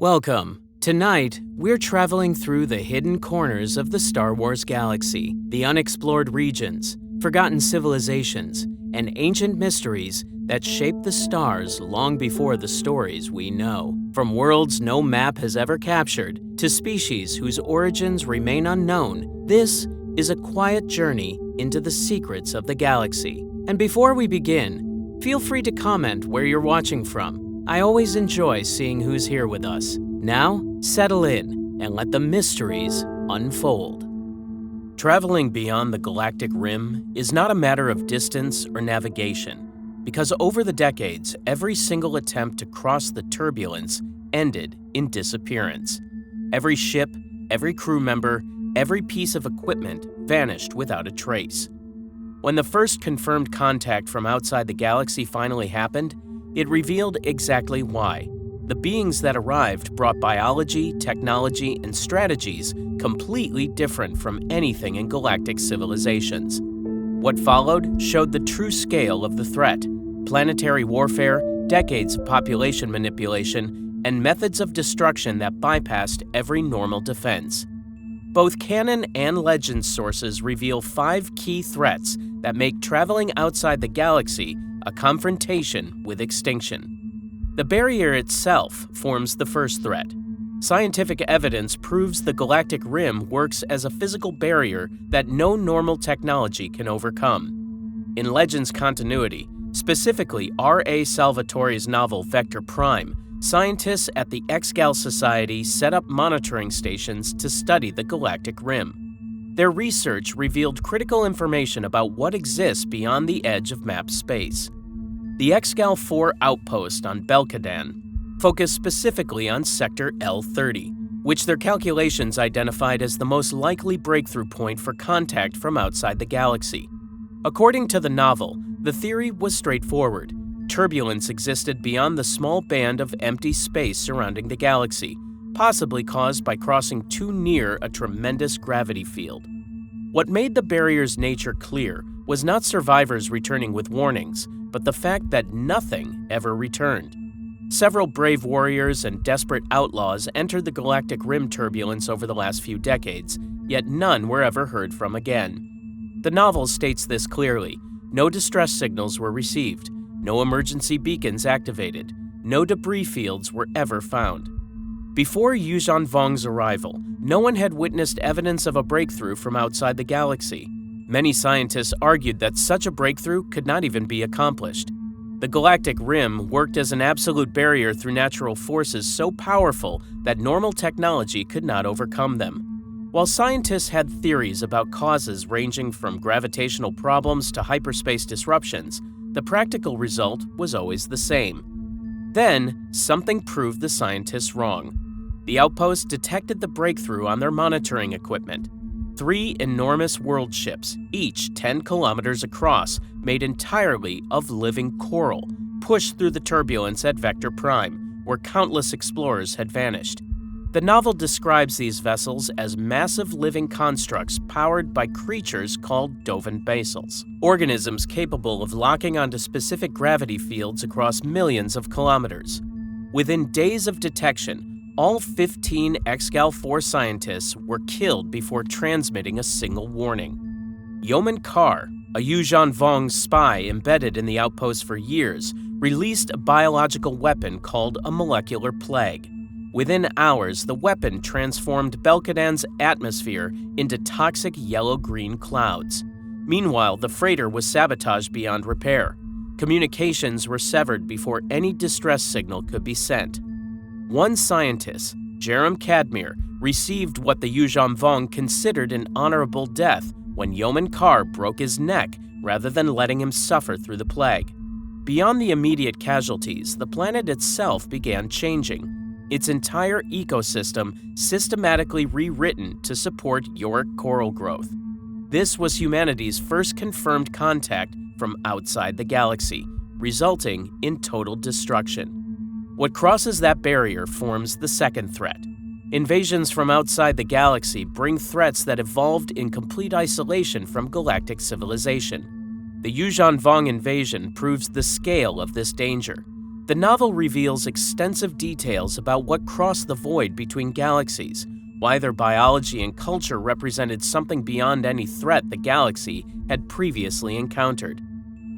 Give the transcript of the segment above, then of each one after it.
Welcome. Tonight, we're traveling through the hidden corners of the Star Wars galaxy, the unexplored regions, forgotten civilizations, and ancient mysteries that shaped the stars long before the stories we know. From worlds no map has ever captured to species whose origins remain unknown, this is a quiet journey into the secrets of the galaxy. And before we begin, feel free to comment where you're watching from. I always enjoy seeing who's here with us. Now, settle in and let the mysteries unfold. Traveling beyond the galactic rim is not a matter of distance or navigation, because over the decades, every single attempt to cross the turbulence ended in disappearance. Every ship, every crew member, every piece of equipment vanished without a trace. When the first confirmed contact from outside the galaxy finally happened, it revealed exactly why. The beings that arrived brought biology, technology, and strategies completely different from anything in galactic civilizations. What followed showed the true scale of the threat: planetary warfare, decades of population manipulation, and methods of destruction that bypassed every normal defense. Both canon and legend sources reveal 5 key threats that make traveling outside the galaxy a confrontation with extinction. The barrier itself forms the first threat. Scientific evidence proves the galactic rim works as a physical barrier that no normal technology can overcome. In Legend's continuity, specifically R.A. Salvatore's novel Vector Prime, scientists at the Exgal Society set up monitoring stations to study the galactic rim. Their research revealed critical information about what exists beyond the edge of mapped space. The Exgal 4 outpost on Belkadan focused specifically on Sector L30, which their calculations identified as the most likely breakthrough point for contact from outside the galaxy. According to the novel, the theory was straightforward. Turbulence existed beyond the small band of empty space surrounding the galaxy, possibly caused by crossing too near a tremendous gravity field. What made the barrier's nature clear was not survivors returning with warnings, but the fact that nothing ever returned. Several brave warriors and desperate outlaws entered the galactic rim turbulence over the last few decades, yet none were ever heard from again. The novel states this clearly: no distress signals were received, no emergency beacons activated, no debris fields were ever found. Before Yuuzhan Vong's arrival, no one had witnessed evidence of a breakthrough from outside the galaxy. Many scientists argued that such a breakthrough could not even be accomplished. The galactic rim worked as an absolute barrier through natural forces so powerful that normal technology could not overcome them. While scientists had theories about causes ranging from gravitational problems to hyperspace disruptions, the practical result was always the same. Then, something proved the scientists wrong. The outpost detected the breakthrough on their monitoring equipment. 3 enormous world ships, each 10 kilometers across, made entirely of living coral, pushed through the turbulence at Vector Prime, where countless explorers had vanished. The novel describes these vessels as massive living constructs powered by creatures called Dovan basils, organisms capable of locking onto specific gravity fields across millions of kilometers. Within days of detection, all 15 Exgal 4 scientists were killed before transmitting a single warning. Yeoman Carr, a Yuuzhan Vong spy embedded in the outpost for years, released a biological weapon called a molecular plague. Within hours, the weapon transformed Belkadan's atmosphere into toxic yellow-green clouds. Meanwhile, the freighter was sabotaged beyond repair. Communications were severed before any distress signal could be sent. One scientist, Jerem Kadmir, received what the Yuuzhan Vong considered an honorable death when Yeoman Carr broke his neck rather than letting him suffer through the plague. Beyond the immediate casualties, the planet itself began changing. Its entire ecosystem systematically rewritten to support Yorick coral growth. This was humanity's first confirmed contact from outside the galaxy, resulting in total destruction. What crosses that barrier forms the second threat. Invasions from outside the galaxy bring threats that evolved in complete isolation from galactic civilization. The Yuuzhan Vong invasion proves the scale of this danger. The novel reveals extensive details about what crossed the void between galaxies, why their biology and culture represented something beyond any threat the galaxy had previously encountered.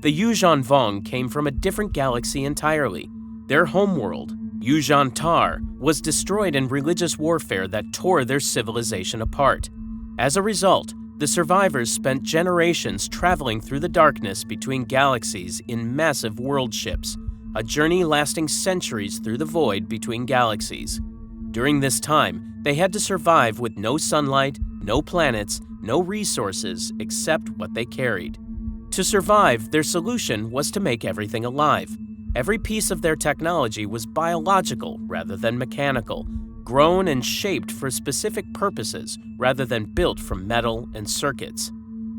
The Yuuzhan Vong came from a different galaxy entirely. Their homeworld, Yuuzhan Tar, was destroyed in religious warfare that tore their civilization apart. As a result, the survivors spent generations traveling through the darkness between galaxies in massive world ships, a journey lasting centuries through the void between galaxies. During this time, they had to survive with no sunlight, no planets, no resources except what they carried. To survive, their solution was to make everything alive. Every piece of their technology was biological rather than mechanical, grown and shaped for specific purposes rather than built from metal and circuits.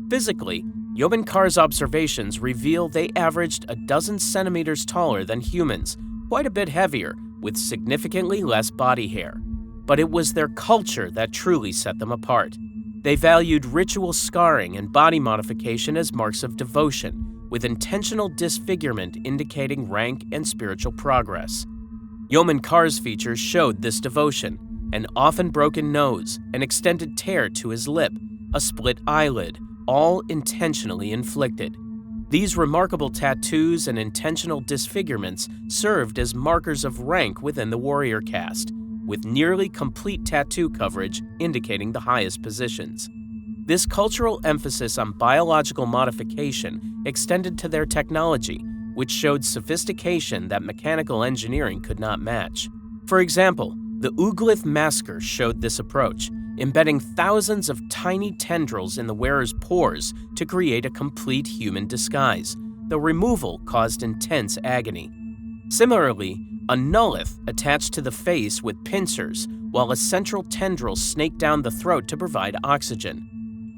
Physically, Yobenkar's observations reveal they averaged a dozen centimeters taller than humans, quite a bit heavier, with significantly less body hair. But it was their culture that truly set them apart. They valued ritual scarring and body modification as marks of devotion, with intentional disfigurement indicating rank and spiritual progress. Yobenkar's features showed this devotion: an often broken nose, an extended tear to his lip, a split eyelid, all intentionally inflicted. These remarkable tattoos and intentional disfigurements served as markers of rank within the warrior caste, with nearly complete tattoo coverage indicating the highest positions. This cultural emphasis on biological modification extended to their technology, which showed sophistication that mechanical engineering could not match. For example, the Uglith masker showed this approach, embedding thousands of tiny tendrils in the wearer's pores to create a complete human disguise, though removal caused intense agony. Similarly, a nullith attached to the face with pincers, while a central tendril snaked down the throat to provide oxygen.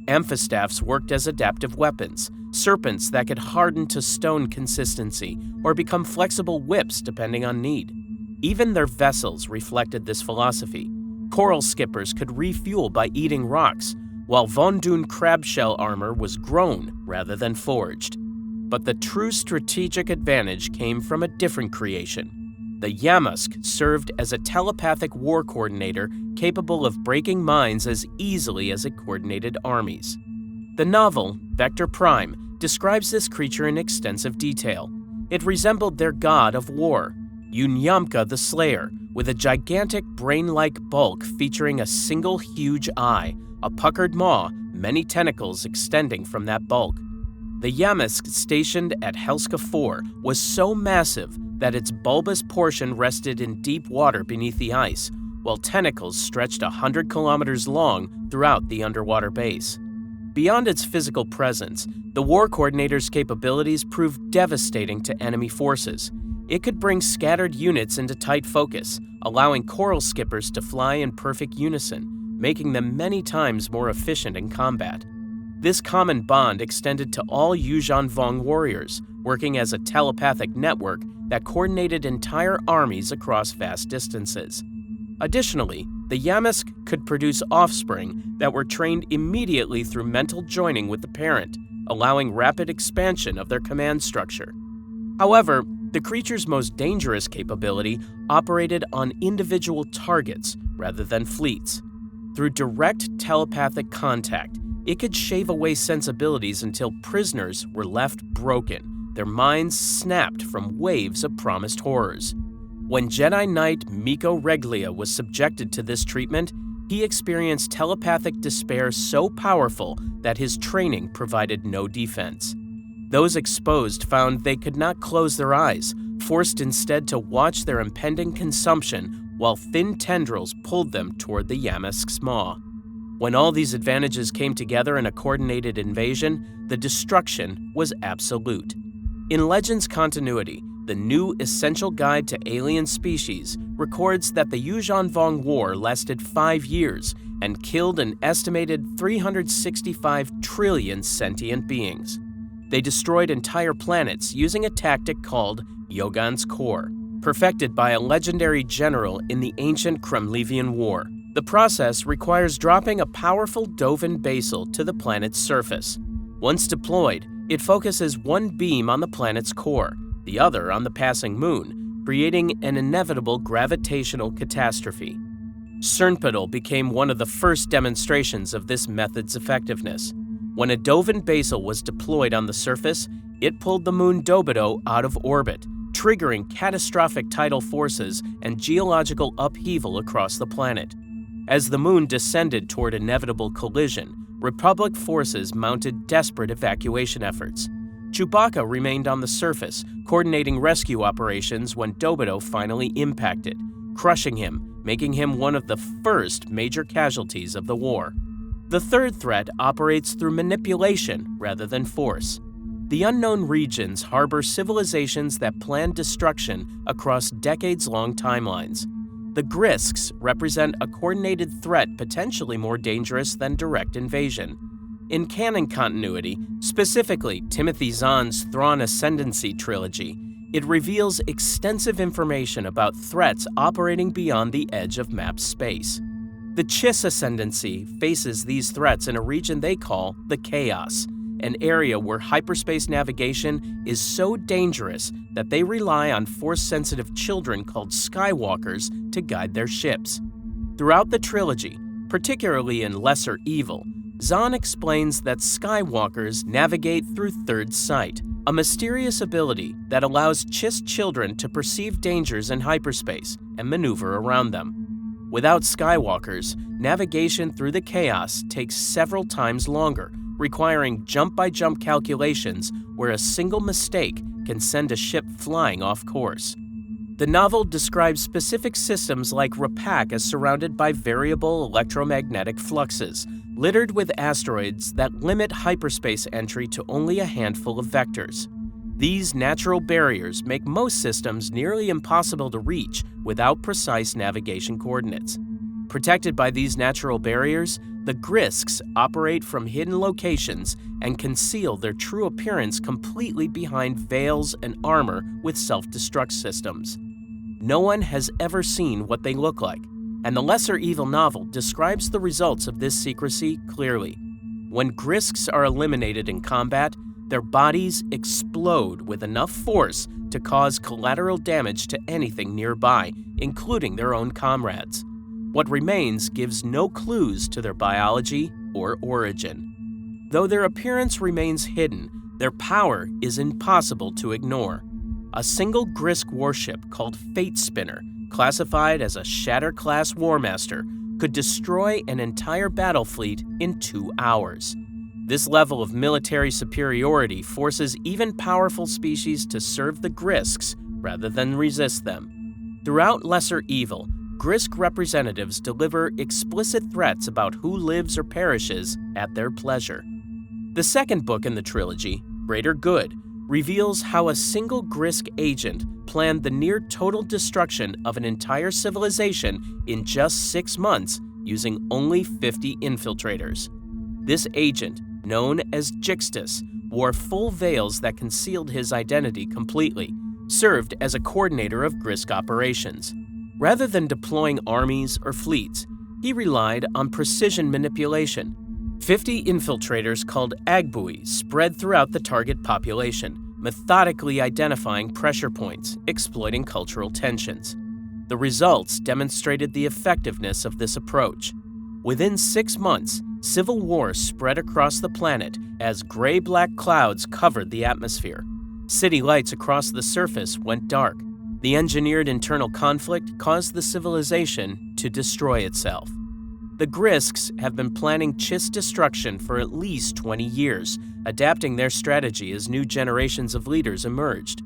Amphistaffs worked as adaptive weapons, serpents that could harden to stone consistency or become flexible whips depending on need. Even their vessels reflected this philosophy. Coral skippers could refuel by eating rocks, while Von Dune crab shell armor was grown rather than forged. But the true strategic advantage came from a different creation. The Yamask served as a telepathic war coordinator capable of breaking minds as easily as it coordinated armies. The novel, Vector Prime, describes this creature in extensive detail. It resembled their god of war, Unyamka the Slayer, with a gigantic brain-like bulk featuring a single huge eye, a puckered maw, many tentacles extending from that bulk. The Yamask stationed at Helska 4 was so massive that its bulbous portion rested in deep water beneath the ice, while tentacles stretched 100 kilometers long throughout the underwater base. Beyond its physical presence, the War Coordinator's capabilities proved devastating to enemy forces. It could bring scattered units into tight focus, allowing coral skippers to fly in perfect unison, making them many times more efficient in combat. This common bond extended to all Yuuzhan Vong warriors, working as a telepathic network that coordinated entire armies across vast distances. Additionally, the Yamask could produce offspring that were trained immediately through mental joining with the parent, allowing rapid expansion of their command structure. However, the creature's most dangerous capability operated on individual targets rather than fleets. Through direct telepathic contact, it could shave away sensibilities until prisoners were left broken, their minds snapped from waves of promised horrors. When Jedi Knight Miko Reglia was subjected to this treatment, he experienced telepathic despair so powerful that his training provided no defense. Those exposed found they could not close their eyes, forced instead to watch their impending consumption while thin tendrils pulled them toward the Yamask's maw. When all these advantages came together in a coordinated invasion, the destruction was absolute. In Legends continuity, the new Essential Guide to Alien Species records that the Yuuzhan Vong War lasted 5 years and killed an estimated 365 trillion sentient beings. They destroyed entire planets using a tactic called Yogan's Core, perfected by a legendary general in the ancient Kremlivian War. The process requires dropping a powerful Dovin basal to the planet's surface. Once deployed, it focuses one beam on the planet's core, the other on the passing moon, creating an inevitable gravitational catastrophe. Cernpedal became one of the first demonstrations of this method's effectiveness. When a Dovin basal was deployed on the surface, it pulled the moon Dobudo out of orbit, triggering catastrophic tidal forces and geological upheaval across the planet. As the moon descended toward inevitable collision, Republic forces mounted desperate evacuation efforts. Chewbacca remained on the surface, coordinating rescue operations when Dobudo finally impacted, crushing him, making him one of the first major casualties of the war. The third threat operates through manipulation rather than force. The unknown regions harbor civilizations that plan destruction across decades-long timelines. The Grisks represent a coordinated threat potentially more dangerous than direct invasion. In canon continuity, specifically Timothy Zahn's Thrawn Ascendancy trilogy, it reveals extensive information about threats operating beyond the edge of map space. The Chiss Ascendancy faces these threats in a region they call the Chaos, an area where hyperspace navigation is so dangerous that they rely on force-sensitive children called Skywalkers to guide their ships. Throughout the trilogy, particularly in Lesser Evil, Zahn explains that Skywalkers navigate through third sight, a mysterious ability that allows Chiss children to perceive dangers in hyperspace and maneuver around them. Without Skywalkers, navigation through the chaos takes several times longer, requiring jump-by-jump calculations where a single mistake can send a ship flying off course. The novel describes specific systems like Rapak as surrounded by variable electromagnetic fluxes, littered with asteroids that limit hyperspace entry to only a handful of vectors. These natural barriers make most systems nearly impossible to reach without precise navigation coordinates. Protected by these natural barriers, the Grisks operate from hidden locations and conceal their true appearance completely behind veils and armor with self-destruct systems. No one has ever seen what they look like, and the Lesser Evil novel describes the results of this secrecy clearly. When Grisks are eliminated in combat, their bodies explode with enough force to cause collateral damage to anything nearby, including their own comrades. What remains gives no clues to their biology or origin. Though their appearance remains hidden, their power is impossible to ignore. A single Grisk warship called Fate Spinner, classified as a Shatter-class Warmaster, could destroy an entire battle fleet in 2 hours. This level of military superiority forces even powerful species to serve the Grisks rather than resist them. Throughout Lesser Evil, Grisk representatives deliver explicit threats about who lives or perishes at their pleasure. The second book in the trilogy, Greater Good, reveals how a single Grisk agent planned the near-total destruction of an entire civilization in just 6 months using only 50 infiltrators. This agent, known as Jixtus, wore full veils that concealed his identity completely, served as a coordinator of Grisk operations. Rather than deploying armies or fleets, he relied on precision manipulation. 50 infiltrators called Agbui spread throughout the target population, methodically identifying pressure points, exploiting cultural tensions. The results demonstrated the effectiveness of this approach. Within 6 months, civil war spread across the planet as gray-black clouds covered the atmosphere. City lights across the surface went dark. The engineered internal conflict caused the civilization to destroy itself. The Grisks have been planning Chiss destruction for at least 20 years, adapting their strategy as new generations of leaders emerged.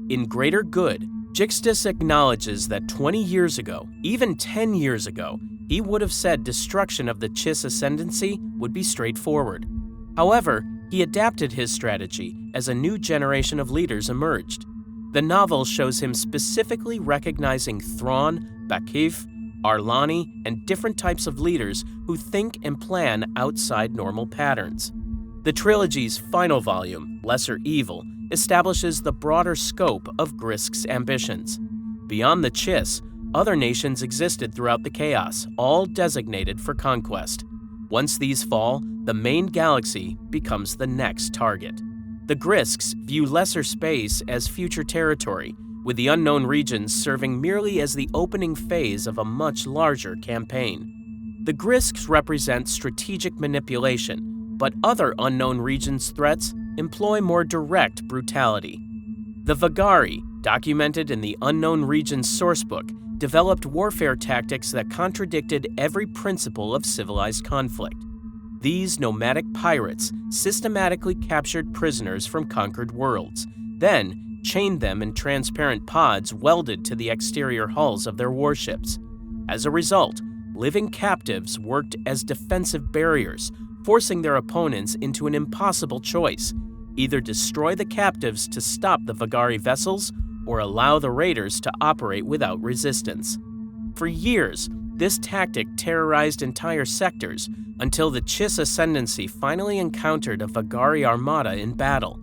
In Greater Good, Jixtus acknowledges that 20 years ago, even 10 years ago, he would have said destruction of the Chiss Ascendancy would be straightforward. However, he adapted his strategy as a new generation of leaders emerged. The novel shows him specifically recognizing Thrawn, Bakif, Arlani, and different types of leaders who think and plan outside normal patterns. The trilogy's final volume, Lesser Evil, establishes the broader scope of Grisk's ambitions. Beyond the Chiss, other nations existed throughout the chaos, all designated for conquest. Once these fall, the main galaxy becomes the next target. The Grisks view lesser space as future territory, with the unknown regions serving merely as the opening phase of a much larger campaign. The Grisks represent strategic manipulation, but other unknown regions threats employ more direct brutality. The Vagari, documented in the Unknown Regions sourcebook, developed warfare tactics that contradicted every principle of civilized conflict. These nomadic pirates systematically captured prisoners from conquered worlds, then chained them in transparent pods welded to the exterior hulls of their warships. As a result, living captives worked as defensive barriers, forcing their opponents into an impossible choice: either destroy the captives to stop the Vagari vessels or allow the raiders to operate without resistance. For years, this tactic terrorized entire sectors until the Chiss Ascendancy finally encountered a Vagari armada in battle.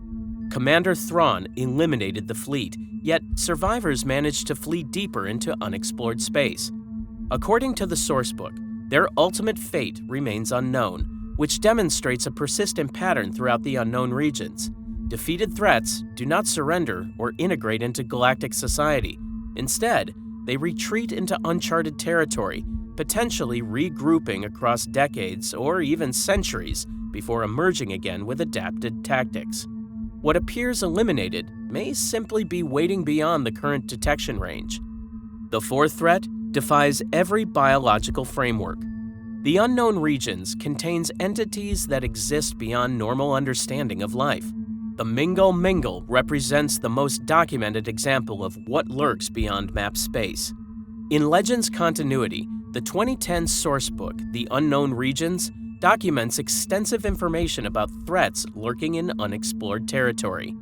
Commander Thrawn eliminated the fleet, yet survivors managed to flee deeper into unexplored space. According to the sourcebook, their ultimate fate remains unknown, which demonstrates a persistent pattern throughout the unknown regions. Defeated threats do not surrender or integrate into galactic society. Instead, they retreat into uncharted territory, potentially regrouping across decades or even centuries before emerging again with adapted tactics. What appears eliminated may simply be waiting beyond the current detection range. The fourth threat defies every biological framework. The unknown regions contains entities that exist beyond normal understanding of life. The Mingle represents the most documented example of what lurks beyond map space. In Legends continuity, the 2010 sourcebook, The Unknown Regions, documents extensive information about threats lurking in unexplored territory.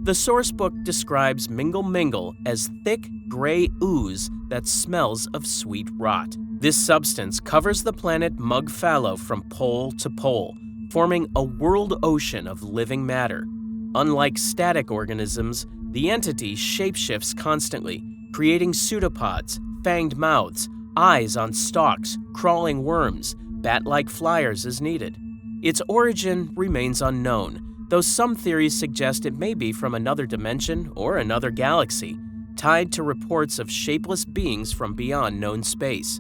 The sourcebook describes Mingle as thick, gray ooze that smells of sweet rot. This substance covers the planet Mugfallow from pole to pole, forming a world ocean of living matter. Unlike static organisms, the entity shapeshifts constantly, creating pseudopods, fanged mouths, eyes on stalks, crawling worms, bat-like flyers as needed. Its origin remains unknown, though some theories suggest it may be from another dimension or another galaxy, tied to reports of shapeless beings from beyond known space.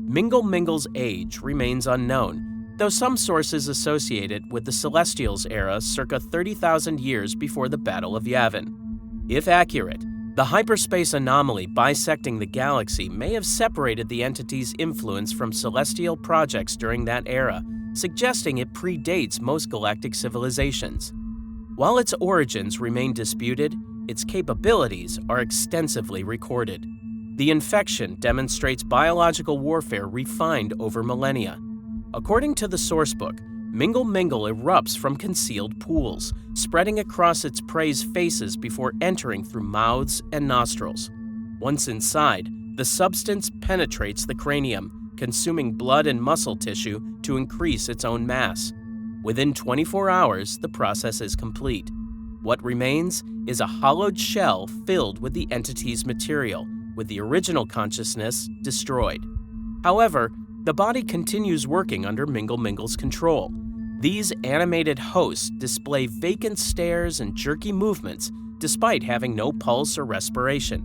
Mingle's age remains unknown, though some sources associate it with the Celestials era circa 30,000 years before the Battle of Yavin. If accurate, the hyperspace anomaly bisecting the galaxy may have separated the entity's influence from celestial projects during that era, suggesting it predates most galactic civilizations. While its origins remain disputed, its capabilities are extensively recorded. The infection demonstrates biological warfare refined over millennia. According to the sourcebook, Mingle erupts from concealed pools, spreading across its prey's faces before entering through mouths and nostrils. Once inside, the substance penetrates the cranium, consuming blood and muscle tissue to increase its own mass. Within 24 hours, the process is complete. What remains is a hollowed shell filled with the entity's material, with the original consciousness destroyed. However, the body continues working under Mingle's control. These animated hosts display vacant stares and jerky movements despite having no pulse or respiration.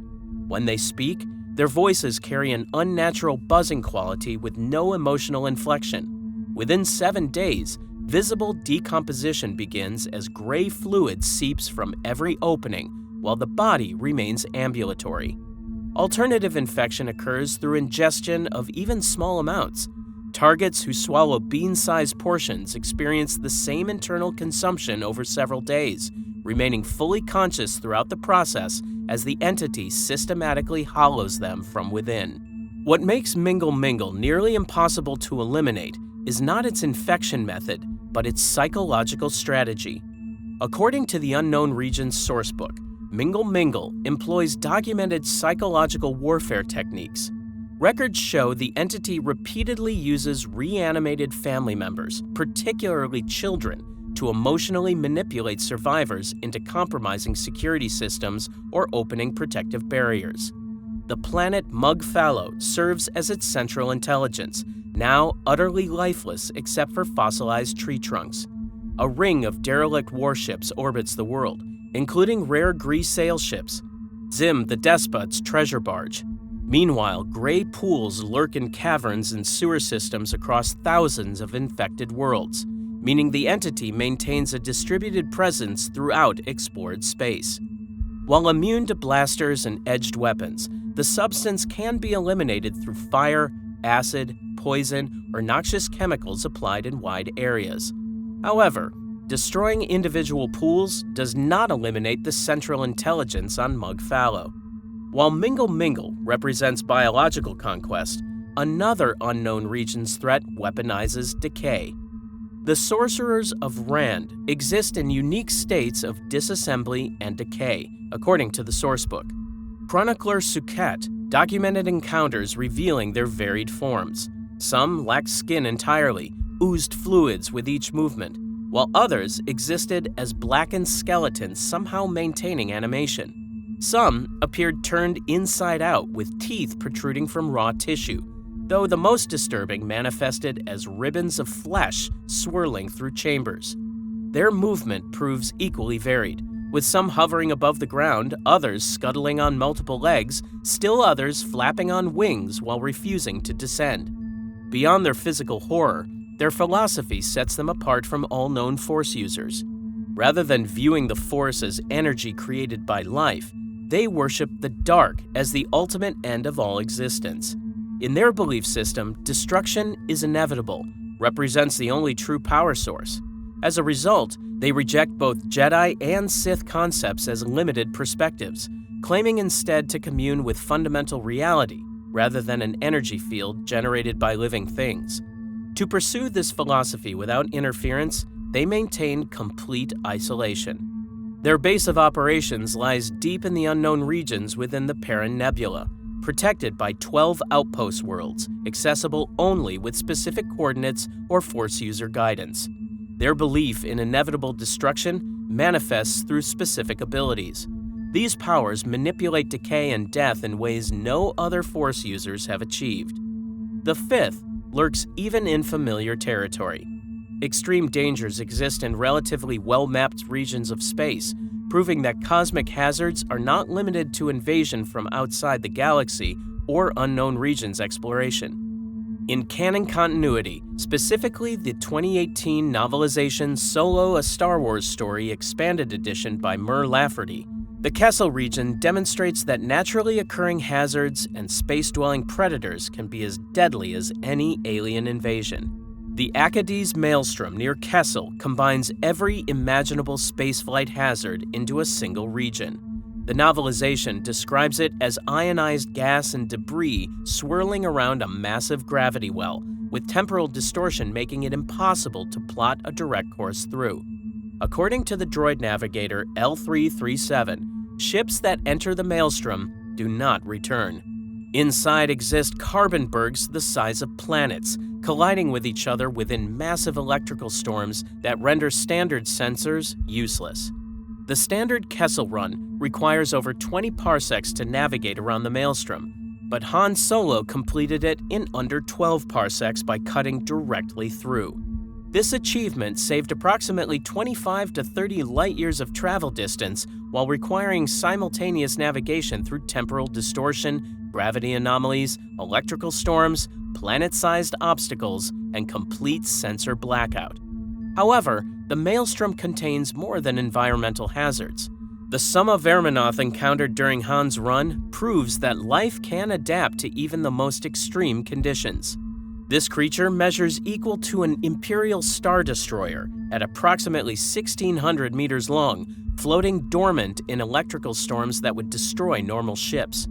When they speak, their voices carry an unnatural buzzing quality with no emotional inflection. Within 7 days, visible decomposition begins as gray fluid seeps from every opening, while the body remains ambulatory. Alternative infection occurs through ingestion of even small amounts. Targets who swallow bean-sized portions experience the same internal consumption over several days, remaining fully conscious throughout the process as the entity systematically hollows them from within. What makes Mingle nearly impossible to eliminate is not its infection method, but its psychological strategy. According to the Unknown Regions sourcebook, Mingle employs documented psychological warfare techniques. Records show the entity repeatedly uses reanimated family members, particularly children, to emotionally manipulate survivors into compromising security systems or opening protective barriers. The planet Mugfallow serves as its central intelligence, now utterly lifeless except for fossilized tree trunks. A ring of derelict warships orbits the world, including rare Gree sail ships. Zim the Despot's treasure barge. Meanwhile, gray pools lurk in caverns and sewer systems across thousands of infected worlds, meaning the entity maintains a distributed presence throughout explored space. While immune to blasters and edged weapons, the substance can be eliminated through fire, acid, poison, or noxious chemicals applied in wide areas. However, destroying individual pools does not eliminate the central intelligence on Mug Fallow. While Mingle Mingle represents biological conquest, another unknown region's threat weaponizes decay. The sorcerers of Rand exist in unique states of disassembly and decay, according to the sourcebook. Chronicler Suket documented encounters revealing their varied forms. Some lacked skin entirely, oozed fluids with each movement, while others existed as blackened skeletons somehow maintaining animation. Some appeared turned inside out with teeth protruding from raw tissue, though the most disturbing manifested as ribbons of flesh swirling through chambers. Their movement proves equally varied, with some hovering above the ground, others scuttling on multiple legs, still others flapping on wings while refusing to descend. Beyond their physical horror, their philosophy sets them apart from all known Force users. Rather than viewing the Force as energy created by life, they worship the dark as the ultimate end of all existence. In their belief system, destruction is inevitable, represents the only true power source. As a result, they reject both Jedi and Sith concepts as limited perspectives, claiming instead to commune with fundamental reality rather than an energy field generated by living things. To pursue this philosophy without interference, they maintain complete isolation. Their base of operations lies deep in the unknown regions within the Perrin Nebula, protected by 12 outpost worlds, accessible only with specific coordinates or Force user guidance. Their belief in inevitable destruction manifests through specific abilities. These powers manipulate decay and death in ways no other Force users have achieved. The fifth lurks even in familiar territory. Extreme dangers exist in relatively well-mapped regions of space, proving that cosmic hazards are not limited to invasion from outside the galaxy or unknown regions exploration. In canon continuity, specifically the 2018 novelization Solo: A Star Wars Story Expanded Edition by Mur Lafferty, the Kessel region demonstrates that naturally occurring hazards and space-dwelling predators can be as deadly as any alien invasion. The Acades Maelstrom near Kessel combines every imaginable spaceflight hazard into a single region. The novelization describes it as ionized gas and debris swirling around a massive gravity well, with temporal distortion making it impossible to plot a direct course through. According to the droid navigator L337, ships that enter the Maelstrom do not return. Inside exist carbon bergs the size of planets, colliding with each other within massive electrical storms that render standard sensors useless. The standard Kessel run requires over 20 parsecs to navigate around the Maelstrom, but Han Solo completed it in under 12 parsecs by cutting directly through. This achievement saved approximately 25 to 30 light-years of travel distance while requiring simultaneous navigation through temporal distortion, gravity anomalies, electrical storms, planet-sized obstacles, and complete sensor blackout. However, the Maelstrom contains more than environmental hazards. The Summa Verminoth encountered during Han's run proves that life can adapt to even the most extreme conditions. This creature measures equal to an Imperial Star Destroyer at approximately 1,600 meters long, floating dormant in electrical storms that would destroy normal ships.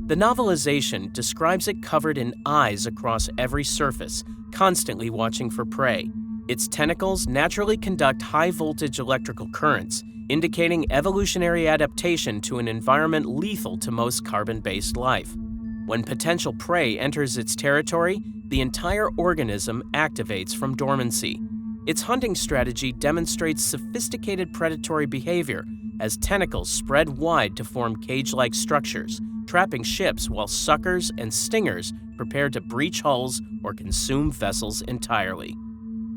The novelization describes it covered in eyes across every surface, constantly watching for prey. Its tentacles naturally conduct high-voltage electrical currents, indicating evolutionary adaptation to an environment lethal to most carbon-based life. When potential prey enters its territory, the entire organism activates from dormancy. Its hunting strategy demonstrates sophisticated predatory behavior as tentacles spread wide to form cage-like structures, trapping ships while suckers and stingers prepare to breach hulls or consume vessels entirely.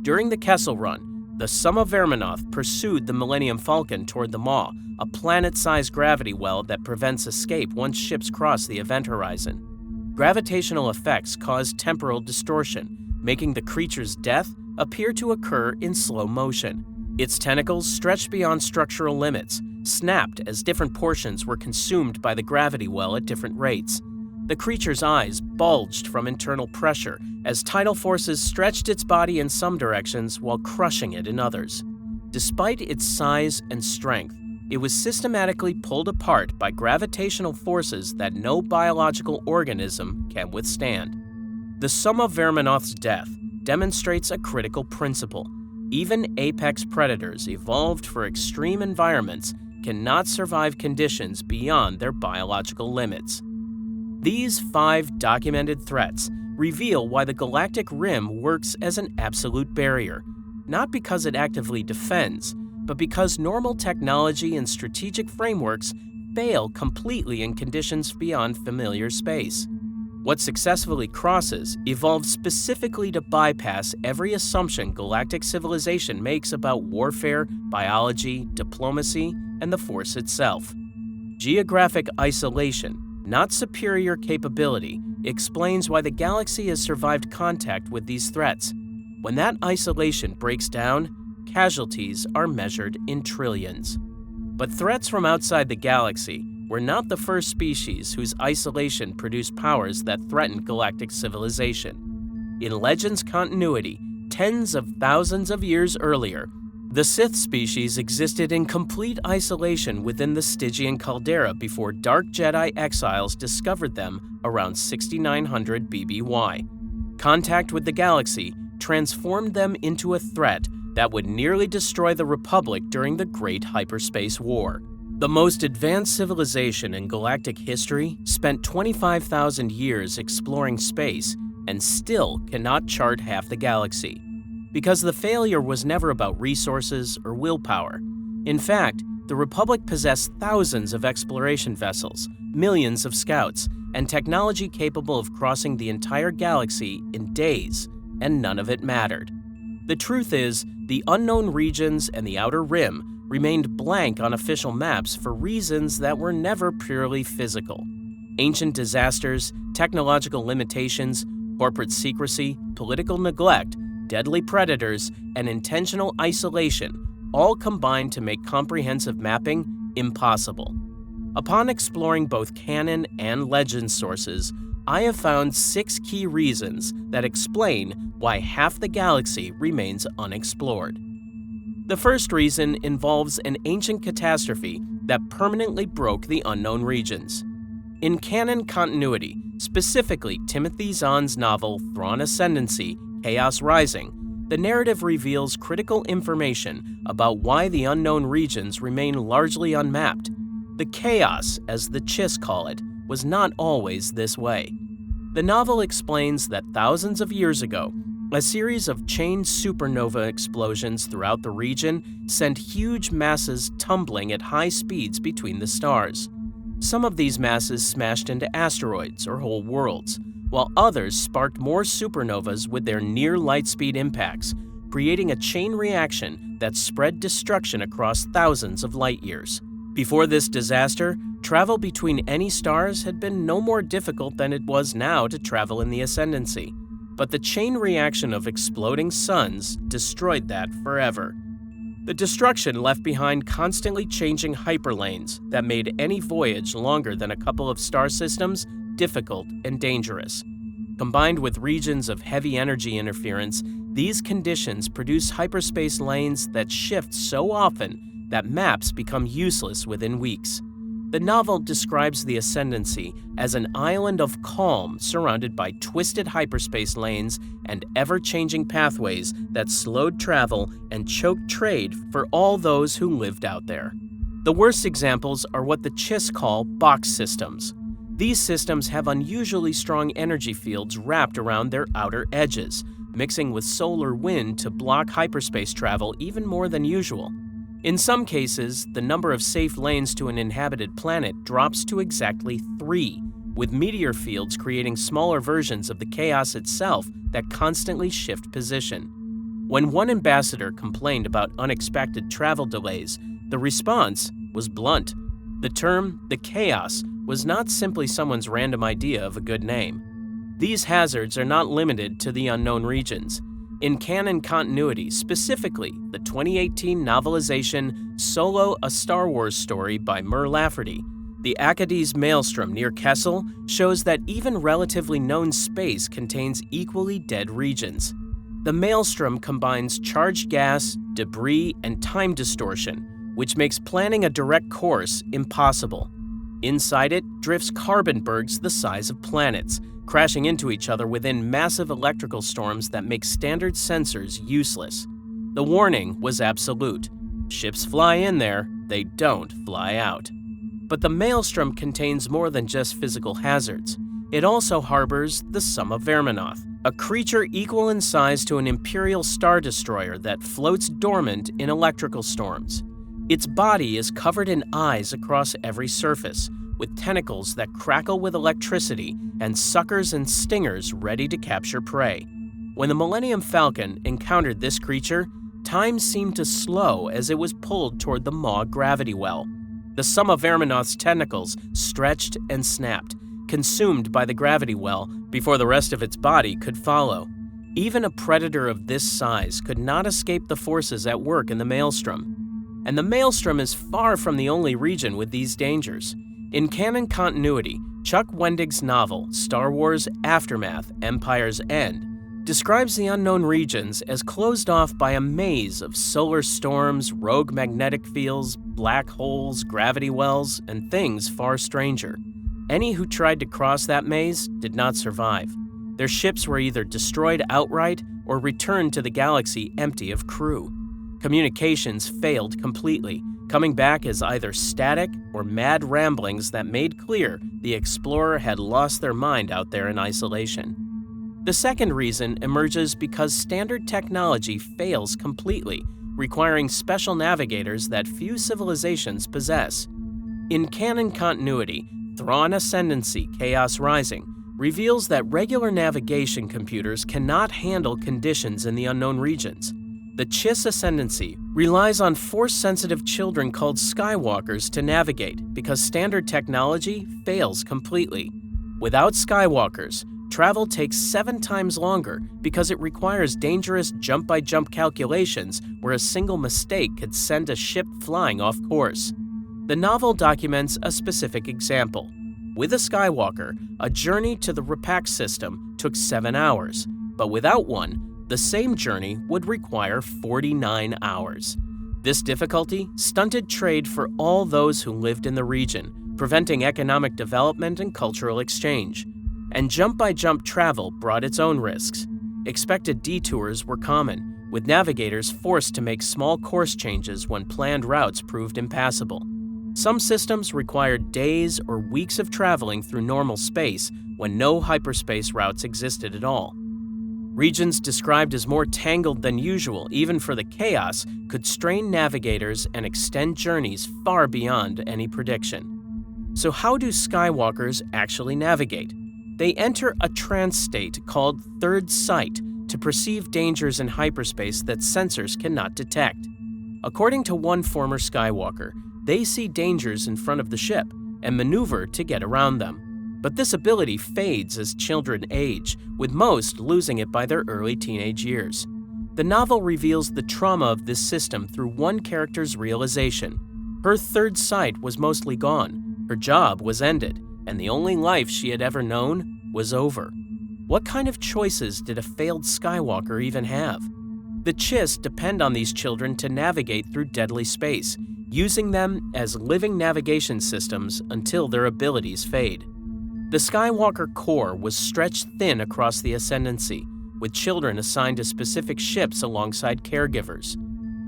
During the Kessel Run, The Summa Verminoth pursued the Millennium Falcon toward the Maw, a planet-sized gravity well that prevents escape once ships cross the event horizon. Gravitational effects cause temporal distortion, making the creature's death appear to occur in slow motion. Its tentacles stretched beyond structural limits, snapped as different portions were consumed by the gravity well at different rates. The creature's eyes bulged from internal pressure as tidal forces stretched its body in some directions while crushing it in others. Despite its size and strength, it was systematically pulled apart by gravitational forces that no biological organism can withstand. The Summa Verminoth's death demonstrates a critical principle. Even apex predators evolved for extreme environments cannot survive conditions beyond their biological limits. These 5 documented threats reveal why the galactic rim works as an absolute barrier, not because it actively defends, but because normal technology and strategic frameworks fail completely in conditions beyond familiar space. What successfully crosses evolved specifically to bypass every assumption galactic civilization makes about warfare, biology, diplomacy, and the Force itself. Geographic isolation, not superior capability, explains why the galaxy has survived contact with these threats. When that isolation breaks down, casualties are measured in trillions. But threats from outside the galaxy were not the first species whose isolation produced powers that threatened galactic civilization. In Legends continuity, tens of thousands of years earlier, the Sith species existed in complete isolation within the Stygian caldera before Dark Jedi exiles discovered them around 6900 BBY. Contact with the galaxy transformed them into a threat that would nearly destroy the Republic during the Great Hyperspace War. The most advanced civilization in galactic history spent 25,000 years exploring space and still cannot chart half the galaxy. Because the failure was never about resources or willpower. In fact, the Republic possessed thousands of exploration vessels, millions of scouts, and technology capable of crossing the entire galaxy in days, and none of it mattered. The truth is, the unknown regions and the Outer Rim remained blank on official maps for reasons that were never purely physical. Ancient disasters, technological limitations, corporate secrecy, political neglect, deadly predators, and intentional isolation all combined to make comprehensive mapping impossible. Upon exploring both canon and legend sources, I have found 6 key reasons that explain why half the galaxy remains unexplored. The first reason involves an ancient catastrophe that permanently broke the unknown regions. In canon continuity, specifically Timothy Zahn's novel Thrawn Ascendancy, Chaos Rising, the narrative reveals critical information about why the unknown regions remain largely unmapped. The chaos, as the Chiss call it, was not always this way. The novel explains that thousands of years ago, a series of chained supernova explosions throughout the region sent huge masses tumbling at high speeds between the stars. Some of these masses smashed into asteroids or whole worlds, while others sparked more supernovas with their near-light-speed impacts, creating a chain reaction that spread destruction across thousands of light-years. Before this disaster, travel between any stars had been no more difficult than it was now to travel in the Ascendancy. But the chain reaction of exploding suns destroyed that forever. The destruction left behind constantly changing hyperlanes that made any voyage longer than a couple of star systems difficult and dangerous. Combined with regions of heavy energy interference, these conditions produce hyperspace lanes that shift so often that maps become useless within weeks. The novel describes the Ascendancy as an island of calm surrounded by twisted hyperspace lanes and ever-changing pathways that slowed travel and choked trade for all those who lived out there. The worst examples are what the Chiss call box systems. These systems have unusually strong energy fields wrapped around their outer edges, mixing with solar wind to block hyperspace travel even more than usual. In some cases, the number of safe lanes to an inhabited planet drops to exactly 3, with meteor fields creating smaller versions of the chaos itself that constantly shift position. When one ambassador complained about unexpected travel delays, the response was blunt. The term, the chaos, was not simply someone's random idea of a good name. These hazards are not limited to the unknown regions. In canon continuity, specifically the 2018 novelization Solo: A Star Wars Story by Mur Lafferty, the Acades Maelstrom near Kessel shows that even relatively known space contains equally dead regions. The Maelstrom combines charged gas, debris, and time distortion, which makes planning a direct course impossible. Inside it drifts carbon bergs the size of planets, crashing into each other within massive electrical storms that make standard sensors useless. The warning was absolute. Ships fly in there, they don't fly out. But the Maelstrom contains more than just physical hazards. It also harbors the Summa Verminoth, a creature equal in size to an Imperial Star Destroyer that floats dormant in electrical storms. Its body is covered in eyes across every surface, with tentacles that crackle with electricity and suckers and stingers ready to capture prey. When the Millennium Falcon encountered this creature, time seemed to slow as it was pulled toward the Maw gravity well. The Summa Verminoth's tentacles stretched and snapped, consumed by the gravity well before the rest of its body could follow. Even a predator of this size could not escape the forces at work in the Maelstrom. And the Maelstrom is far from the only region with these dangers. In canon continuity, Chuck Wendig's novel, Star Wars Aftermath: Empire's End, describes the unknown regions as closed off by a maze of solar storms, rogue magnetic fields, black holes, gravity wells, and things far stranger. Any who tried to cross that maze did not survive. Their ships were either destroyed outright or returned to the galaxy empty of crew. Communications failed completely, coming back as either static or mad ramblings that made clear the explorer had lost their mind out there in isolation. The second reason emerges because standard technology fails completely, requiring special navigators that few civilizations possess. In canon continuity, Thrawn Ascendancy: Chaos Rising reveals that regular navigation computers cannot handle conditions in the unknown regions. The Chiss Ascendancy relies on Force-sensitive children called Skywalkers to navigate because standard technology fails completely. Without Skywalkers, travel takes 7 times longer because it requires dangerous jump-by-jump calculations where a single mistake could send a ship flying off course. The novel documents a specific example. With a Skywalker, a journey to the Repack system took 7 hours, but without one, the same journey would require 49 hours. This difficulty stunted trade for all those who lived in the region, preventing economic development and cultural exchange. And jump-by-jump travel brought its own risks. Expected detours were common, with navigators forced to make small course changes when planned routes proved impassable. Some systems required days or weeks of traveling through normal space when no hyperspace routes existed at all. Regions described as more tangled than usual, even for the chaos, could strain navigators and extend journeys far beyond any prediction. So how do Skywalkers actually navigate? They enter a trance state called third sight to perceive dangers in hyperspace that sensors cannot detect. According to one former Skywalker, they see dangers in front of the ship and maneuver to get around them. But this ability fades as children age, with most losing it by their early teenage years. The novel reveals the trauma of this system through one character's realization. Her third sight was mostly gone, her job was ended, and the only life she had ever known was over. What kind of choices did a failed Skywalker even have? The Chiss depend on these children to navigate through deadly space, using them as living navigation systems until their abilities fade. The Skywalker core was stretched thin across the Ascendancy, with children assigned to specific ships alongside caregivers.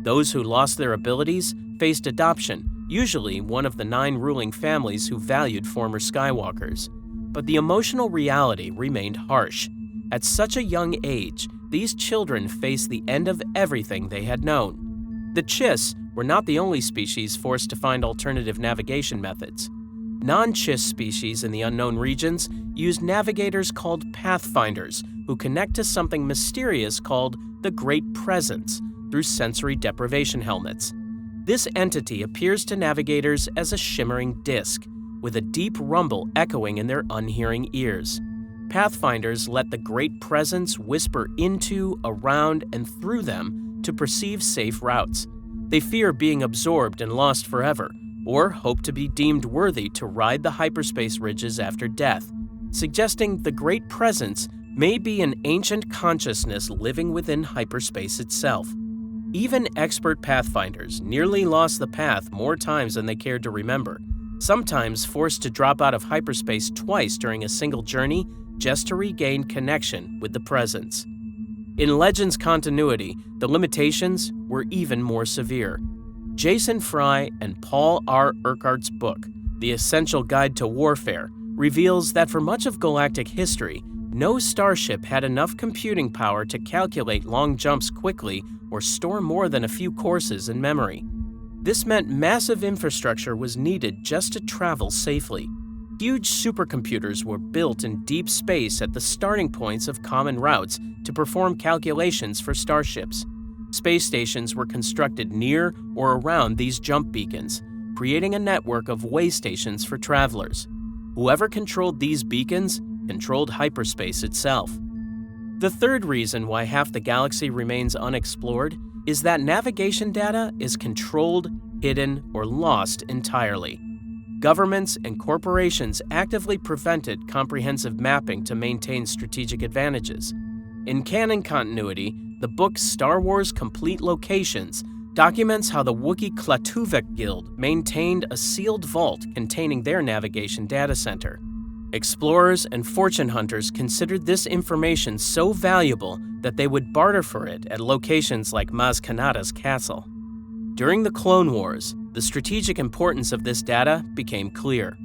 Those who lost their abilities faced adoption, usually one of the 9 ruling families who valued former Skywalkers. But the emotional reality remained harsh. At such a young age, these children faced the end of everything they had known. The Chiss were not the only species forced to find alternative navigation methods. Non-Chiss species in the unknown regions use navigators called pathfinders who connect to something mysterious called the Great Presence through sensory deprivation helmets. This entity appears to navigators as a shimmering disk, with a deep rumble echoing in their unhearing ears. Pathfinders let the Great Presence whisper into, around, and through them to perceive safe routes. They fear being absorbed and lost forever, or hope to be deemed worthy to ride the hyperspace ridges after death, suggesting the Great Presence may be an ancient consciousness living within hyperspace itself. Even expert pathfinders nearly lost the path more times than they cared to remember, sometimes forced to drop out of hyperspace twice during a single journey just to regain connection with the Presence. In Legends continuity, the limitations were even more severe. Jason Fry and Paul R. Urquhart's book, The Essential Guide to Warfare, reveals that for much of galactic history, no starship had enough computing power to calculate long jumps quickly or store more than a few courses in memory. This meant massive infrastructure was needed just to travel safely. Huge supercomputers were built in deep space at the starting points of common routes to perform calculations for starships. Space stations were constructed near or around these jump beacons, creating a network of way stations for travelers. Whoever controlled these beacons controlled hyperspace itself. The third reason why half the galaxy remains unexplored is that navigation data is controlled, hidden, or lost entirely. Governments and corporations actively prevented comprehensive mapping to maintain strategic advantages. In canon continuity, the book Star Wars Complete Locations documents how the Wookiee Klatuvek Guild maintained a sealed vault containing their navigation data center. Explorers and fortune hunters considered this information so valuable that they would barter for it at locations like Maz Kanata's castle. During the Clone Wars, the strategic importance of this data became clear.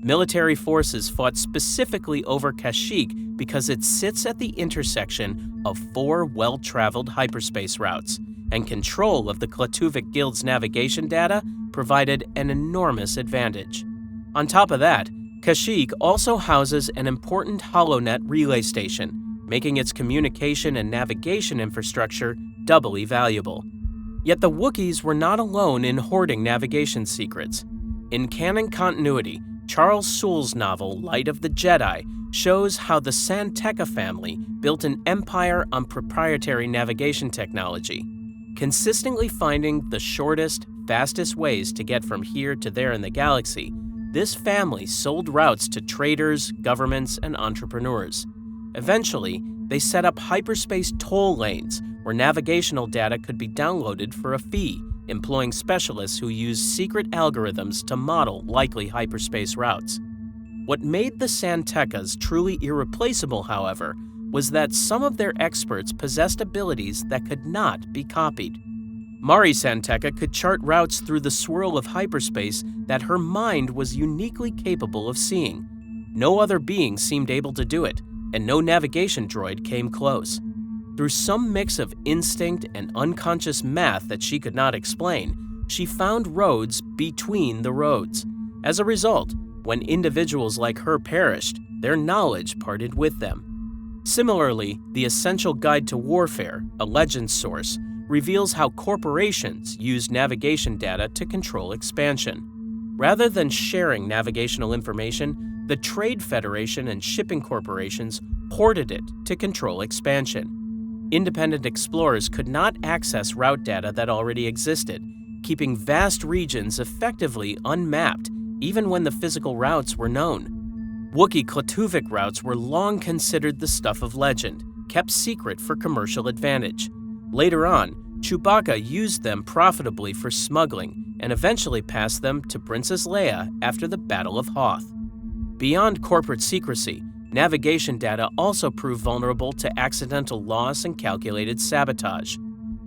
Military forces fought specifically over Kashyyyk because it sits at the intersection of 4 well-traveled hyperspace routes, and control of the Klatuvek Guild's navigation data provided an enormous advantage. On top of that, Kashyyyk also houses an important HoloNet relay station, making its communication and navigation infrastructure doubly valuable. Yet the Wookiees were not alone in hoarding navigation secrets. In canon continuity, Charles Soule's novel Light of the Jedi shows how the San Tekka family built an empire on proprietary navigation technology, consistently finding the shortest, fastest ways to get from here to there in the galaxy. This family sold routes to traders, governments, and entrepreneurs. Eventually, they set up hyperspace toll lanes where navigational data could be downloaded for a fee, employing specialists who used secret algorithms to model likely hyperspace routes. What made the San Tekkas truly irreplaceable, however, was that some of their experts possessed abilities that could not be copied. Mari San Tekka could chart routes through the swirl of hyperspace that her mind was uniquely capable of seeing. No other being seemed able to do it, and no navigation droid came close. Through some mix of instinct and unconscious math that she could not explain, she found roads between the roads. As a result, when individuals like her perished, their knowledge parted with them. Similarly, The Essential Guide to Warfare, a legend source, reveals how corporations use navigation data to control expansion. Rather than sharing navigational information, the Trade Federation and shipping corporations hoarded it to control expansion. Independent explorers could not access route data that already existed, keeping vast regions effectively unmapped even when the physical routes were known. Wookiee Klatuvek routes were long considered the stuff of legend, kept secret for commercial advantage. Later on, Chewbacca used them profitably for smuggling and eventually passed them to Princess Leia after the Battle of Hoth. Beyond corporate secrecy, navigation data also proved vulnerable to accidental loss and calculated sabotage.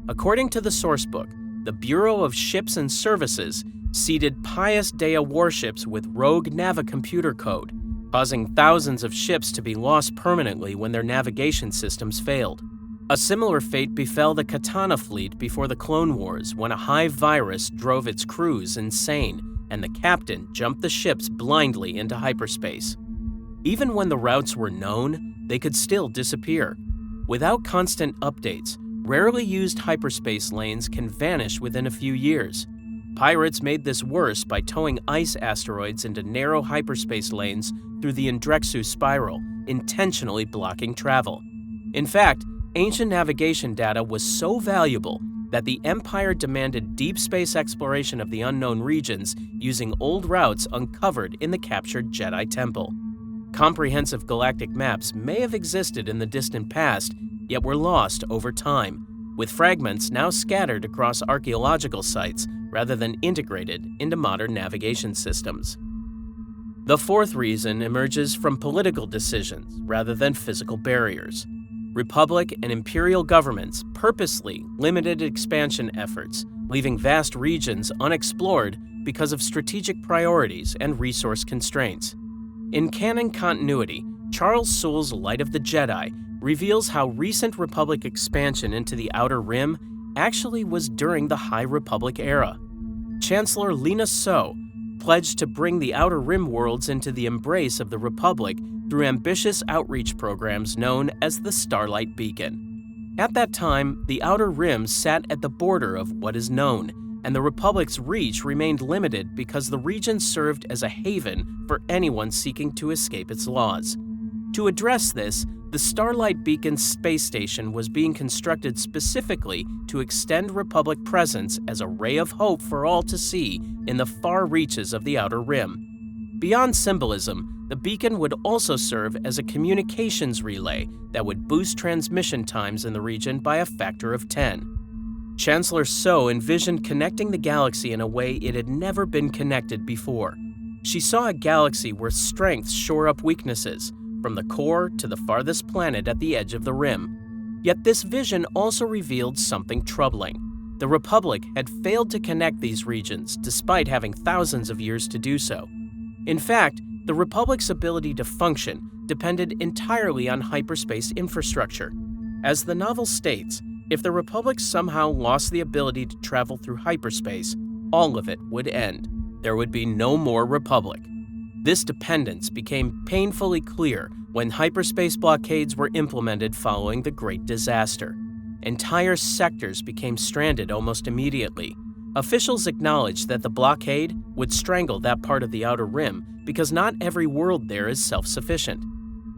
According to the sourcebook, the Bureau of Ships and Services seeded Pius Dea warships with rogue navicomputer code, causing thousands of ships to be lost permanently when their navigation systems failed. A similar fate befell the Katana fleet before the Clone Wars when a hive virus drove its crews insane, and the captain jumped the ships blindly into hyperspace. Even when the routes were known, they could still disappear. Without constant updates, rarely used hyperspace lanes can vanish within a few years. Pirates made this worse by towing ice asteroids into narrow hyperspace lanes through the Indrexu spiral, intentionally blocking travel. In fact, ancient navigation data was so valuable that the Empire demanded deep space exploration of the unknown regions using old routes uncovered in the captured Jedi Temple. Comprehensive galactic maps may have existed in the distant past, yet were lost over time, with fragments now scattered across archaeological sites rather than integrated into modern navigation systems. The fourth reason emerges from political decisions rather than physical barriers. Republic and imperial governments purposely limited expansion efforts, leaving vast regions unexplored because of strategic priorities and resource constraints. In canon continuity, Charles Soule's Light of the Jedi reveals how recent Republic expansion into the Outer Rim actually was during the High Republic era. Chancellor Lina So pledged to bring the Outer Rim worlds into the embrace of the Republic through ambitious outreach programs known as the Starlight Beacon. At that time, the Outer Rim sat at the border of what is known, and the Republic's reach remained limited because the region served as a haven for anyone seeking to escape its laws. To address this, the Starlight Beacon space station was being constructed specifically to extend Republic presence as a ray of hope for all to see in the far reaches of the Outer Rim. Beyond symbolism, the beacon would also serve as a communications relay that would boost transmission times in the region by a factor of 10. Chancellor So envisioned connecting the galaxy in a way it had never been connected before. She saw a galaxy where strengths shore up weaknesses, from the core to the farthest planet at the edge of the rim. Yet this vision also revealed something troubling. The Republic had failed to connect these regions despite having thousands of years to do so. In fact, the Republic's ability to function depended entirely on hyperspace infrastructure. As the novel states, if the Republic somehow lost the ability to travel through hyperspace, all of it would end. There would be no more Republic. This dependence became painfully clear when hyperspace blockades were implemented following the Great Disaster. Entire sectors became stranded almost immediately. Officials acknowledged that the blockade would strangle that part of the Outer Rim because not every world there is self-sufficient.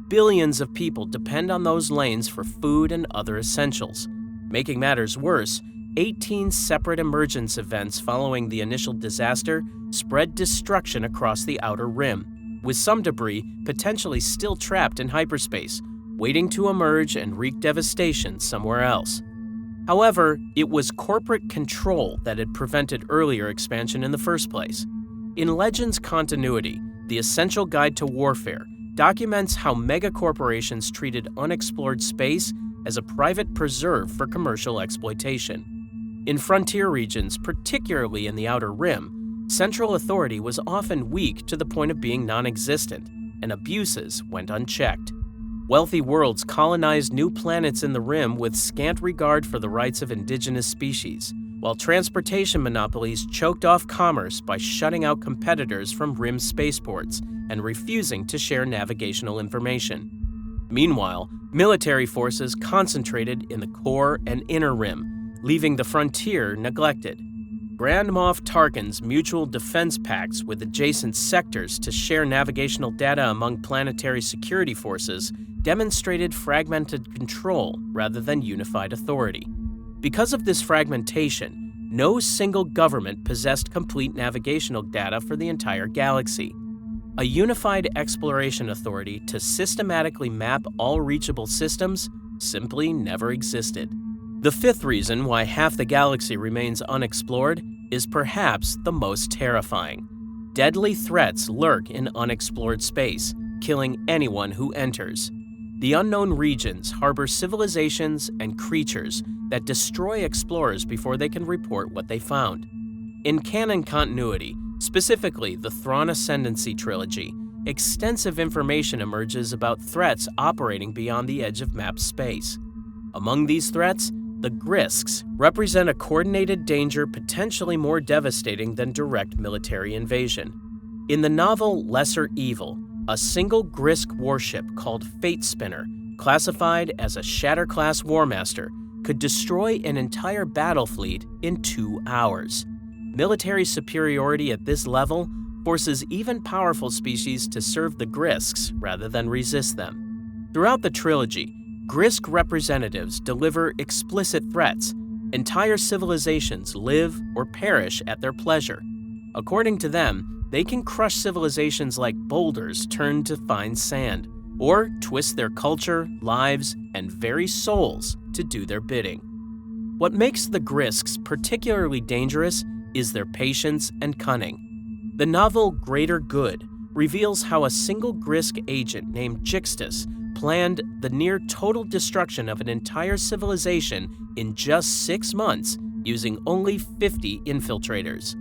Billions of people depend on those lanes for food and other essentials. Making matters worse, 18 separate emergence events following the initial disaster spread destruction across the Outer Rim, with some debris potentially still trapped in hyperspace, waiting to emerge and wreak devastation somewhere else. However, it was corporate control that had prevented earlier expansion in the first place. In Legends Continuity, the Essential Guide to Warfare documents how megacorporations treated unexplored space as a private preserve for commercial exploitation. In frontier regions, particularly in the Outer Rim, central authority was often weak to the point of being non-existent, and abuses went unchecked. Wealthy worlds colonized new planets in the Rim with scant regard for the rights of indigenous species, while transportation monopolies choked off commerce by shutting out competitors from Rim spaceports and refusing to share navigational information. Meanwhile, military forces concentrated in the core and inner Rim, leaving the frontier neglected. Grand Moff Tarkin's mutual defense pacts with adjacent sectors to share navigational data among planetary security forces demonstrated fragmented control rather than unified authority. Because of this fragmentation, no single government possessed complete navigational data for the entire galaxy. A unified exploration authority to systematically map all reachable systems simply never existed. The fifth reason why half the galaxy remains unexplored is perhaps the most terrifying. Deadly threats lurk in unexplored space, killing anyone who enters. The unknown regions harbor civilizations and creatures that destroy explorers before they can report what they found. In canon continuity, specifically the Thrawn Ascendancy trilogy, extensive information emerges about threats operating beyond the edge of map space. Among these threats, The Grisks represent a coordinated danger potentially more devastating than direct military invasion. In the novel Lesser Evil, a single Grisk warship called Fate Spinner, classified as a Shatter-class Warmaster, could destroy an entire battle fleet in 2 hours. Military superiority at this level forces even powerful species to serve the Grisks rather than resist them. Throughout the trilogy, Grisk representatives deliver explicit threats. Entire civilizations live or perish at their pleasure. According to them, they can crush civilizations like boulders turned to fine sand, or twist their culture, lives, and very souls to do their bidding. What makes the Grisks particularly dangerous is their patience and cunning. The novel Greater Good reveals how a single Grisk agent named Jixtus planned the near-total destruction of an entire civilization in just 6 months using only 50 infiltrators.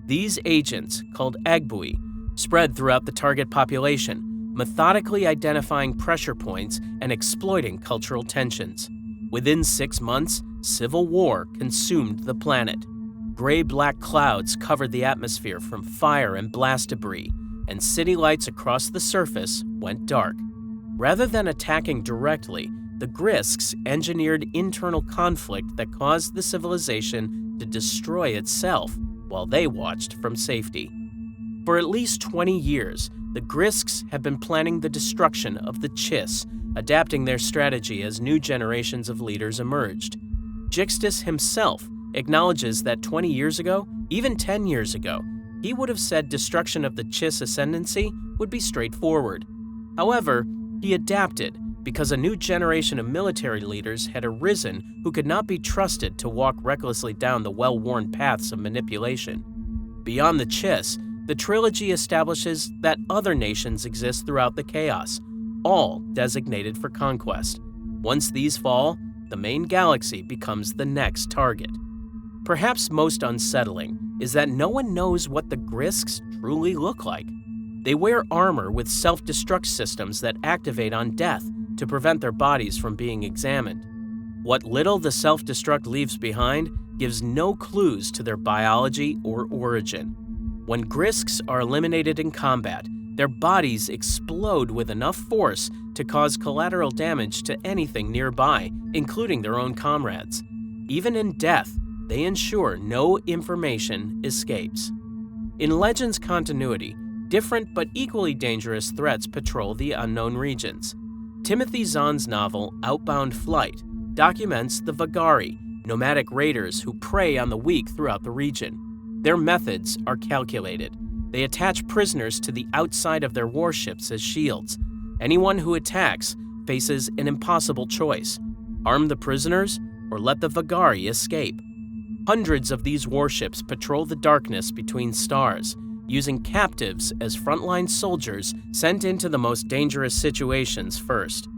These agents, called Agbui, spread throughout the target population, methodically identifying pressure points and exploiting cultural tensions. Within 6 months, civil war consumed the planet. Gray-black clouds covered the atmosphere from fire and blast debris, and city lights across the surface went dark. Rather than attacking directly, the Grisks engineered internal conflict that caused the civilization to destroy itself while they watched from safety. For at least 20 years, the Grisks have been planning the destruction of the Chiss, adapting their strategy as new generations of leaders emerged. Jixtus himself acknowledges that 20 years ago, even 10 years ago, he would have said destruction of the Chiss ascendancy would be straightforward. However, he adapted because a new generation of military leaders had arisen who could not be trusted to walk recklessly down the well-worn paths of manipulation. Beyond the Chiss, the trilogy establishes that other nations exist throughout the chaos, all designated for conquest. Once these fall, the main galaxy becomes the next target. Perhaps most unsettling is that no one knows what the Grisks truly look like. They wear armor with self-destruct systems that activate on death to prevent their bodies from being examined. What little the self-destruct leaves behind gives no clues to their biology or origin. When Grisks are eliminated in combat, their bodies explode with enough force to cause collateral damage to anything nearby, including their own comrades. Even in death, they ensure no information escapes. In Legends continuity, different but equally dangerous threats patrol the unknown regions. Timothy Zahn's novel Outbound Flight documents the Vagari, nomadic raiders who prey on the weak throughout the region. Their methods are calculated. They attach prisoners to the outside of their warships as shields. Anyone who attacks faces an impossible choice: arm the prisoners or let the Vagari escape. Hundreds of these warships patrol the darkness between stars, using captives as frontline soldiers sent into the most dangerous situations first.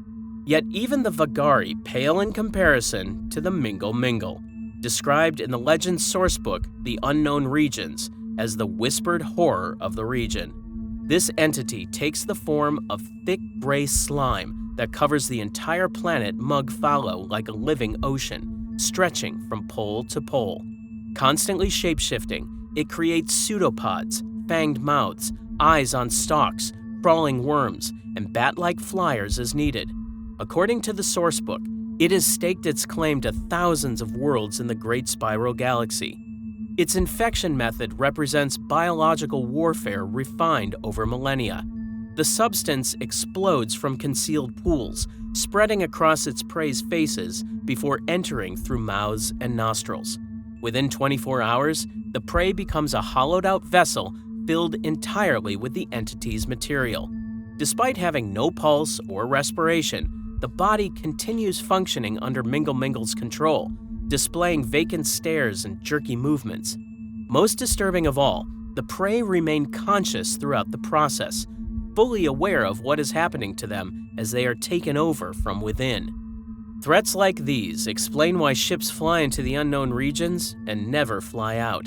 Yet even the Vagari pale in comparison to the Mingle, described in the Legends sourcebook The Unknown Regions as the whispered horror of the region. This entity takes the form of thick gray slime that covers the entire planet Mugfallo like a living ocean, stretching from pole to pole. Constantly shapeshifting, it creates pseudopods, fanged mouths, eyes on stalks, crawling worms, and bat-like flyers as needed. According to the sourcebook, it has staked its claim to thousands of worlds in the Great Spiral Galaxy. Its infection method represents biological warfare refined over millennia. The substance explodes from concealed pools, spreading across its prey's faces before entering through mouths and nostrils. Within 24 hours, the prey becomes a hollowed-out vessel filled entirely with the entity's material. Despite having no pulse or respiration, the body continues functioning under Mingle's control, displaying vacant stares and jerky movements. Most disturbing of all, the prey remain conscious throughout the process, fully aware of what is happening to them as they are taken over from within. Threats like these explain why ships fly into the unknown regions and never fly out.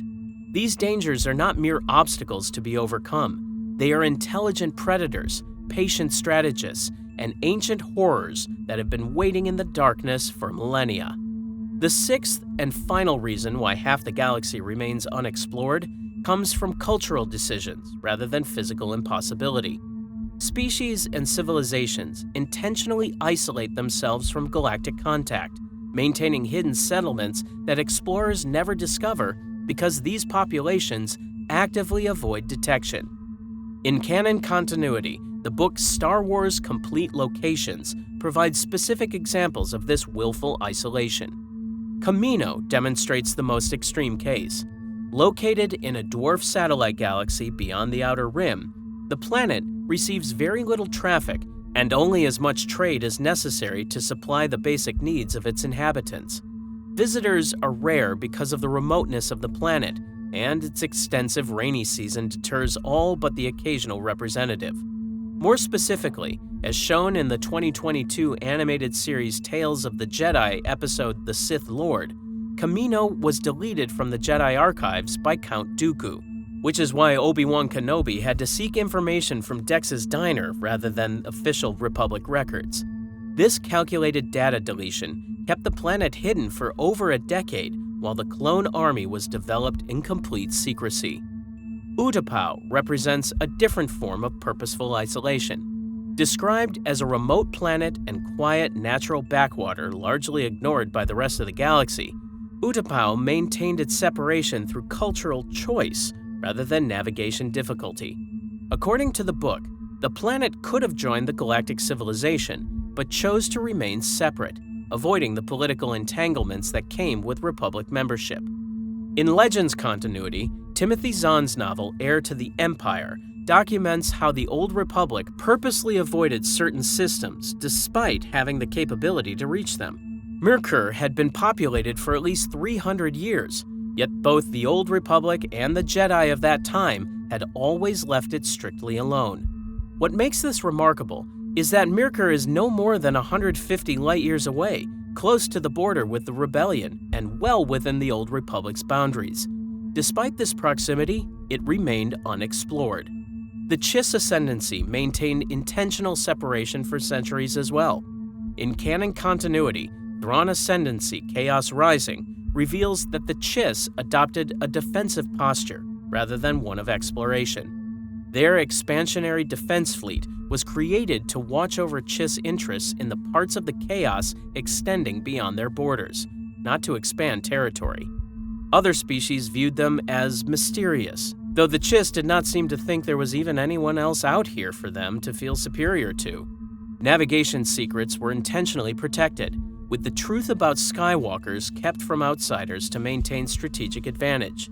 These dangers are not mere obstacles to be overcome. They are intelligent predators, patient strategists, and ancient horrors that have been waiting in the darkness for millennia. The sixth and final reason why half the galaxy remains unexplored comes from cultural decisions rather than physical impossibility. Species and civilizations intentionally isolate themselves from galactic contact, maintaining hidden settlements that explorers never discover because these populations actively avoid detection. In canon continuity, the book Star Wars Complete Locations provides specific examples of this willful isolation. Camino demonstrates the most extreme case. Located in a dwarf satellite galaxy beyond the outer rim, the planet receives very little traffic and only as much trade as necessary to supply the basic needs of its inhabitants. Visitors are rare because of the remoteness of the planet, and its extensive rainy season deters all but the occasional representative. More specifically, as shown in the 2022 animated series Tales of the Jedi episode The Sith Lord, Camino was deleted from the Jedi archives by Count Dooku, which is why Obi-Wan Kenobi had to seek information from Dex's diner rather than official Republic records. This calculated data deletion kept the planet hidden for over a decade while the clone army was developed in complete secrecy. Utapau represents a different form of purposeful isolation. Described as a remote planet and quiet natural backwater largely ignored by the rest of the galaxy, Utapau maintained its separation through cultural choice rather than navigation difficulty. According to the book, the planet could have joined the galactic civilization, but chose to remain separate, avoiding the political entanglements that came with Republic membership. In Legends continuity, Timothy Zahn's novel Heir to the Empire documents how the Old Republic purposely avoided certain systems despite having the capability to reach them. Merkur had been populated for at least 300 years, yet both the Old Republic and the Jedi of that time had always left it strictly alone. What makes this remarkable is that Merkur is no more than 150 light-years away, close to the border with the Rebellion and well within the Old Republic's boundaries. Despite this proximity, it remained unexplored. The Chiss Ascendancy maintained intentional separation for centuries as well. In canon continuity, Thrawn Ascendancy Chaos Rising reveals that the Chiss adopted a defensive posture rather than one of exploration. Their expansionary defense fleet was created to watch over Chiss interests in the parts of the chaos extending beyond their borders, not to expand territory. Other species viewed them as mysterious, though the Chiss did not seem to think there was even anyone else out here for them to feel superior to. Navigation secrets were intentionally protected, with the truth about Skywalkers kept from outsiders to maintain strategic advantage.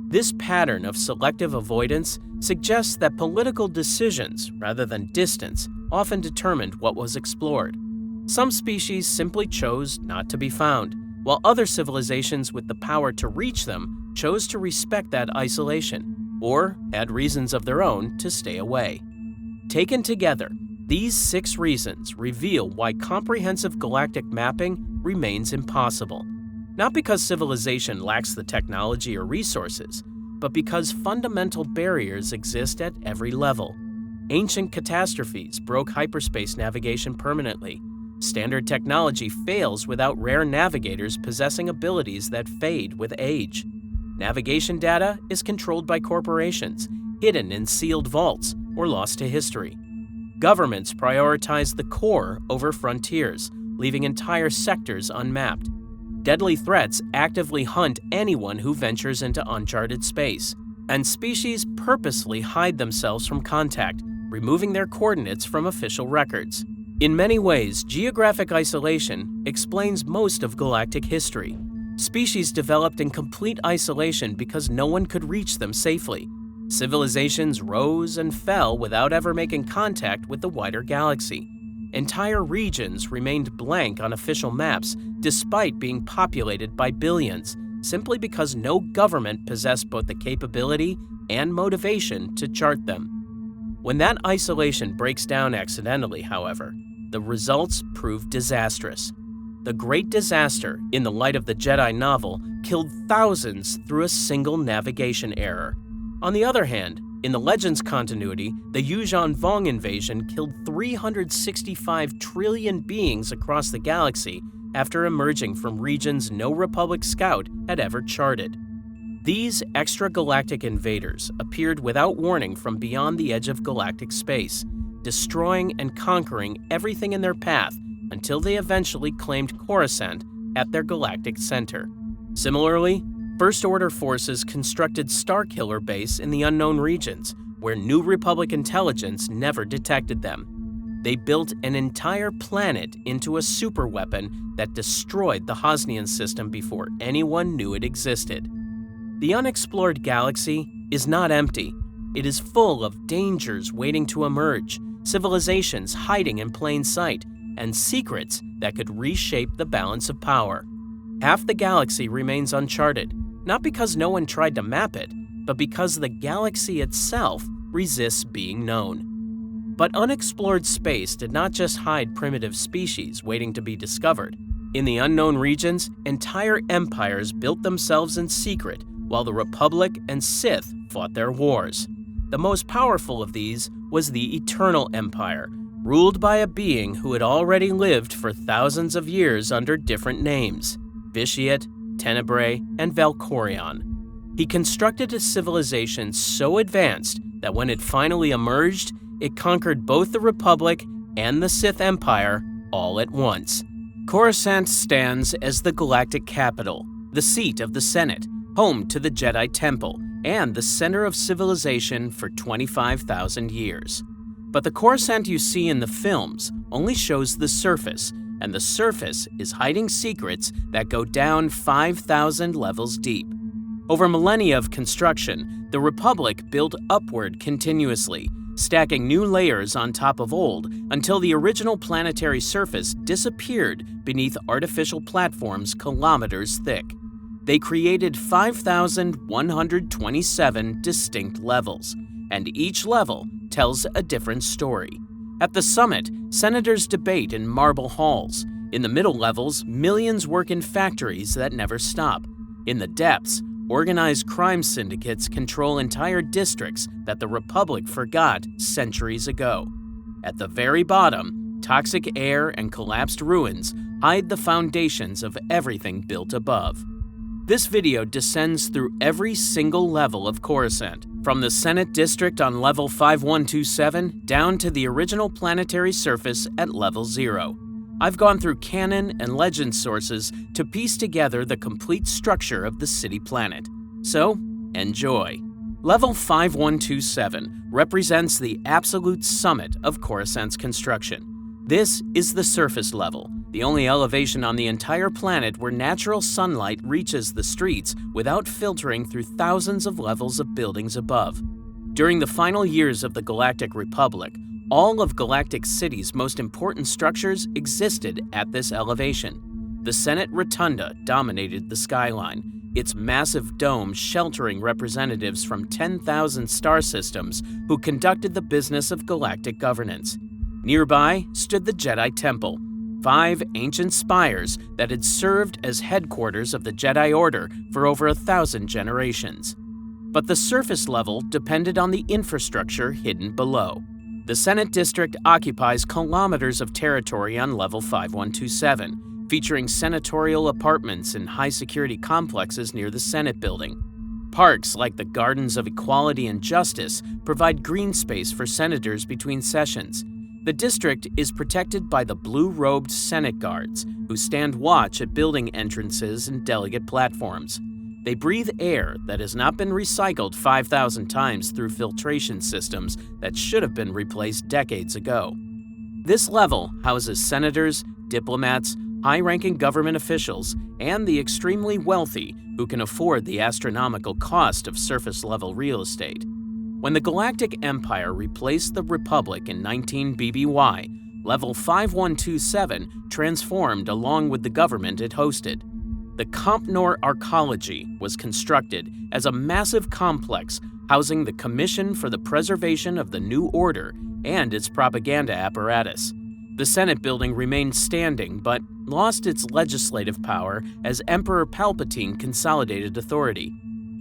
This pattern of selective avoidance suggests that political decisions, rather than distance, often determined what was explored. Some species simply chose not to be found, while other civilizations with the power to reach them chose to respect that isolation, or had reasons of their own to stay away. Taken together, these 6 reasons reveal why comprehensive galactic mapping remains impossible. Not because civilization lacks the technology or resources, but because fundamental barriers exist at every level. Ancient catastrophes broke hyperspace navigation permanently. Standard technology fails without rare navigators possessing abilities that fade with age. Navigation data is controlled by corporations, hidden in sealed vaults, or lost to history. Governments prioritize the core over frontiers, leaving entire sectors unmapped. Deadly threats actively hunt anyone who ventures into uncharted space, and species purposely hide themselves from contact, removing their coordinates from official records. In many ways, geographic isolation explains most of galactic history. Species developed in complete isolation because no one could reach them safely. Civilizations rose and fell without ever making contact with the wider galaxy. Entire regions remained blank on official maps despite being populated by billions, simply because no government possessed both the capability and motivation to chart them. When that isolation breaks down accidentally, however, the results prove disastrous. The Great Disaster, in the light of the Jedi novel, killed thousands through a single navigation error. On the other hand, in the Legends continuity, the Yuuzhan Vong invasion killed 365 trillion beings across the galaxy after emerging from regions no Republic scout had ever charted. These extragalactic invaders appeared without warning from beyond the edge of galactic space, destroying and conquering everything in their path until they eventually claimed Coruscant at their galactic center. Similarly, First Order forces constructed Starkiller Base in the unknown regions, where New Republic intelligence never detected them. They built an entire planet into a superweapon that destroyed the Hosnian system before anyone knew it existed. The unexplored galaxy is not empty. It is full of dangers waiting to emerge, civilizations hiding in plain sight, and secrets that could reshape the balance of power. Half the galaxy remains uncharted, not because no one tried to map it, but because the galaxy itself resists being known. But unexplored space did not just hide primitive species waiting to be discovered. In the unknown regions, entire empires built themselves in secret while the Republic and Sith fought their wars. The most powerful of these was the Eternal Empire, ruled by a being who had already lived for thousands of years under different names: Vitiate, Tenebrae, and Valkorion. He constructed a civilization so advanced that when it finally emerged, it conquered both the Republic and the Sith Empire all at once. Coruscant stands as the galactic capital, the seat of the Senate, home to the Jedi Temple, and the center of civilization for 25,000 years. But the Coruscant you see in the films only shows the surface, and the surface is hiding secrets that go down 5,000 levels deep. Over millennia of construction, the Republic built upward continuously, stacking new layers on top of old until the original planetary surface disappeared beneath artificial platforms kilometers thick. They created 5,127 distinct levels, and each level tells a different story. At the summit, senators debate in marble halls. In the middle levels, millions work in factories that never stop. In the depths, organized crime syndicates control entire districts that the Republic forgot centuries ago. At the very bottom, toxic air and collapsed ruins hide the foundations of everything built above. This video descends through every single level of Coruscant, from the Senate District on level 5127 down to the original planetary surface at level 0. I've gone through canon and legend sources to piece together the complete structure of the city planet. So, enjoy. Level 5127 represents the absolute summit of Coruscant's construction. This is the surface level, the only elevation on the entire planet where natural sunlight reaches the streets without filtering through thousands of levels of buildings above. During the final years of the Galactic Republic, all of Galactic City's most important structures existed at this elevation. The Senate Rotunda dominated the skyline, its massive dome sheltering representatives from 10,000 star systems who conducted the business of galactic governance. Nearby stood the Jedi Temple, 5 ancient spires that had served as headquarters of the Jedi Order for over 1,000 generations. But the surface level depended on the infrastructure hidden below. The Senate District occupies kilometers of territory on level 5127, featuring senatorial apartments and high-security complexes near the Senate building. Parks like the Gardens of Equality and Justice provide green space for senators between sessions. The district is protected by the blue-robed Senate guards, who stand watch at building entrances and delegate platforms. They breathe air that has not been recycled 5,000 times through filtration systems that should have been replaced decades ago. This level houses senators, diplomats, high-ranking government officials, and the extremely wealthy who can afford the astronomical cost of surface-level real estate. When the Galactic Empire replaced the Republic in 19 BBY, level 5127 transformed along with the government it hosted. The Compnor Arcology was constructed as a massive complex housing the Commission for the Preservation of the New Order and its propaganda apparatus. The Senate building remained standing but lost its legislative power as Emperor Palpatine consolidated authority.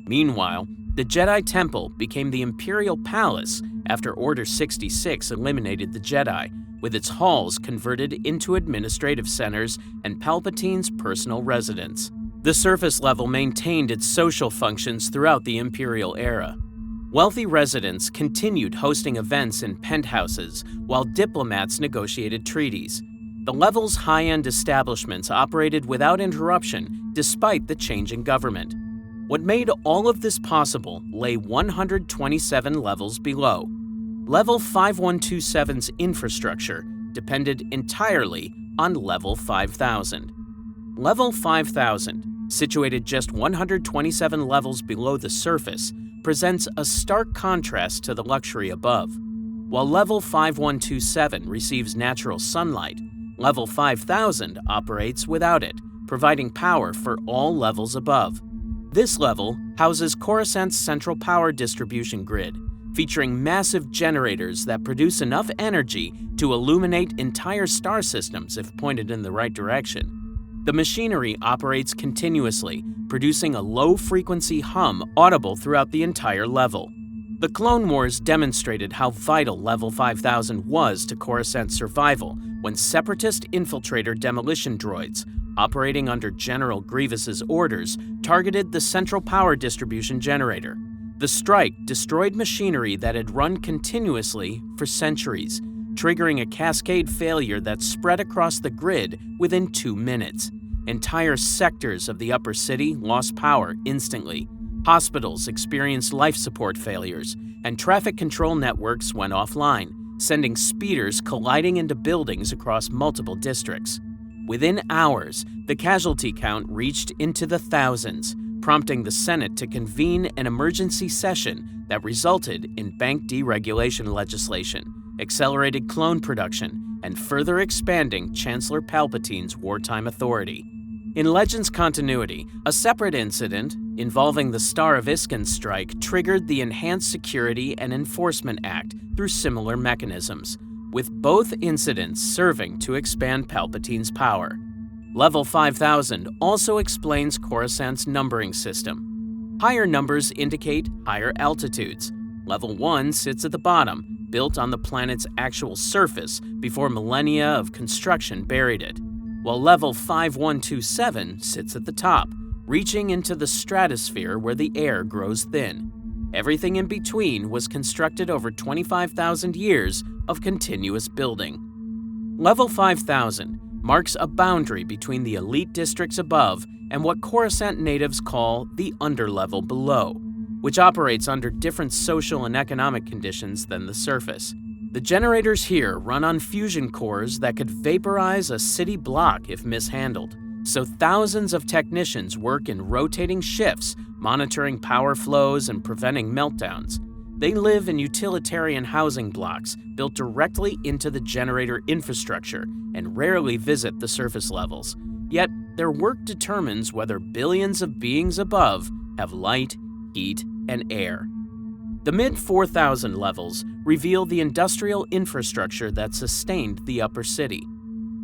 Meanwhile, the Jedi Temple became the Imperial Palace after Order 66 eliminated the Jedi, with its halls converted into administrative centers and Palpatine's personal residence. The surface level maintained its social functions throughout the Imperial era. Wealthy residents continued hosting events in penthouses while diplomats negotiated treaties. The level's high-end establishments operated without interruption despite the changing government. What made all of this possible lay 127 levels below. Level 5127's infrastructure depended entirely on Level 5000. Level 5000, situated just 127 levels below the surface, presents a stark contrast to the luxury above. While Level 5127 receives natural sunlight, Level 5000 operates without it, providing power for all levels above. This level houses Coruscant's central power distribution grid, featuring massive generators that produce enough energy to illuminate entire star systems if pointed in the right direction. The machinery operates continuously, producing a low-frequency hum audible throughout the entire level. The Clone Wars demonstrated how vital Level 5000 was to Coruscant's survival when Separatist infiltrator demolition droids, operating under General Grievous's orders, targeted the central power distribution generator. The strike destroyed machinery that had run continuously for centuries, triggering a cascade failure that spread across the grid within 2 minutes. Entire sectors of the upper city lost power instantly. Hospitals experienced life support failures, and traffic control networks went offline, sending speeders colliding into buildings across multiple districts. Within hours, the casualty count reached into the thousands, prompting the Senate to convene an emergency session that resulted in bank deregulation legislation, accelerated clone production, and further expanding Chancellor Palpatine's wartime authority. In Legends continuity, a separate incident involving the Star of Isken strike triggered the Enhanced Security and Enforcement Act through similar mechanisms, with both incidents serving to expand Palpatine's power. Level 5000 also explains Coruscant's numbering system. Higher numbers indicate higher altitudes. Level 1 sits at the bottom, built on the planet's actual surface before millennia of construction buried it, while Level 5127 sits at the top, reaching into the stratosphere where the air grows thin. Everything in between was constructed over 25,000 years of continuous building. Level 5000 marks a boundary between the elite districts above and what Coruscant natives call the underlevel below, which operates under different social and economic conditions than the surface. The generators here run on fusion cores that could vaporize a city block if mishandled, so thousands of technicians work in rotating shifts, monitoring power flows and preventing meltdowns. They live in utilitarian housing blocks built directly into the generator infrastructure and rarely visit the surface levels. Yet, their work determines whether billions of beings above have light, heat, and air. The mid-4000 levels reveal the industrial infrastructure that sustained the upper city.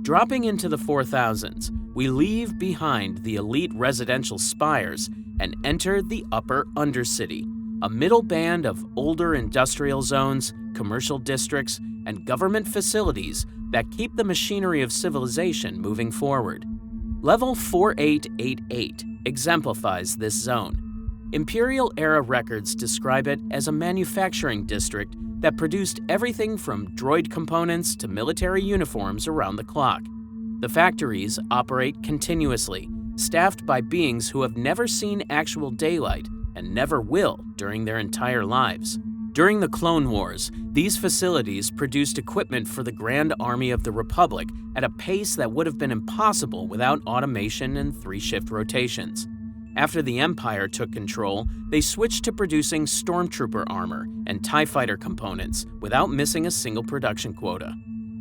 Dropping into the 4000s, we leave behind the elite residential spires and enter the upper undercity, a middle band of older industrial zones, commercial districts, and government facilities that keep the machinery of civilization moving forward. Level 4888 exemplifies this zone. Imperial-era records describe it as a manufacturing district that produced everything from droid components to military uniforms around the clock. The factories operate continuously, staffed by beings who have never seen actual daylight and never will during their entire lives. During the Clone Wars, these facilities produced equipment for the Grand Army of the Republic at a pace that would have been impossible without automation and 3-shift rotations. After the Empire took control, they switched to producing stormtrooper armor and TIE fighter components without missing a single production quota.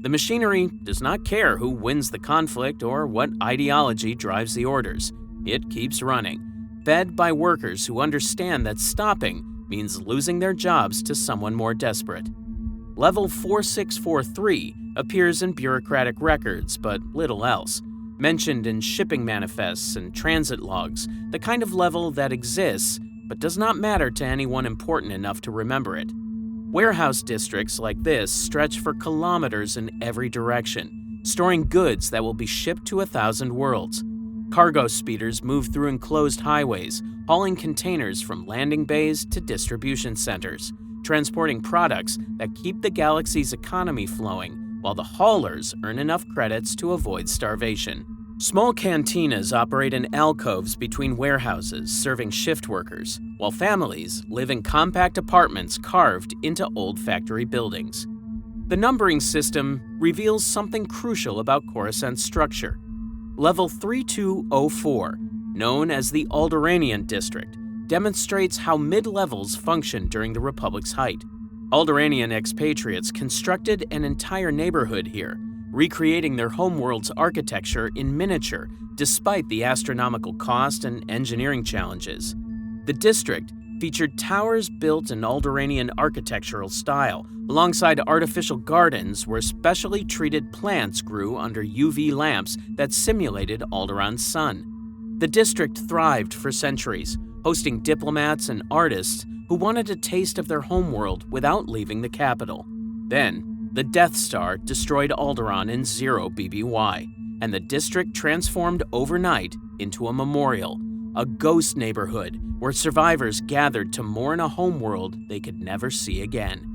The machinery does not care who wins the conflict or what ideology drives the orders. It keeps running, fed by workers who understand that stopping means losing their jobs to someone more desperate. Level 4643 appears in bureaucratic records, but little else. Mentioned in shipping manifests and transit logs, the kind of level that exists but does not matter to anyone important enough to remember it. Warehouse districts like this stretch for kilometers in every direction, storing goods that will be shipped to 1,000 worlds. Cargo speeders move through enclosed highways, hauling containers from landing bays to distribution centers, transporting products that keep the galaxy's economy flowing, while the haulers earn enough credits to avoid starvation. Small cantinas operate in alcoves between warehouses, serving shift workers, while families live in compact apartments carved into old factory buildings. The numbering system reveals something crucial about Coruscant's structure. Level 3204, known as the Alderaanian District, demonstrates how mid-levels functioned during the Republic's height. Alderaanian expatriates constructed an entire neighborhood here, recreating their homeworld's architecture in miniature despite the astronomical cost and engineering challenges. The district featured towers built in Alderaanian architectural style, alongside artificial gardens where specially treated plants grew under UV lamps that simulated Alderaan's sun. The district thrived for centuries, hosting diplomats and artists who wanted a taste of their homeworld without leaving the capital. Then, the Death Star destroyed Alderaan in 0 BBY, and the district transformed overnight into a memorial, a ghost neighborhood where survivors gathered to mourn a homeworld they could never see again.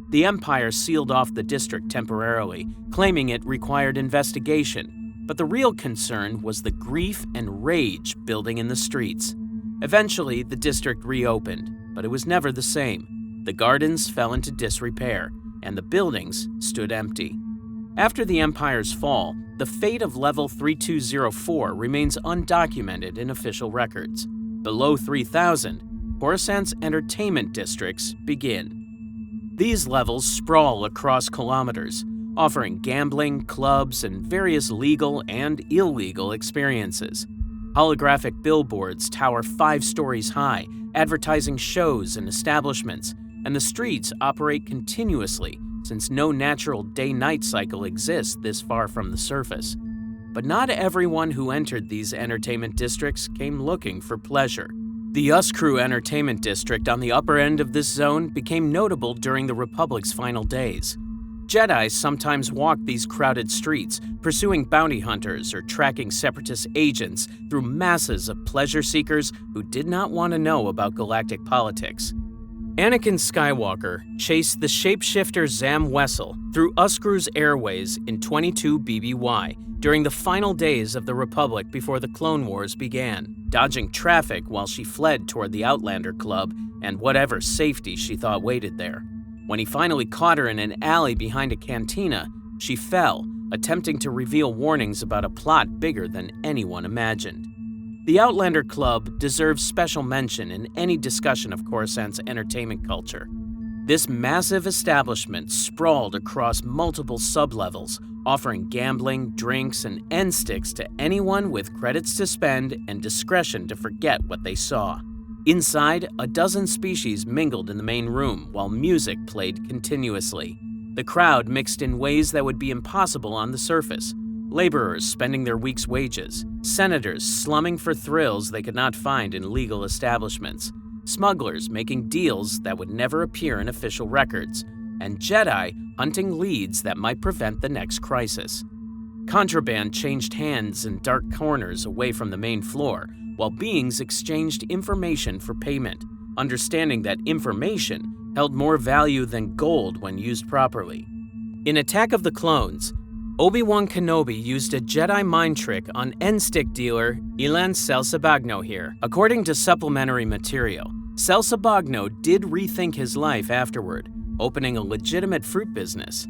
The Empire sealed off the district temporarily, claiming it required investigation, but the real concern was the grief and rage building in the streets. Eventually, the district reopened, but it was never the same. The gardens fell into disrepair, and the buildings stood empty. After the Empire's fall, the fate of Level 3204 remains undocumented in official records. Below 3000, Coruscant's entertainment districts begin. These levels sprawl across kilometers, offering gambling, clubs, and various legal and illegal experiences. Holographic billboards tower 5 stories high, advertising shows and establishments, and the streets operate continuously since no natural day-night cycle exists this far from the surface. But not everyone who entered these entertainment districts came looking for pleasure. The Uskrew Entertainment District on the upper end of this zone became notable during the Republic's final days. Jedi sometimes walked these crowded streets, pursuing bounty hunters or tracking separatist agents through masses of pleasure seekers who did not want to know about galactic politics. Anakin Skywalker chased the shapeshifter Zam Wesell through Uskrew's airways in 22 BBY during the final days of the Republic before the Clone Wars began, dodging traffic while she fled toward the Outlander Club and whatever safety she thought waited there. When he finally caught her in an alley behind a cantina, she fell, attempting to reveal warnings about a plot bigger than anyone imagined. The Outlander Club deserves special mention in any discussion of Coruscant's entertainment culture. This massive establishment sprawled across multiple sublevels, offering gambling, drinks, and end sticks to anyone with credits to spend and discretion to forget what they saw. Inside, a dozen species mingled in the main room while music played continuously. The crowd mixed in ways that would be impossible on the surface. Laborers spending their week's wages, senators slumming for thrills they could not find in legal establishments, smugglers making deals that would never appear in official records, and Jedi hunting leads that might prevent the next crisis. Contraband changed hands in dark corners away from the main floor, while beings exchanged information for payment, understanding that information held more value than gold when used properly. In Attack of the Clones, Obi-Wan Kenobi used a Jedi mind trick on end-stick dealer Ilan Selsabagno here. According to supplementary material, Selsabagno did rethink his life afterward, opening a legitimate fruit business.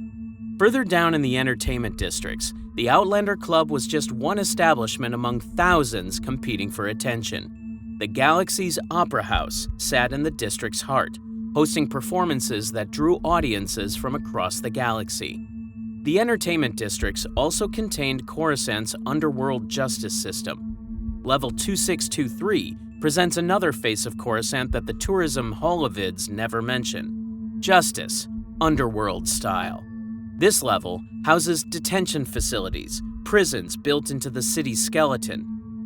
Further down in the entertainment districts, the Outlander Club was just one establishment among thousands competing for attention. The galaxy's Opera House sat in the district's heart, hosting performances that drew audiences from across the galaxy. The entertainment districts also contained Coruscant's underworld justice system. Level 2623 presents another face of Coruscant that the tourism holovids never mention: justice, underworld style. This level houses detention facilities, prisons built into the city's skeleton,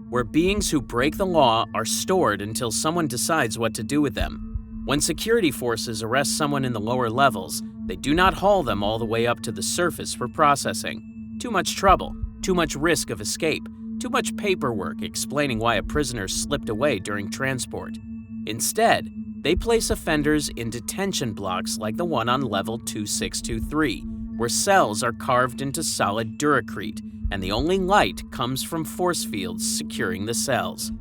where beings who break the law are stored until someone decides what to do with them. When security forces arrest someone in the lower levels, they do not haul them all the way up to the surface for processing. Too much trouble, too much risk of escape, too much paperwork explaining why a prisoner slipped away during transport. Instead, they place offenders in detention blocks like the one on level 2623, where cells are carved into solid duracrete, and the only light comes from force fields securing the cells.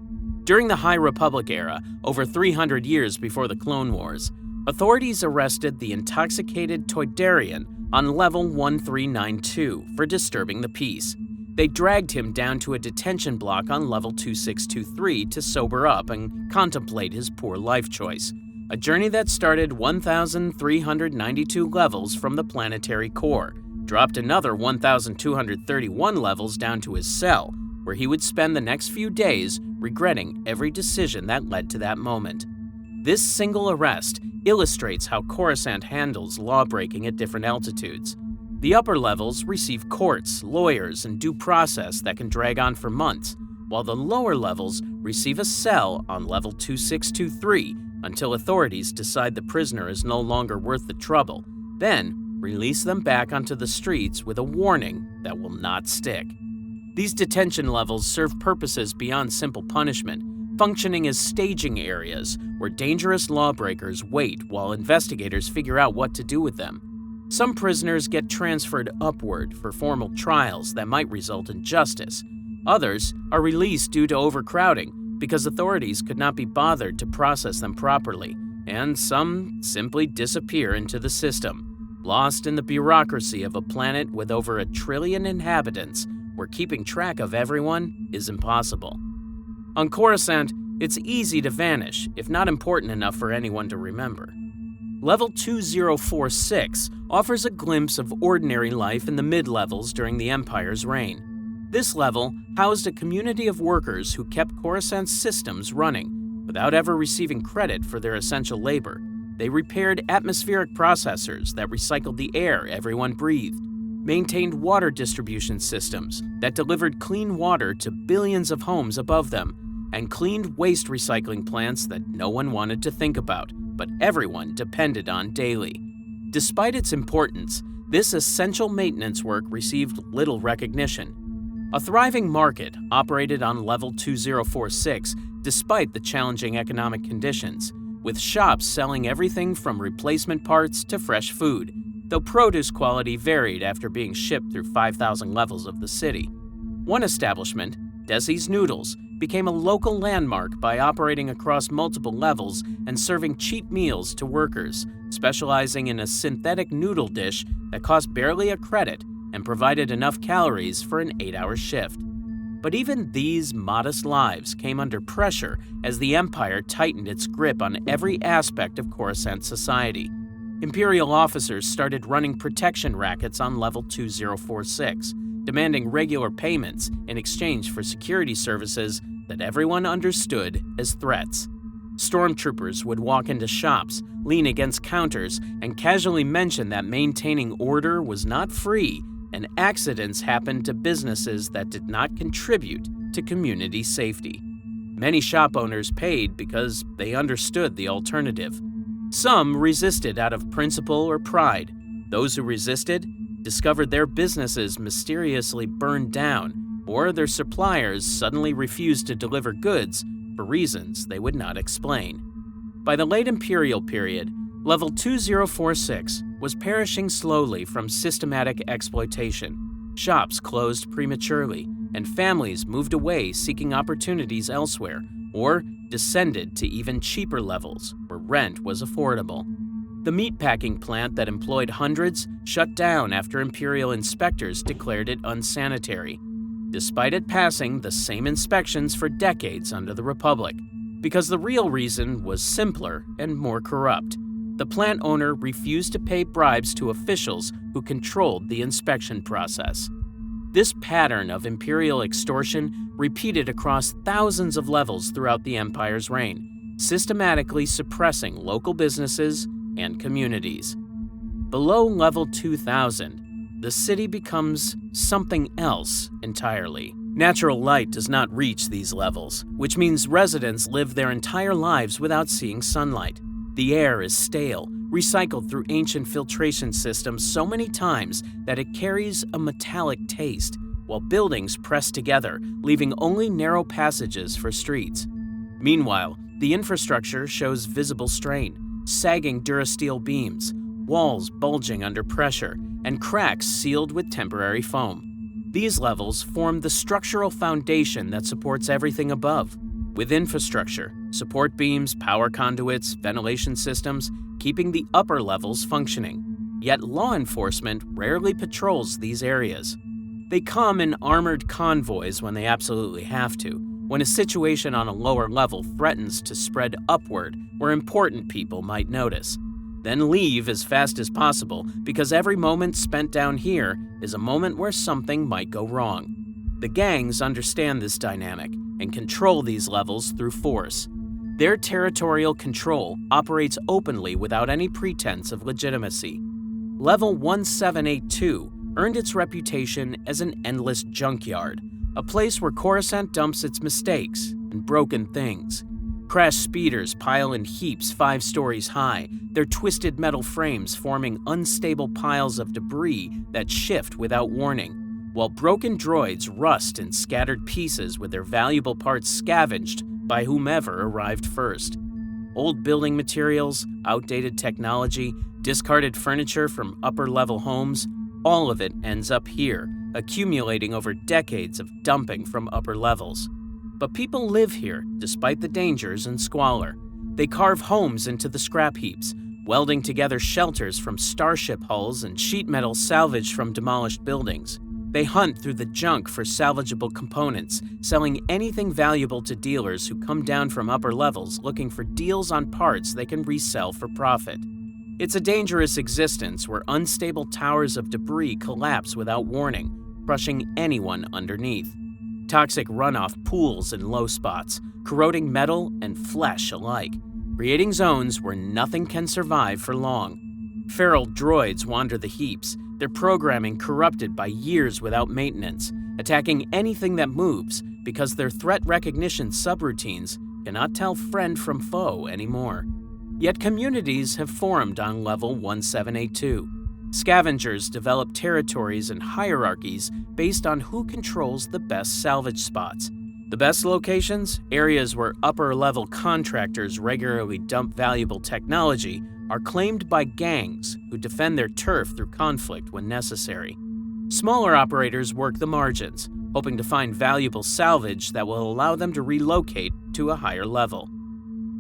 During the High Republic era, over 300 years before the Clone Wars, authorities arrested the intoxicated Toydarian on level 1392 for disturbing the peace. They dragged him down to a detention block on level 2623 to sober up and contemplate his poor life choice, a journey that started 1,392 levels from the planetary core, dropped another 1,231 levels down to his cell, where he would spend the next few days regretting every decision that led to that moment. This single arrest illustrates how Coruscant handles lawbreaking at different altitudes. The upper levels receive courts, lawyers, and due process that can drag on for months, while the lower levels receive a cell on level 2623 until authorities decide the prisoner is no longer worth the trouble, then release them back onto the streets with a warning that will not stick. These detention levels serve purposes beyond simple punishment, functioning as staging areas where dangerous lawbreakers wait while investigators figure out what to do with them. Some prisoners get transferred upward for formal trials that might result in justice. Others are released due to overcrowding because authorities could not be bothered to process them properly, and some simply disappear into the system, lost in the bureaucracy of a planet with over 1 trillion inhabitants where keeping track of everyone is impossible. On Coruscant, it's easy to vanish if not important enough for anyone to remember. Level 2046 offers a glimpse of ordinary life in the mid-levels during the Empire's reign. This level housed a community of workers who kept Coruscant's systems running without ever receiving credit for their essential labor. They repaired atmospheric processors that recycled the air everyone breathed, maintained water distribution systems that delivered clean water to billions of homes above them, and cleaned waste recycling plants that no one wanted to think about, but everyone depended on daily. Despite its importance, this essential maintenance work received little recognition. A thriving market operated on level 2046 despite the challenging economic conditions, with shops selling everything from replacement parts to fresh food, though produce quality varied after being shipped through 5,000 levels of the city. One establishment, Desi's Noodles, became a local landmark by operating across multiple levels and serving cheap meals to workers, specializing in a synthetic noodle dish that cost barely a credit and provided enough calories for an 8-hour shift. But even these modest lives came under pressure as the Empire tightened its grip on every aspect of Coruscant society. Imperial officers started running protection rackets on level 2046, demanding regular payments in exchange for security services that everyone understood as threats. Stormtroopers would walk into shops, lean against counters, and casually mention that maintaining order was not free, and accidents happened to businesses that did not contribute to community safety. Many shop owners paid because they understood the alternative. Some resisted out of principle or pride. Those who resisted discovered their businesses mysteriously burned down, or their suppliers suddenly refused to deliver goods for reasons they would not explain. By the late Imperial period, level 2046 was perishing slowly from systematic exploitation. Shops closed prematurely, and families moved away seeking opportunities elsewhere, or descended to even cheaper levels where rent was affordable. The meatpacking plant that employed hundreds shut down after Imperial inspectors declared it unsanitary, despite it passing the same inspections for decades under the Republic, because the real reason was simpler and more corrupt. The plant owner refused to pay bribes to officials who controlled the inspection process. This pattern of Imperial extortion repeated across thousands of levels throughout the Empire's reign, systematically suppressing local businesses and communities. Below level 2000, the city becomes something else entirely. Natural light does not reach these levels, which means residents live their entire lives without seeing sunlight. The air is stale, recycled through ancient filtration systems so many times that it carries a metallic taste, while buildings press together, leaving only narrow passages for streets. Meanwhile, the infrastructure shows visible strain, sagging durasteel beams, walls bulging under pressure, and cracks sealed with temporary foam. These levels form the structural foundation that supports everything above. With infrastructure, support beams, power conduits, ventilation systems, keeping the upper levels functioning. Yet law enforcement rarely patrols these areas. They come in armored convoys when they absolutely have to, when a situation on a lower level threatens to spread upward where important people might notice. Then leave as fast as possible because every moment spent down here is a moment where something might go wrong. The gangs understand this dynamic and control these levels through force. Their territorial control operates openly without any pretense of legitimacy. Level 1782 earned its reputation as an endless junkyard, a place where Coruscant dumps its mistakes and broken things. Crashed speeders pile in heaps 5 stories high, their twisted metal frames forming unstable piles of debris that shift without warning, while broken droids rust in scattered pieces with their valuable parts scavenged by whomever arrived first. Old building materials, outdated technology, discarded furniture from upper-level homes, all of it ends up here, accumulating over decades of dumping from upper levels. But people live here despite the dangers and squalor. They carve homes into the scrap heaps, welding together shelters from starship hulls and sheet metal salvaged from demolished buildings. They hunt through the junk for salvageable components, selling anything valuable to dealers who come down from upper levels looking for deals on parts they can resell for profit. It's a dangerous existence where unstable towers of debris collapse without warning, crushing anyone underneath. Toxic runoff pools in low spots, corroding metal and flesh alike, creating zones where nothing can survive for long. Feral droids wander the heaps, their programming corrupted by years without maintenance, attacking anything that moves because their threat recognition subroutines cannot tell friend from foe anymore. Yet communities have formed on level 1782. Scavengers develop territories and hierarchies based on who controls the best salvage spots. The best locations, areas where upper-level contractors regularly dump valuable technology, are claimed by gangs who defend their turf through conflict when necessary. Smaller operators work the margins, hoping to find valuable salvage that will allow them to relocate to a higher level.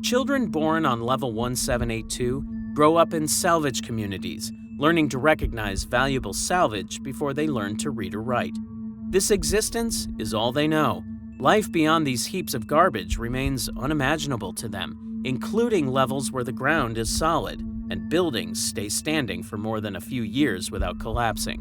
Children born on level 1782 grow up in salvage communities, learning to recognize valuable salvage before they learn to read or write. This existence is all they know. Life beyond these heaps of garbage remains unimaginable to them, including levels where the ground is solid and buildings stay standing for more than a few years without collapsing.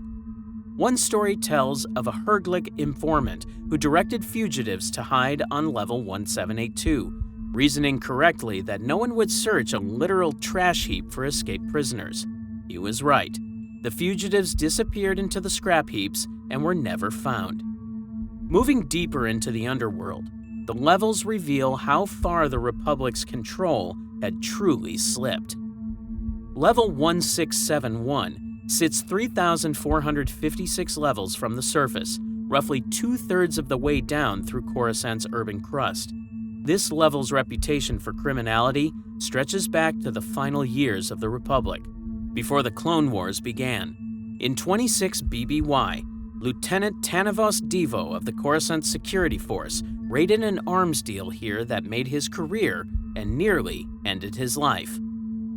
One story tells of a Herglick informant who directed fugitives to hide on level 1782, reasoning correctly that no one would search a literal trash heap for escaped prisoners. He was right. The fugitives disappeared into the scrap heaps and were never found. Moving deeper into the underworld, the levels reveal how far the Republic's control had truly slipped. Level 1671 sits 3,456 levels from the surface, roughly 2/3 of the way down through Coruscant's urban crust. This level's reputation for criminality stretches back to the final years of the Republic, before the Clone Wars began. In 26 BBY, Lieutenant Tanavos Devo of the Coruscant Security Force raided an arms deal here that made his career and nearly ended his life.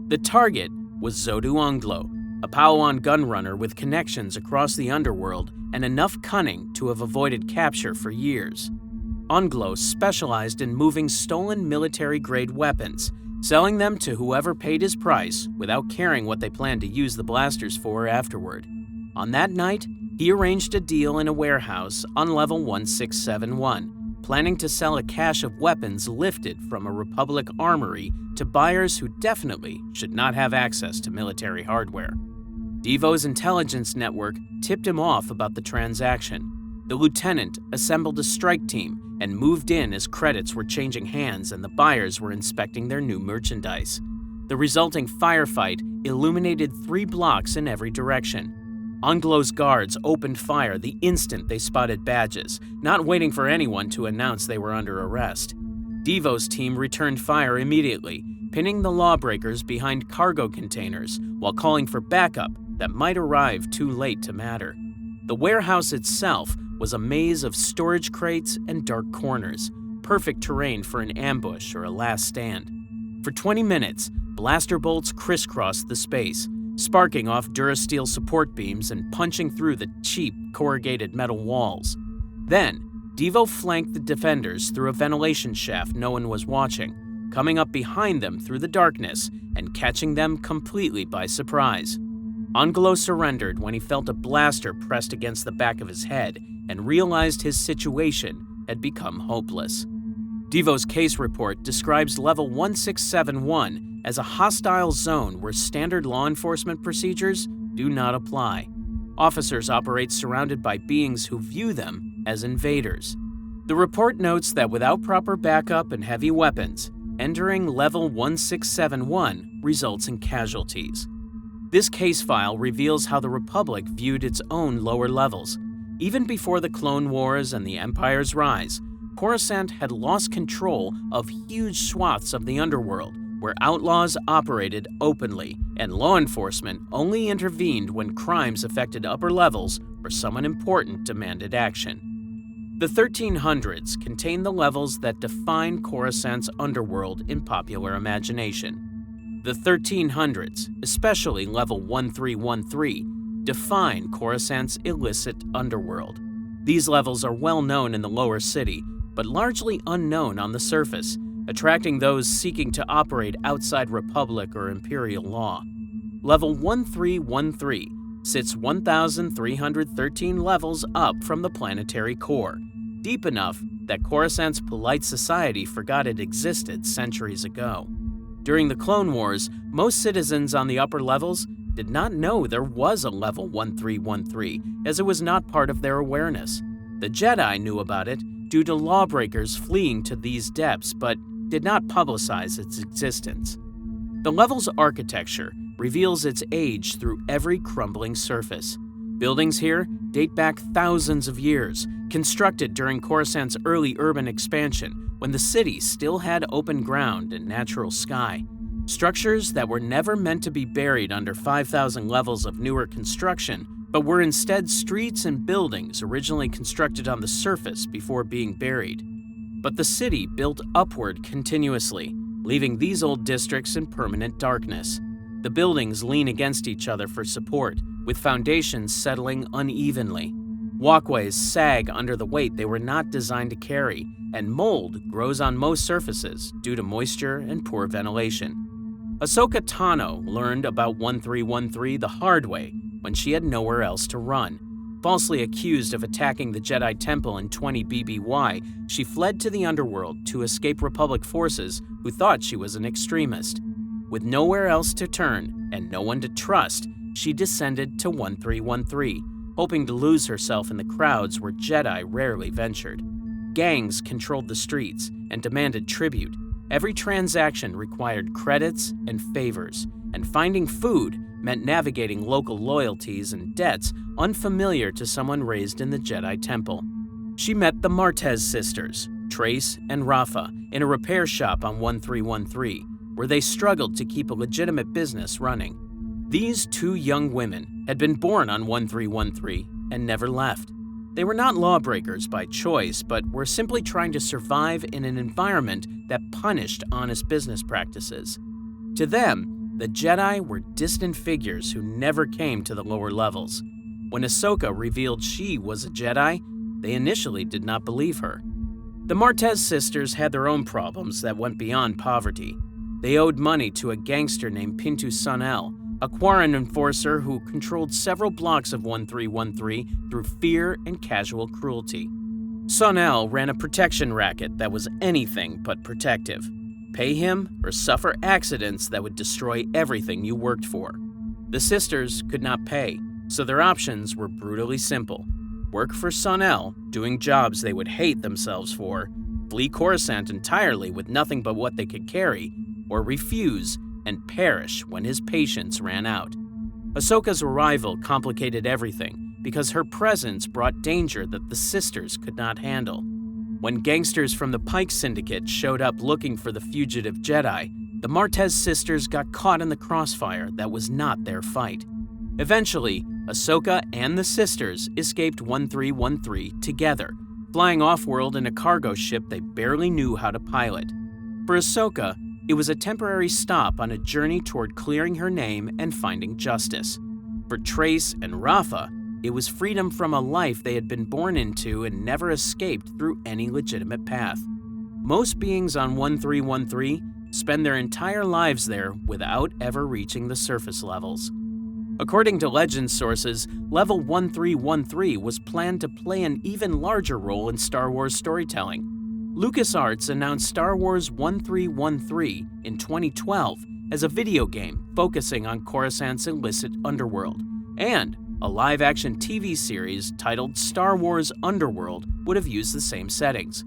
The target was Zodu Onglo, a Palawan gunrunner with connections across the underworld and enough cunning to have avoided capture for years. Onglo specialized in moving stolen military-grade weapons, selling them to whoever paid his price without caring what they planned to use the blasters for afterward. On that night, he arranged a deal in a warehouse on level 1671, planning to sell a cache of weapons lifted from a Republic armory to buyers who definitely should not have access to military hardware. Devo's intelligence network tipped him off about the transaction. The lieutenant assembled a strike team and moved in as credits were changing hands and the buyers were inspecting their new merchandise. The resulting firefight illuminated 3 blocks in every direction. Unglo's guards opened fire the instant they spotted badges, not waiting for anyone to announce they were under arrest. Devo's team returned fire immediately, pinning the lawbreakers behind cargo containers while calling for backup that might arrive too late to matter. The warehouse itself was a maze of storage crates and dark corners, perfect terrain for an ambush or a last stand. For 20 minutes, blaster bolts crisscrossed the space, sparking off Durasteel support beams and punching through the cheap corrugated metal walls. Then, Devo flanked the defenders through a ventilation shaft no one was watching, coming up behind them through the darkness and catching them completely by surprise. Unglo surrendered when he felt a blaster pressed against the back of his head and realized his situation had become hopeless. Devo's case report describes Level 1671 as a hostile zone where standard law enforcement procedures do not apply. Officers operate surrounded by beings who view them as invaders. The report notes that without proper backup and heavy weapons, entering Level 1671 results in casualties. This case file reveals how the Republic viewed its own lower levels. Even before the Clone Wars and the Empire's rise, Coruscant had lost control of huge swaths of the underworld, where outlaws operated openly and law enforcement only intervened when crimes affected upper levels or someone important demanded action. The 1300s contain the levels that define Coruscant's underworld in popular imagination. The 1300s, especially Level 1313, define Coruscant's illicit underworld. These levels are well known in the lower city, but largely unknown on the surface, attracting those seeking to operate outside Republic or Imperial law. Level 1313 sits 1,313 levels up from the planetary core, deep enough that Coruscant's polite society forgot it existed centuries ago. During the Clone Wars, most citizens on the upper levels did not know there was a Level 1313, as it was not part of their awareness. The Jedi knew about it due to lawbreakers fleeing to these depths, but did not publicize its existence. The level's architecture reveals its age through every crumbling surface. Buildings here date back thousands of years, constructed during Coruscant's early urban expansion, when the city still had open ground and natural sky. Structures that were never meant to be buried under 5,000 levels of newer construction, but were instead streets and buildings originally constructed on the surface before being buried. But the city built upward continuously, leaving these old districts in permanent darkness. The buildings lean against each other for support, with foundations settling unevenly. Walkways sag under the weight they were not designed to carry, and mold grows on most surfaces due to moisture and poor ventilation. Ahsoka Tano learned about 1313 the hard way when she had nowhere else to run. Falsely accused of attacking the Jedi Temple in 20 BBY, she fled to the underworld to escape Republic forces who thought she was an extremist. With nowhere else to turn and no one to trust, she descended to 1313, hoping to lose herself in the crowds where Jedi rarely ventured. Gangs controlled the streets and demanded tribute. Every transaction required credits and favors, and finding food meant navigating local loyalties and debts unfamiliar to someone raised in the Jedi Temple. She met the Martez sisters, Trace and Rafa, in a repair shop on 1313, where they struggled to keep a legitimate business running. These 2 young women had been born on 1313 and never left. They were not lawbreakers by choice, but were simply trying to survive in an environment that punished honest business practices. To them, the Jedi were distant figures who never came to the lower levels. When Ahsoka revealed she was a Jedi, they initially did not believe her. The Martez sisters had their own problems that went beyond poverty. They owed money to a gangster named Pintu Sunel, a Quarren enforcer who controlled several blocks of 1313 through fear and casual cruelty. Sunel ran a protection racket that was anything but protective. Pay him or suffer accidents that would destroy everything you worked for. The sisters could not pay, so their options were brutally simple. Work for Sunel, doing jobs they would hate themselves for, flee Coruscant entirely with nothing but what they could carry, or refuse and perish when his patience ran out. Ahsoka's arrival complicated everything because her presence brought danger that the sisters could not handle. When gangsters from the Pike Syndicate showed up looking for the fugitive Jedi, the Martez sisters got caught in the crossfire that was not their fight. Eventually, Ahsoka and the sisters escaped 1313 together, flying off-world in a cargo ship they barely knew how to pilot. For Ahsoka, it was a temporary stop on a journey toward clearing her name and finding justice. For Trace and Rafa, it was freedom from a life they had been born into and never escaped through any legitimate path. Most beings on 1313 spend their entire lives there without ever reaching the surface levels. According to legend sources, level 1313 was planned to play an even larger role in Star Wars storytelling. LucasArts announced Star Wars 1313 in 2012 as a video game focusing on Coruscant's illicit underworld, and a live-action TV series titled Star Wars Underworld would have used the same settings.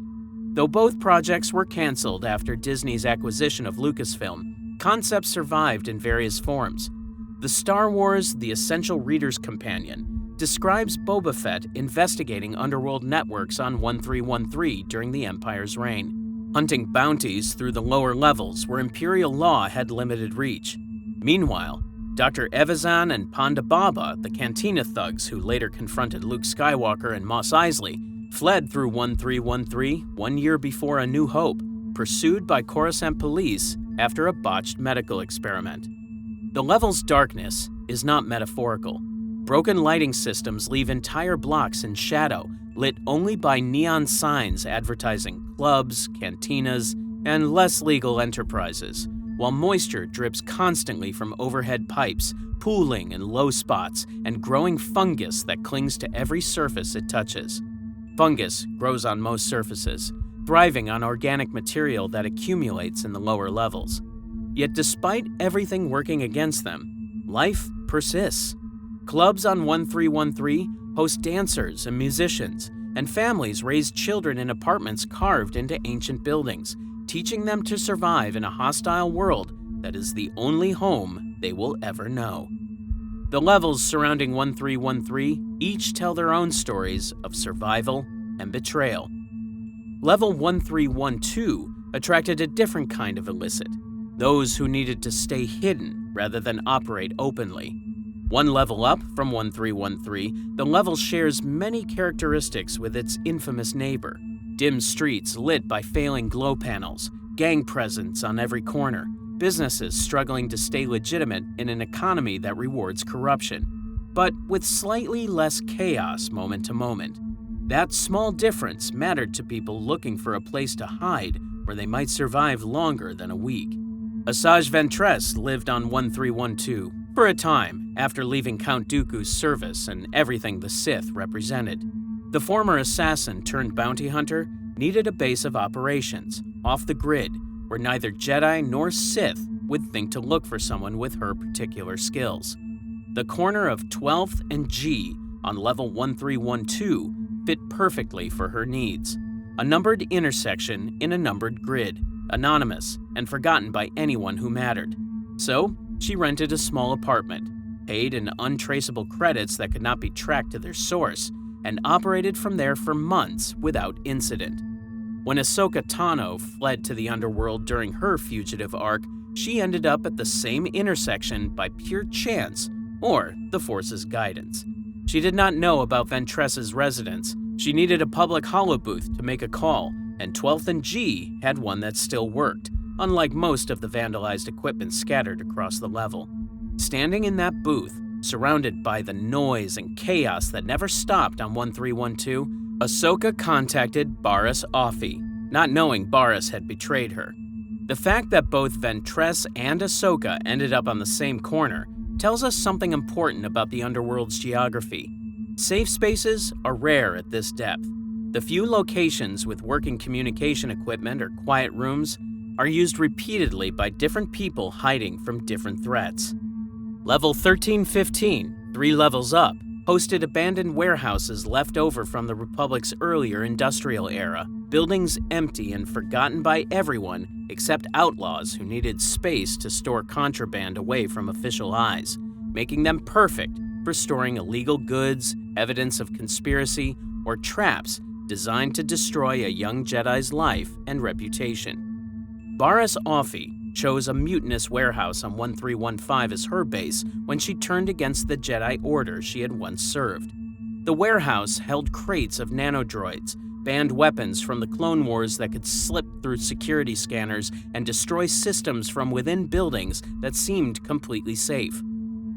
Though both projects were canceled after Disney's acquisition of Lucasfilm, concepts survived in various forms. The Star Wars The Essential Reader's Companion describes Boba Fett investigating underworld networks on 1313 during the Empire's reign, hunting bounties through the lower levels where Imperial law had limited reach. Meanwhile, Dr. Evazan and Ponda Baba, the Cantina thugs who later confronted Luke Skywalker and Mos Eisley, fled through 1313 1 year before A New Hope, pursued by Coruscant police after a botched medical experiment. The level's darkness is not metaphorical. Broken lighting systems leave entire blocks in shadow, lit only by neon signs advertising clubs, cantinas, and less legal enterprises, while moisture drips constantly from overhead pipes, pooling in low spots and growing fungus that clings to every surface it touches. Fungus grows on most surfaces, thriving on organic material that accumulates in the lower levels. Yet despite everything working against them, life persists. Clubs on 1313 host dancers and musicians, and families raise children in apartments carved into ancient buildings, teaching them to survive in a hostile world that is the only home they will ever know. The levels surrounding 1313 each tell their own stories of survival and betrayal. Level 1312 attracted a different kind of illicit, those who needed to stay hidden rather than operate openly. One level up from 1313, the level shares many characteristics with its infamous neighbor. Dim streets lit by failing glow panels, gang presence on every corner, businesses struggling to stay legitimate in an economy that rewards corruption, but with slightly less chaos moment to moment. That small difference mattered to people looking for a place to hide where they might survive longer than a week. Asajj Ventress lived on 1312 for a time after leaving Count Dooku's service and everything the Sith represented. The former assassin turned bounty hunter needed a base of operations, off the grid, where neither Jedi nor Sith would think to look for someone with her particular skills. The corner of 12th and G on level 1312 fit perfectly for her needs. A numbered intersection in a numbered grid, anonymous and forgotten by anyone who mattered. So, she rented a small apartment, paid in untraceable credits that could not be tracked to their source, and operated from there for months without incident. When Ahsoka Tano fled to the underworld during her fugitive arc, she ended up at the same intersection by pure chance or the Force's guidance. She did not know about Ventress's residence. She needed a public holobooth to make a call, and 12th and G had one that still worked, unlike most of the vandalized equipment scattered across the level. Standing in that booth, surrounded by the noise and chaos that never stopped on 1312, Ahsoka contacted Barriss Offee, not knowing Barriss had betrayed her. The fact that both Ventress and Ahsoka ended up on the same corner tells us something important about the underworld's geography. Safe spaces are rare at this depth. The few locations with working communication equipment or quiet rooms are used repeatedly by different people hiding from different threats. Level 1315, 3 levels up, hosted abandoned warehouses left over from the Republic's earlier industrial era, buildings empty and forgotten by everyone except outlaws who needed space to store contraband away from official eyes, making them perfect for storing illegal goods, evidence of conspiracy, or traps designed to destroy a young Jedi's life and reputation. Barriss Offee chose a mutinous warehouse on 1315 as her base when she turned against the Jedi Order she had once served. The warehouse held crates of nanodroids, banned weapons from the Clone Wars that could slip through security scanners and destroy systems from within buildings that seemed completely safe.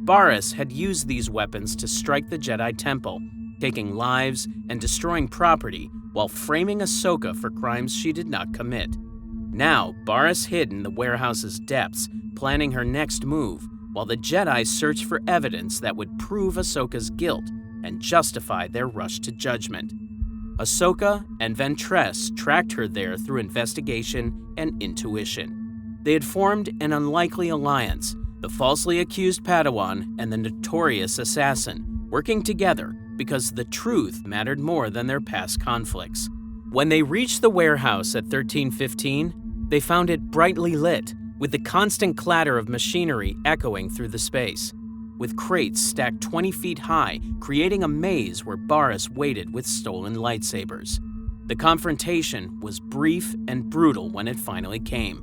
Barriss had used these weapons to strike the Jedi Temple, taking lives and destroying property while framing Ahsoka for crimes she did not commit. Now, Barriss hid in the warehouse's depths, planning her next move, while the Jedi searched for evidence that would prove Ahsoka's guilt and justify their rush to judgment. Ahsoka and Ventress tracked her there through investigation and intuition. They had formed an unlikely alliance, the falsely accused Padawan and the notorious assassin, working together because the truth mattered more than their past conflicts. When they reached the warehouse at 1315, they found it brightly lit, with the constant clatter of machinery echoing through the space. With crates stacked 20 feet high, creating a maze where Barriss waited with stolen lightsabers. The confrontation was brief and brutal when it finally came.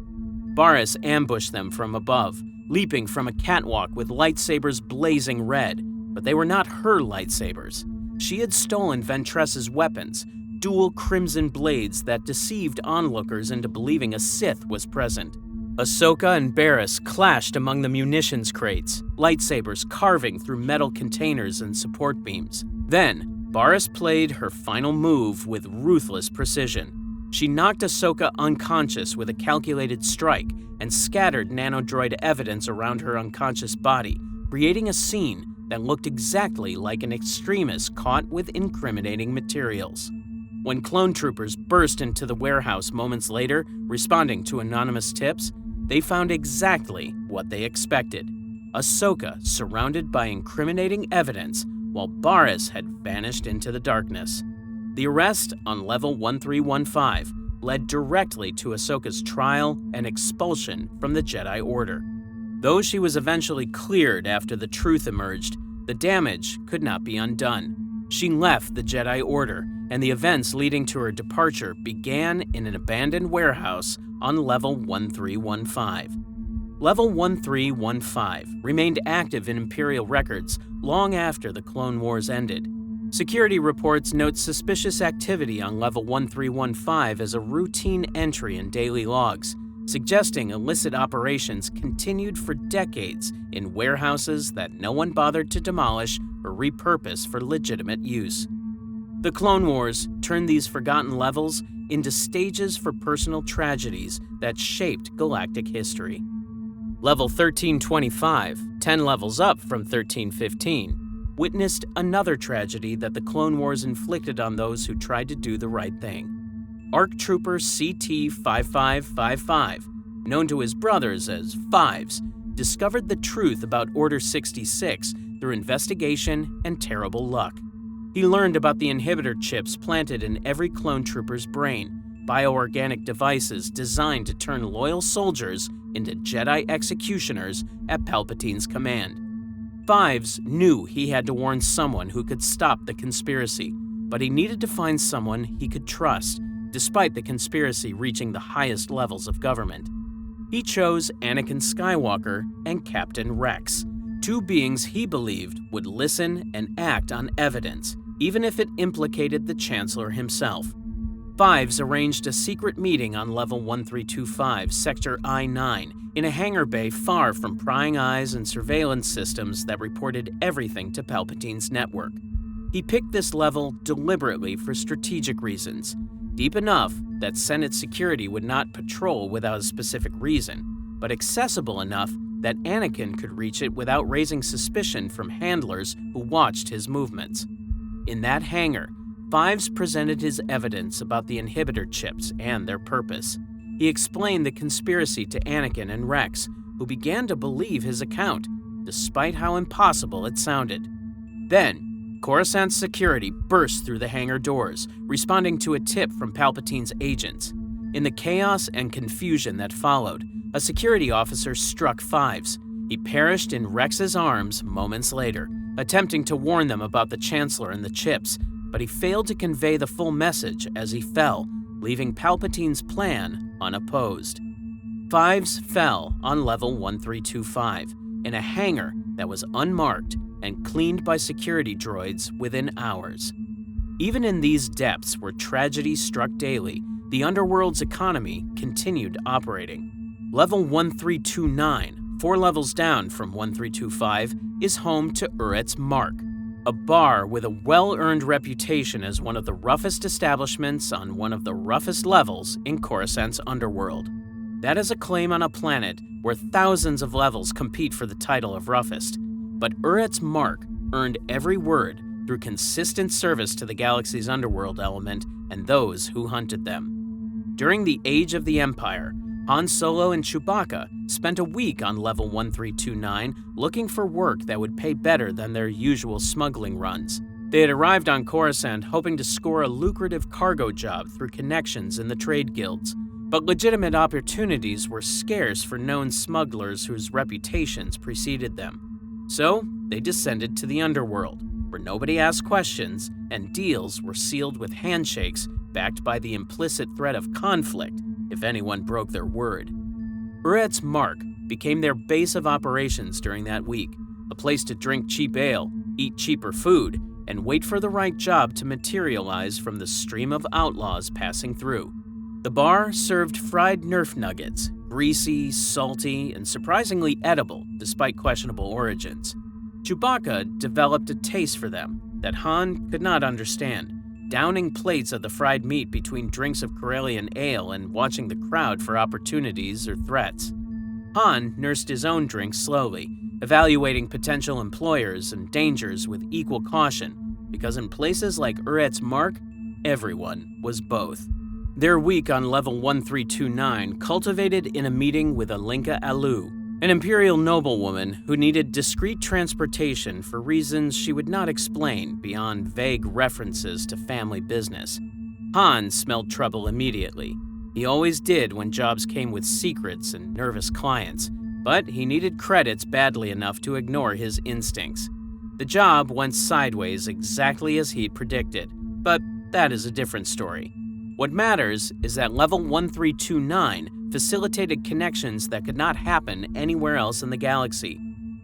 Barriss ambushed them from above, leaping from a catwalk with lightsabers blazing red, but they were not her lightsabers. She had stolen Ventress's weapons, dual crimson blades that deceived onlookers into believing a Sith was present. Ahsoka and Barriss clashed among the munitions crates, lightsabers carving through metal containers and support beams. Then, Barriss played her final move with ruthless precision. She knocked Ahsoka unconscious with a calculated strike and scattered nanodroid evidence around her unconscious body, creating a scene that looked exactly like an extremist caught with incriminating materials. When clone troopers burst into the warehouse moments later, responding to anonymous tips, they found exactly what they expected: Ahsoka surrounded by incriminating evidence, while Barriss had vanished into the darkness. The arrest on level 1315 led directly to Ahsoka's trial and expulsion from the Jedi Order. Though she was eventually cleared after the truth emerged, the damage could not be undone. She left the Jedi Order, and the events leading to her departure began in an abandoned warehouse on level 1315. Level 1315 remained active in Imperial records long after the Clone Wars ended. Security reports note suspicious activity on level 1315 as a routine entry in daily logs, suggesting illicit operations continued for decades in warehouses that no one bothered to demolish or repurpose for legitimate use. The Clone Wars turned these forgotten levels into stages for personal tragedies that shaped galactic history. Level 1325, 10 levels up from 1315, witnessed another tragedy that the Clone Wars inflicted on those who tried to do the right thing. ARC Trooper CT-5555, known to his brothers as Fives, discovered the truth about Order 66 through investigation and terrible luck. He learned about the inhibitor chips planted in every clone trooper's brain, bioorganic devices designed to turn loyal soldiers into Jedi executioners at Palpatine's command. Fives knew he had to warn someone who could stop the conspiracy, but he needed to find someone he could trust, despite the conspiracy reaching the highest levels of government. He chose Anakin Skywalker and Captain Rex, two beings he believed would listen and act on evidence, even if it implicated the Chancellor himself. Fives arranged a secret meeting on level 1325, Sector I-9, in a hangar bay far from prying eyes and surveillance systems that reported everything to Palpatine's network. He picked this level deliberately for strategic reasons, deep enough that Senate security would not patrol without a specific reason, but accessible enough that Anakin could reach it without raising suspicion from handlers who watched his movements. In that hangar, Fives presented his evidence about the inhibitor chips and their purpose. He explained the conspiracy to Anakin and Rex, who began to believe his account, despite how impossible it sounded. Then, Coruscant's security burst through the hangar doors, responding to a tip from Palpatine's agents. In the chaos and confusion that followed, a security officer struck Fives. He perished in Rex's arms moments later, attempting to warn them about the Chancellor and the chips, but he failed to convey the full message as he fell, leaving Palpatine's plan unopposed. Fives fell on level 1325 in a hangar that was unmarked and cleaned by security droids within hours. Even in these depths where tragedy struck daily, the underworld's economy continued operating. Level 1329, 4 levels down from 1325, is home to Uret's Mark, a bar with a well-earned reputation as one of the roughest establishments on one of the roughest levels in Coruscant's underworld. That is a claim on a planet where thousands of levels compete for the title of roughest, but Uret's Mark earned every word through consistent service to the galaxy's underworld element and those who hunted them. During the Age of the Empire, Han Solo and Chewbacca spent a week on level 1329 looking for work that would pay better than their usual smuggling runs. They had arrived on Coruscant hoping to score a lucrative cargo job through connections in the trade guilds, but legitimate opportunities were scarce for known smugglers whose reputations preceded them. So, they descended to the underworld, where nobody asked questions and deals were sealed with handshakes backed by the implicit threat of conflict if anyone broke their word. Uret's Mark became their base of operations during that week, a place to drink cheap ale, eat cheaper food, and wait for the right job to materialize from the stream of outlaws passing through. The bar served fried Nerf nuggets, greasy, salty, and surprisingly edible despite questionable origins. Chewbacca developed a taste for them that Han could not understand, downing plates of the fried meat between drinks of Corellian ale and watching the crowd for opportunities or threats. Han nursed his own drinks slowly, evaluating potential employers and dangers with equal caution, because in places like Uret's Mark, everyone was both. Their week on level 1329 culminated in a meeting with Alinka Alu, an imperial noblewoman who needed discreet transportation for reasons she would not explain beyond vague references to family business. Han smelled trouble immediately. He always did when jobs came with secrets and nervous clients, but he needed credits badly enough to ignore his instincts. The job went sideways exactly as he'd predicted, but that is a different story. What matters is that level 1329 facilitated connections that could not happen anywhere else in the galaxy.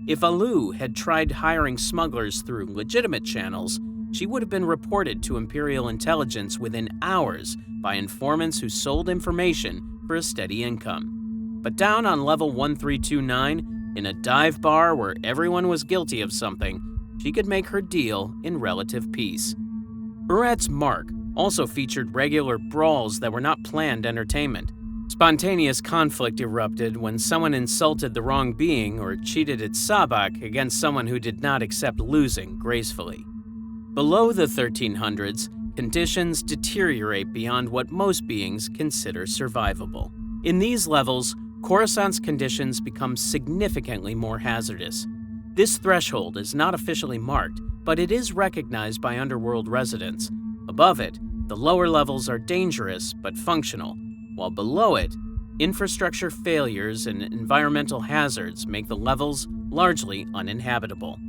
If Alu had tried hiring smugglers through legitimate channels, she would have been reported to Imperial intelligence within hours by informants who sold information for a steady income. But down on level 1329, in a dive bar where everyone was guilty of something, she could make her deal in relative peace. Uret's Mark also featured regular brawls that were not planned entertainment. Spontaneous conflict erupted when someone insulted the wrong being or cheated at sabak against someone who did not accept losing gracefully. Below the 1300s, conditions deteriorate beyond what most beings consider survivable. In these levels, Coruscant's conditions become significantly more hazardous. This threshold is not officially marked, but it is recognized by underworld residents. Above it, the lower levels are dangerous but functional, while below it, infrastructure failures and environmental hazards make the levels largely uninhabitable.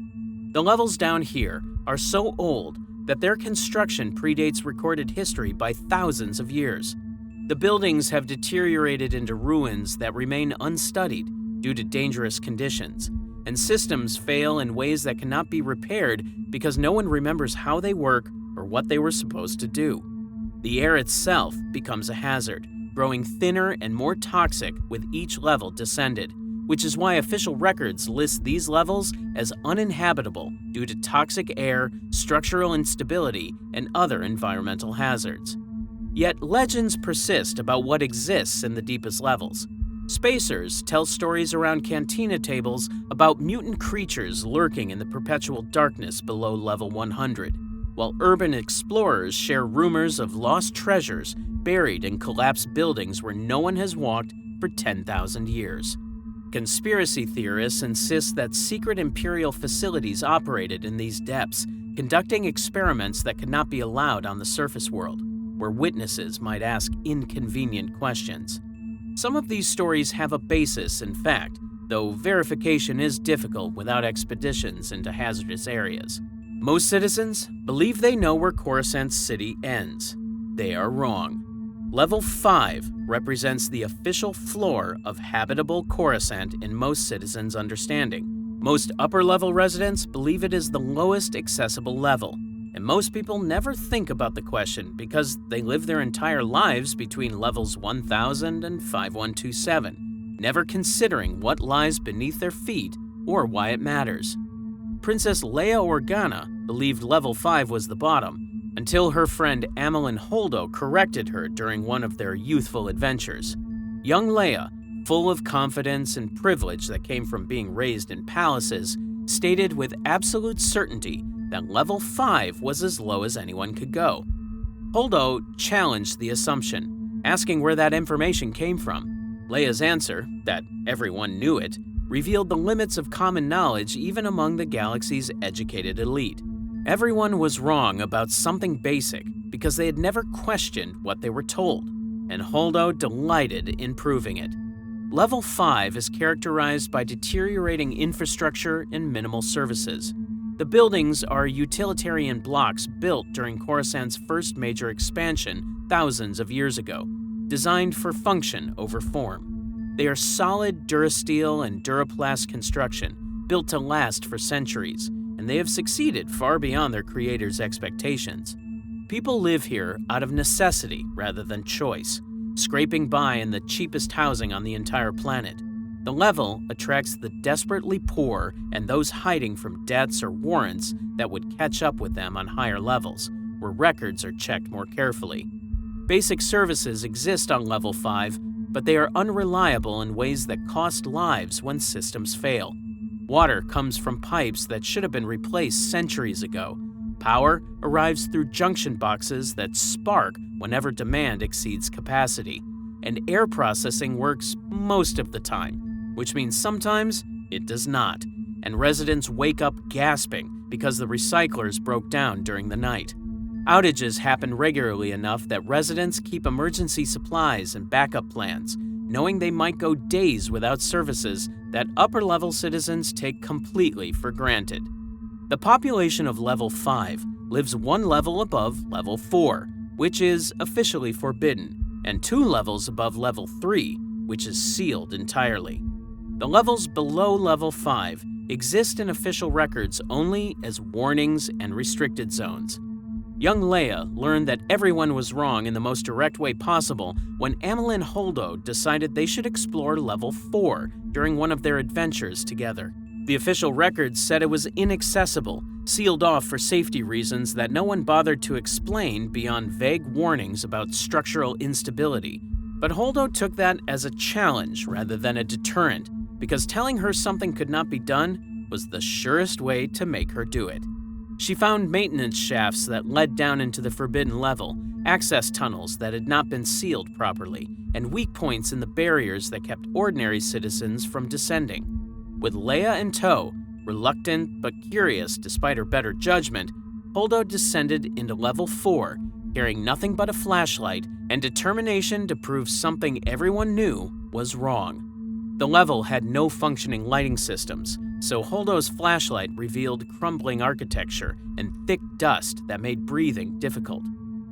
The levels down here are so old that their construction predates recorded history by thousands of years. The buildings have deteriorated into ruins that remain unstudied due to dangerous conditions, and systems fail in ways that cannot be repaired because no one remembers how they work or what they were supposed to do. The air itself becomes a hazard, growing thinner and more toxic with each level descended, which is why official records list these levels as uninhabitable due to toxic air, structural instability, and other environmental hazards. Yet legends persist about what exists in the deepest levels. Spacers tell stories around cantina tables about mutant creatures lurking in the perpetual darkness below level 100. While urban explorers share rumors of lost treasures buried in collapsed buildings where no one has walked for 10,000 years. Conspiracy theorists insist that secret Imperial facilities operated in these depths, conducting experiments that could not be allowed on the surface world. where witnesses might ask inconvenient questions. Some of these stories have a basis in fact, though verification is difficult without expeditions into hazardous areas. Most citizens believe they know where Coruscant City ends. They are wrong. Level 5 represents the official floor of habitable Coruscant in most citizens' understanding. Most upper-level residents believe it is the lowest accessible level, and most people never think about the question because they live their entire lives between levels 1000 and 5127, never considering what lies beneath their feet or why it matters. Princess Leia Organa believed level 5 was the bottom, until her friend Amilyn Holdo corrected her during one of their youthful adventures. Young Leia, full of confidence and privilege that came from being raised in palaces, stated with absolute certainty that level 5 was as low as anyone could go. Holdo challenged the assumption, asking where that information came from. Leia's answer, that everyone knew it, revealed the limits of common knowledge even among the galaxy's educated elite. Everyone was wrong about something basic because they had never questioned what they were told, and Holdo delighted in proving it. Level 5 is characterized by deteriorating infrastructure and minimal services. The buildings are utilitarian blocks built during Coruscant's first major expansion thousands of years ago, designed for function over form. They are solid durasteel and duraplast construction, built to last for centuries, and they have succeeded far beyond their creators' expectations. People live here out of necessity rather than choice, scraping by in the cheapest housing on the entire planet. The level attracts the desperately poor and those hiding from debts or warrants that would catch up with them on higher levels, where records are checked more carefully. Basic services exist on level 5, but they are unreliable in ways that cost lives when systems fail. Water comes from pipes that should have been replaced centuries ago. Power arrives through junction boxes that spark whenever demand exceeds capacity. And air processing works most of the time, which means sometimes it does not, and residents wake up gasping because the recyclers broke down during the night. Outages happen regularly enough that residents keep emergency supplies and backup plans, knowing they might go days without services that upper-level citizens take completely for granted. The population of level 5 lives one level above level 4, which is officially forbidden, and 2 levels above level 3, which is sealed entirely. The levels below level 5 exist in official records only as warnings and restricted zones. Young Leia learned that everyone was wrong in the most direct way possible when Amilyn Holdo decided they should explore level 4 during one of their adventures together. The official records said it was inaccessible, sealed off for safety reasons that no one bothered to explain beyond vague warnings about structural instability. But Holdo took that as a challenge rather than a deterrent, because telling her something could not be done was the surest way to make her do it. She found maintenance shafts that led down into the forbidden level, access tunnels that had not been sealed properly, and weak points in the barriers that kept ordinary citizens from descending. With Leia in tow, reluctant but curious despite her better judgment, Holdo descended into level 4, carrying nothing but a flashlight and determination to prove something everyone knew was wrong. The level had no functioning lighting systems, so Holdo's flashlight revealed crumbling architecture and thick dust that made breathing difficult,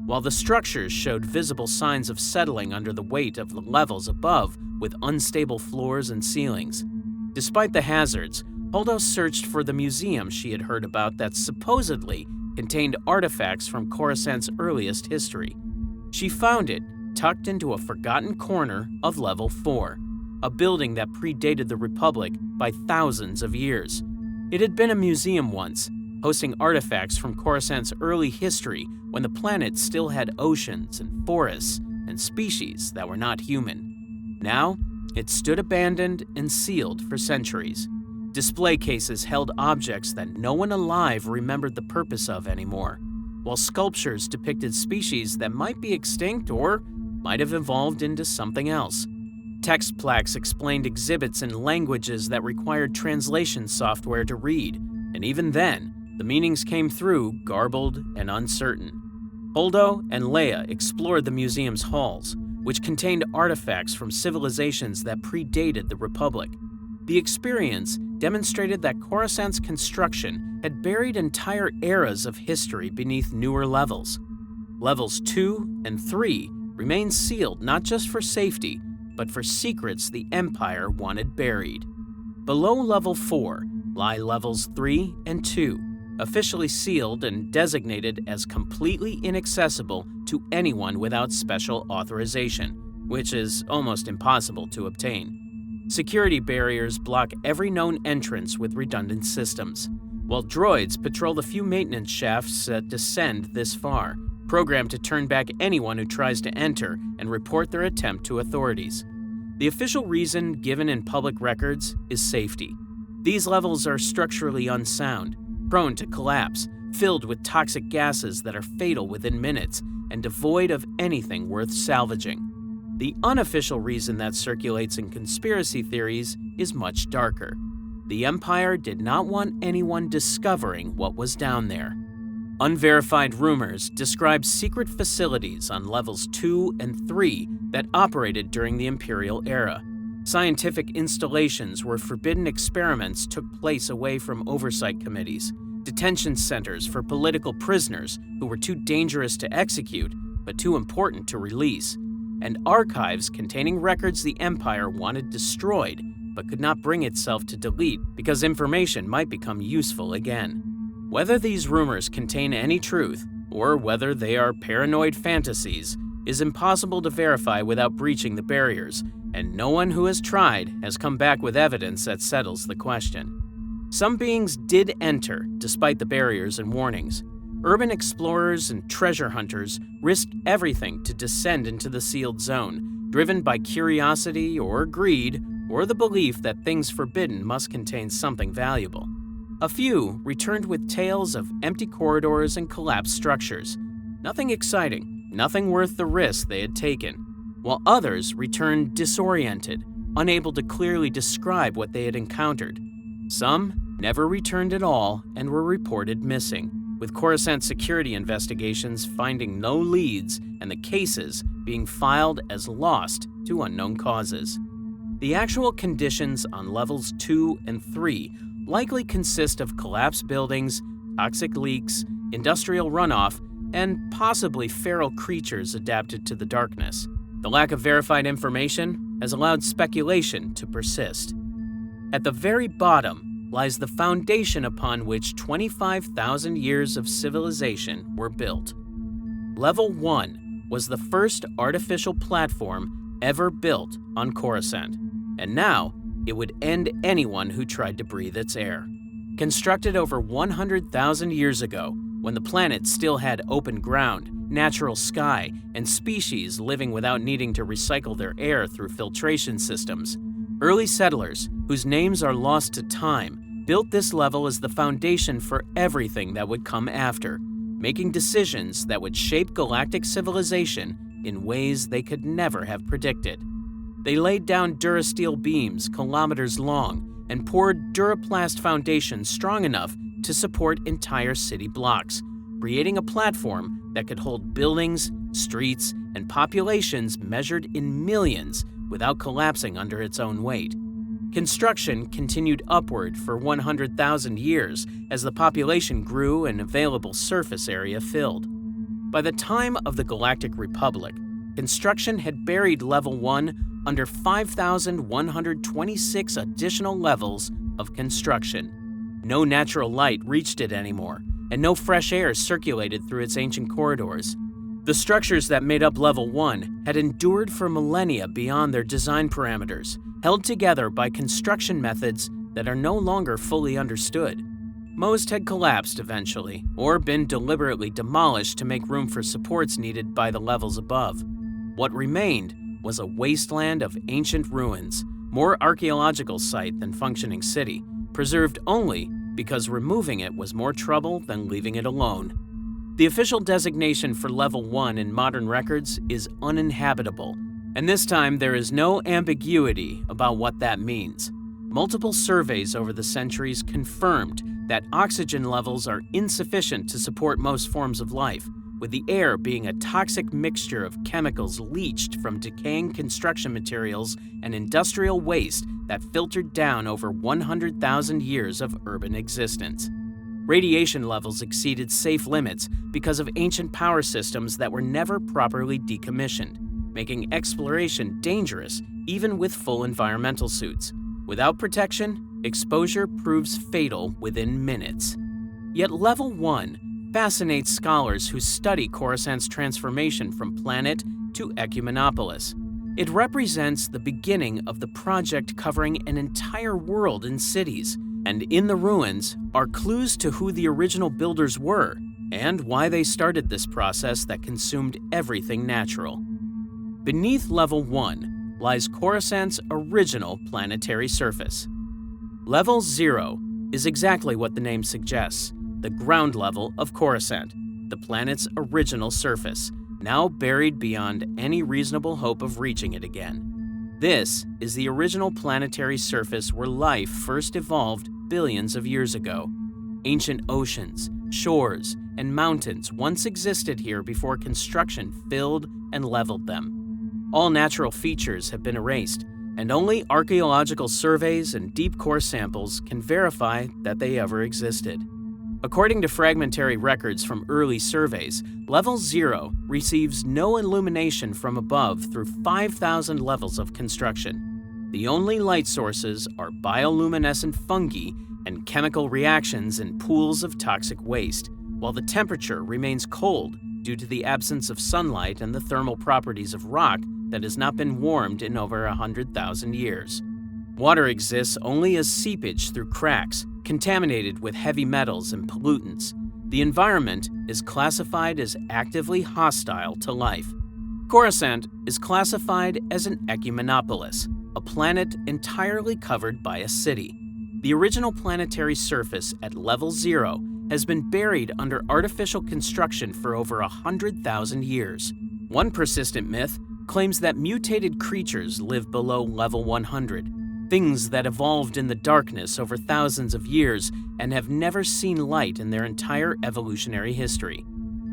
while the structures showed visible signs of settling under the weight of the levels above with unstable floors and ceilings. Despite the hazards, Holdo searched for the museum she had heard about that supposedly contained artifacts from Coruscant's earliest history. She found it tucked into a forgotten corner of level 4, a building that predated the Republic by thousands of years. It had been a museum once, hosting artifacts from Coruscant's early history when the planet still had oceans and forests and species that were not human. Now, it stood abandoned and sealed for centuries. Display cases held objects that no one alive remembered the purpose of anymore, while sculptures depicted species that might be extinct or might have evolved into something else. Text plaques explained exhibits in languages that required translation software to read, and even then, the meanings came through garbled and uncertain. Holdo and Leia explored the museum's halls, which contained artifacts from civilizations that predated the Republic. The experience demonstrated that Coruscant's construction had buried entire eras of history beneath newer levels. Levels 2 and 3 remained sealed not just for safety, but for secrets the Empire wanted buried. Below Level 4 lie Levels 3 and 2, officially sealed and designated as completely inaccessible to anyone without special authorization, which is almost impossible to obtain. Security barriers block every known entrance with redundant systems, while droids patrol the few maintenance shafts that descend this far, programmed to turn back anyone who tries to enter and report their attempt to authorities. The official reason given in public records is safety. These levels are structurally unsound, prone to collapse, filled with toxic gases that are fatal within minutes, and devoid of anything worth salvaging. The unofficial reason that circulates in conspiracy theories is much darker. The Empire did not want anyone discovering what was down there. Unverified rumors describe secret facilities on Levels 2 and 3 that operated during the Imperial era. Scientific installations where forbidden experiments took place away from oversight committees, detention centers for political prisoners who were too dangerous to execute but too important to release, and archives containing records the Empire wanted destroyed but could not bring itself to delete because information might become useful again. Whether these rumors contain any truth, or whether they are paranoid fantasies, is impossible to verify without breaching the barriers, and no one who has tried has come back with evidence that settles the question. Some beings did enter, despite the barriers and warnings. Urban explorers and treasure hunters risked everything to descend into the sealed zone, driven by curiosity or greed, or the belief that things forbidden must contain something valuable. A few returned with tales of empty corridors and collapsed structures. Nothing exciting, nothing worth the risk they had taken, while others returned disoriented, unable to clearly describe what they had encountered. Some never returned at all and were reported missing, with Coruscant security investigations finding no leads and the cases being filed as lost to unknown causes. The actual conditions on Levels 2 and 3 likely consist of collapsed buildings, toxic leaks, industrial runoff, and possibly feral creatures adapted to the darkness. The lack of verified information has allowed speculation to persist. At the very bottom lies the foundation upon which 25,000 years of civilization were built. Level 1 was the first artificial platform ever built on Coruscant, and now it would end anyone who tried to breathe its air. Constructed over 100,000 years ago, when the planet still had open ground, natural sky, and species living without needing to recycle their air through filtration systems, early settlers, whose names are lost to time, built this level as the foundation for everything that would come after, making decisions that would shape galactic civilization in ways they could never have predicted. They laid down durasteel beams kilometers long and poured duraplast foundations strong enough to support entire city blocks, creating a platform that could hold buildings, streets, and populations measured in millions without collapsing under its own weight. Construction continued upward for 100,000 years as the population grew and available surface area filled. By the time of the Galactic Republic, construction had buried Level 1 under 5,126 additional levels of construction. No natural light reached it anymore, and no fresh air circulated through its ancient corridors. The structures that made up Level 1 had endured for millennia beyond their design parameters, held together by construction methods that are no longer fully understood. Most had collapsed eventually, or been deliberately demolished to make room for supports needed by the levels above. What remained was a wasteland of ancient ruins, more archaeological site than functioning city, preserved only because removing it was more trouble than leaving it alone. The official designation for Level 1 in modern records is uninhabitable, and this time there is no ambiguity about what that means. Multiple surveys over the centuries confirmed that oxygen levels are insufficient to support most forms of life, with the air being a toxic mixture of chemicals leached from decaying construction materials and industrial waste that filtered down over 100,000 years of urban existence. Radiation levels exceeded safe limits because of ancient power systems that were never properly decommissioned, making exploration dangerous even with full environmental suits. Without protection, exposure proves fatal within minutes. Yet Level 1 fascinates scholars who study Coruscant's transformation from planet to ecumenopolis. It represents the beginning of the project covering an entire world and cities, and in the ruins are clues to who the original builders were and why they started this process that consumed everything natural. Beneath Level 1 lies Coruscant's original planetary surface. Level 0 is exactly what the name suggests, the ground level of Coruscant, the planet's original surface, now buried beyond any reasonable hope of reaching it again. This is the original planetary surface where life first evolved billions of years ago. Ancient oceans, shores, and mountains once existed here before construction filled and leveled them. All natural features have been erased, and only archaeological surveys and deep core samples can verify that they ever existed. According to fragmentary records from early surveys, Level 0 receives no illumination from above through 5,000 levels of construction. The only light sources are bioluminescent fungi and chemical reactions in pools of toxic waste, while the temperature remains cold due to the absence of sunlight and the thermal properties of rock that has not been warmed in over 100,000 years. Water exists only as seepage through cracks, contaminated with heavy metals and pollutants. The environment is classified as actively hostile to life. Coruscant is classified as an ecumenopolis, a planet entirely covered by a city. The original planetary surface at Level 0 has been buried under artificial construction for over 100,000 years. One persistent myth claims that mutated creatures live below Level 100, things that evolved in the darkness over thousands of years and have never seen light in their entire evolutionary history.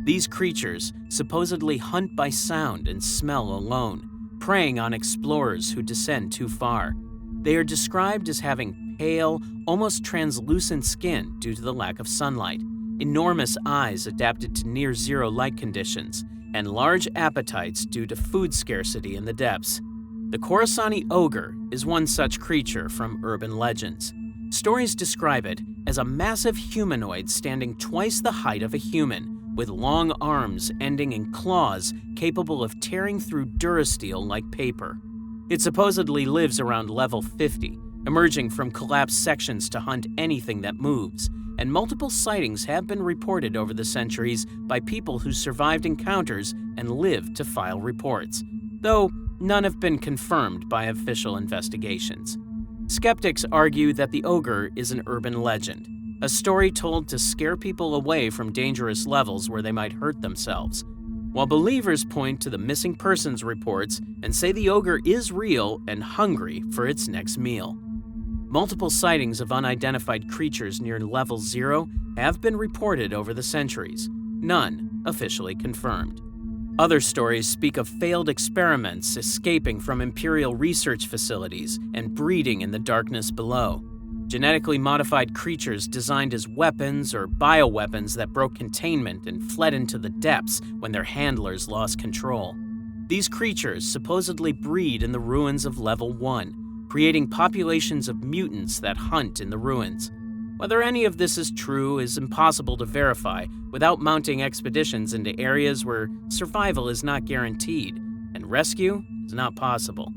These creatures supposedly hunt by sound and smell alone, preying on explorers who descend too far. They are described as having pale, almost translucent skin due to the lack of sunlight, enormous eyes adapted to near-zero light conditions, and large appetites due to food scarcity in the depths. The Coruscanti ogre is one such creature from urban legends. Stories describe it as a massive humanoid standing twice the height of a human, with long arms ending in claws capable of tearing through durasteel like paper. It supposedly lives around Level 50, emerging from collapsed sections to hunt anything that moves, and multiple sightings have been reported over the centuries by people who survived encounters and lived to file reports, though none have been confirmed by official investigations. Skeptics argue that the ogre is an urban legend, a story told to scare people away from dangerous levels where they might hurt themselves, while believers point to the missing persons reports and say the ogre is real and hungry for its next meal. Multiple sightings of unidentified creatures near Level 0 have been reported over the centuries, none officially confirmed. Other stories speak of failed experiments escaping from Imperial research facilities and breeding in the darkness below. Genetically modified creatures designed as weapons or bioweapons that broke containment and fled into the depths when their handlers lost control. These creatures supposedly breed in the ruins of Level 1, creating populations of mutants that hunt in the ruins. Whether any of this is true is impossible to verify without mounting expeditions into areas where survival is not guaranteed and rescue is not possible.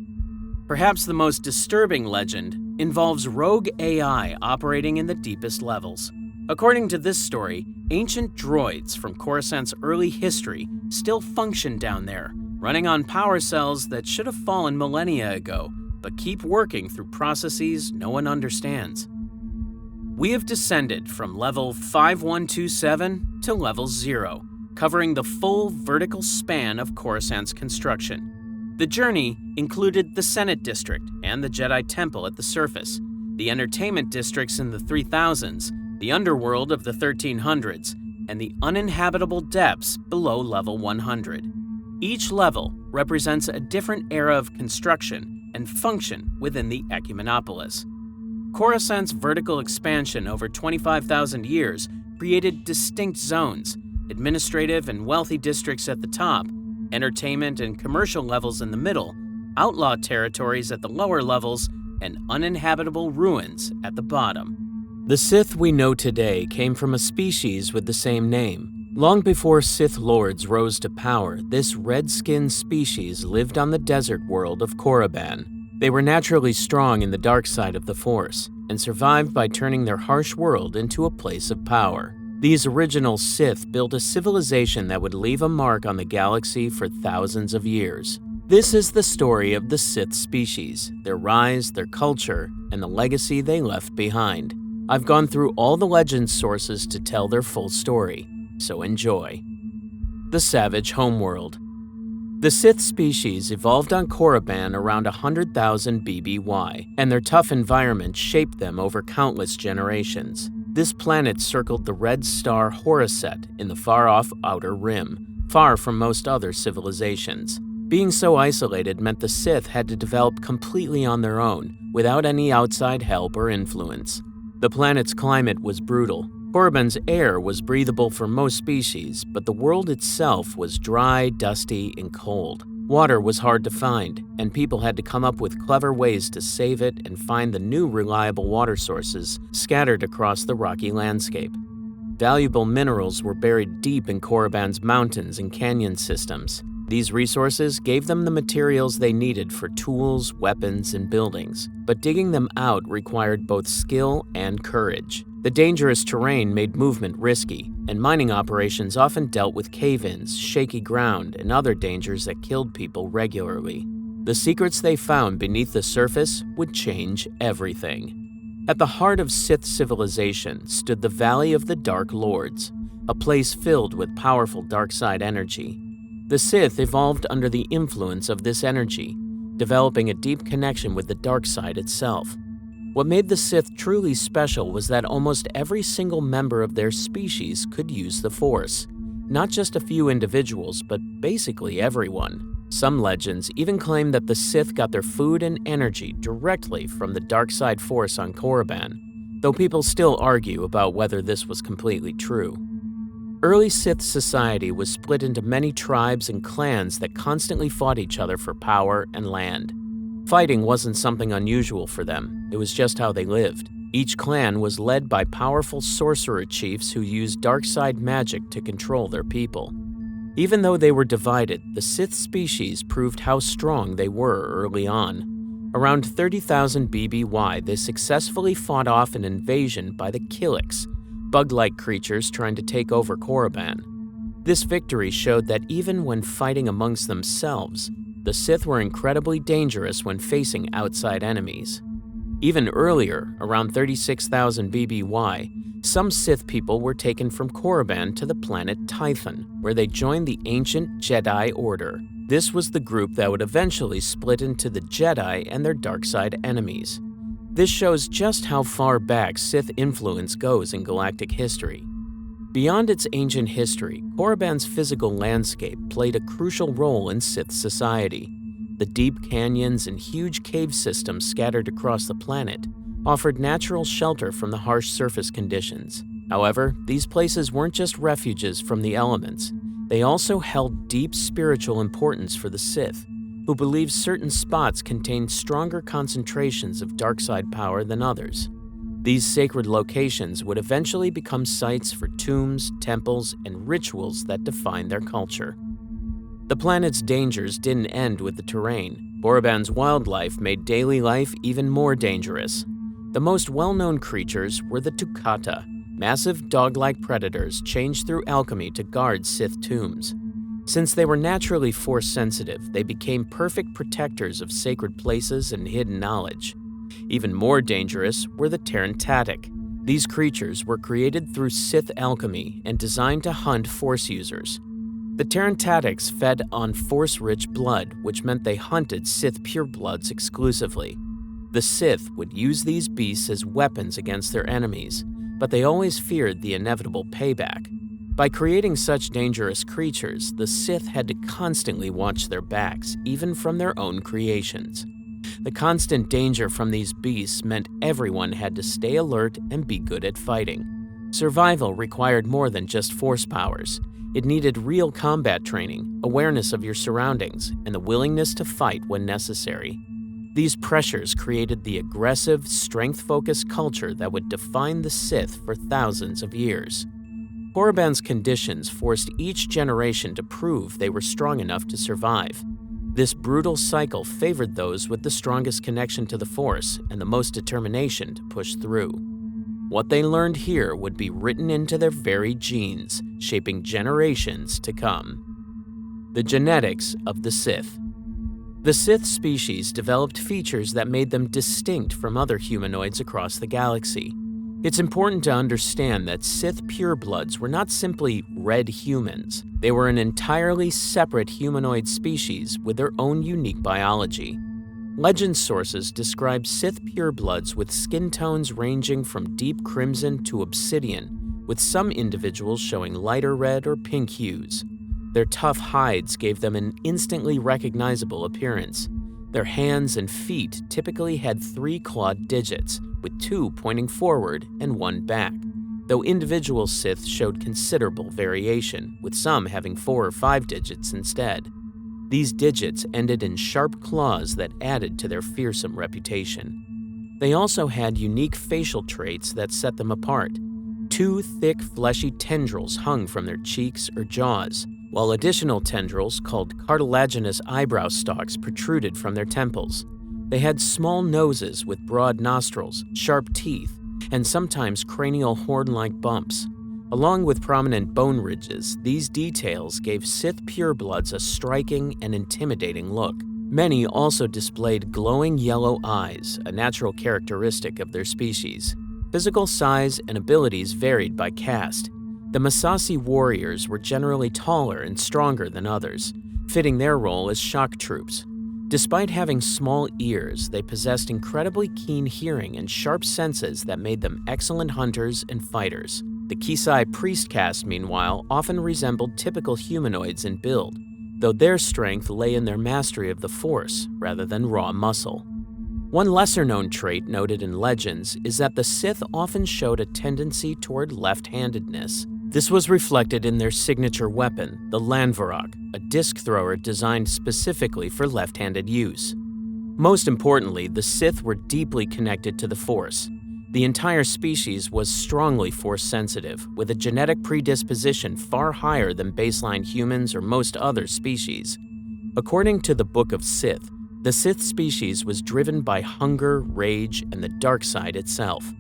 Perhaps the most disturbing legend involves rogue AI operating in the deepest levels. According to this story, ancient droids from Coruscant's early history still function down there, running on power cells that should have fallen millennia ago, but keep working through processes no one understands. We have descended from Level 5127 to Level 0, covering the full vertical span of Coruscant's construction. The journey included the Senate District and the Jedi Temple at the surface, the entertainment districts in the 3000s, the underworld of the 1300s, and the uninhabitable depths below level 100. Each level represents a different era of construction and function within the Ecumenopolis. Coruscant's vertical expansion over 25,000 years created distinct zones, administrative and wealthy districts at the top, entertainment and commercial levels in the middle, outlaw territories at the lower levels, and uninhabitable ruins at the bottom. The Sith we know today came from a species with the same name. Long before Sith Lords rose to power, this red-skinned species lived on the desert world of Korriban. They were naturally strong in the dark side of the Force, and survived by turning their harsh world into a place of power. These original Sith built a civilization that would leave a mark on the galaxy for thousands of years. This is the story of the Sith species, their rise, their culture, and the legacy they left behind. I've gone through all the legend sources to tell their full story, so enjoy. The Savage Homeworld. The Sith species evolved on Korriban around 100,000 BBY, and their tough environment shaped them over countless generations. This planet circled the red star Horusset in the far-off Outer Rim, far from most other civilizations. Being so isolated meant the Sith had to develop completely on their own, without any outside help or influence. The planet's climate was brutal. Korriban's air was breathable for most species, but the world itself was dry, dusty, and cold. Water was hard to find, and people had to come up with clever ways to save it and find the new reliable water sources scattered across the rocky landscape. Valuable minerals were buried deep in Korriban's mountains and canyon systems. These resources gave them the materials they needed for tools, weapons, and buildings, but digging them out required both skill and courage. The dangerous terrain made movement risky, and mining operations often dealt with cave-ins, shaky ground, and other dangers that killed people regularly. The secrets they found beneath the surface would change everything. At the heart of Sith civilization stood the Valley of the Dark Lords, a place filled with powerful dark side energy. The Sith evolved under the influence of this energy, developing a deep connection with the dark side itself. What made the Sith truly special was that almost every single member of their species could use the Force. Not just a few individuals, but basically everyone. Some legends even claim that the Sith got their food and energy directly from the dark side Force on Korriban, though people still argue about whether this was completely true. Early Sith society was split into many tribes and clans that constantly fought each other for power and land. Fighting wasn't something unusual for them, it was just how they lived. Each clan was led by powerful sorcerer chiefs who used dark side magic to control their people. Even though they were divided, the Sith species proved how strong they were early on. Around 30,000 BBY, they successfully fought off an invasion by the Killiks, bug-like creatures trying to take over Korriban. This victory showed that even when fighting amongst themselves, the Sith were incredibly dangerous when facing outside enemies. Even earlier, around 36,000 BBY, some Sith people were taken from Korriban to the planet Tython, where they joined the ancient Jedi Order. This was the group that would eventually split into the Jedi and their dark side enemies. This shows just how far back Sith influence goes in galactic history. Beyond its ancient history, Korriban's physical landscape played a crucial role in Sith society. The deep canyons and huge cave systems scattered across the planet offered natural shelter from the harsh surface conditions. However, these places weren't just refuges from the elements. They also held deep spiritual importance for the Sith, who believed certain spots contained stronger concentrations of dark side power than others. These sacred locations would eventually become sites for tombs, temples, and rituals that defined their culture. The planet's dangers didn't end with the terrain. Korriban's wildlife made daily life even more dangerous. The most well-known creatures were the Tukata, massive dog-like predators changed through alchemy to guard Sith tombs. Since they were naturally Force-sensitive, they became perfect protectors of sacred places and hidden knowledge. Even more dangerous were the Terentatic. These creatures were created through Sith alchemy and designed to hunt Force users. The Terentatics fed on Force-rich blood, which meant they hunted Sith purebloods exclusively. The Sith would use these beasts as weapons against their enemies, but they always feared the inevitable payback. By creating such dangerous creatures, the Sith had to constantly watch their backs, even from their own creations. The constant danger from these beasts meant everyone had to stay alert and be good at fighting. Survival required more than just force powers. It needed real combat training, awareness of your surroundings, and the willingness to fight when necessary. These pressures created the aggressive, strength-focused culture that would define the Sith for thousands of years. Korriban's conditions forced each generation to prove they were strong enough to survive. This brutal cycle favored those with the strongest connection to the Force and the most determination to push through. What they learned here would be written into their very genes, shaping generations to come. The genetics of the Sith. The Sith species developed features that made them distinct from other humanoids across the galaxy. It's important to understand that Sith purebloods were not simply red humans. They were an entirely separate humanoid species with their own unique biology. Legend sources describe Sith purebloods with skin tones ranging from deep crimson to obsidian, with some individuals showing lighter red or pink hues. Their tough hides gave them an instantly recognizable appearance. Their hands and feet typically had 3 clawed digits, with 2 pointing forward and 1 back, though individual Sith showed considerable variation, with some having 4 or 5 digits instead. These digits ended in sharp claws that added to their fearsome reputation. They also had unique facial traits that set them apart. 2 thick, fleshy tendrils hung from their cheeks or jaws, while additional tendrils called cartilaginous eyebrow stalks protruded from their temples. They had small noses with broad nostrils, sharp teeth, and sometimes cranial horn-like bumps. Along with prominent bone ridges, these details gave Sith purebloods a striking and intimidating look. Many also displayed glowing yellow eyes, a natural characteristic of their species. Physical size and abilities varied by caste. The Massassi warriors were generally taller and stronger than others, fitting their role as shock troops. Despite having small ears, they possessed incredibly keen hearing and sharp senses that made them excellent hunters and fighters. The Kisai priest caste, meanwhile, often resembled typical humanoids in build, though their strength lay in their mastery of the Force rather than raw muscle. One lesser-known trait noted in legends is that the Sith often showed a tendency toward left-handedness. This was reflected in their signature weapon, the Lanvarok, a disc thrower designed specifically for left-handed use. Most importantly, the Sith were deeply connected to the Force. The entire species was strongly Force-sensitive, with a genetic predisposition far higher than baseline humans or most other species. According to the Book of Sith, the Sith species was driven by hunger, rage, and the dark side itself.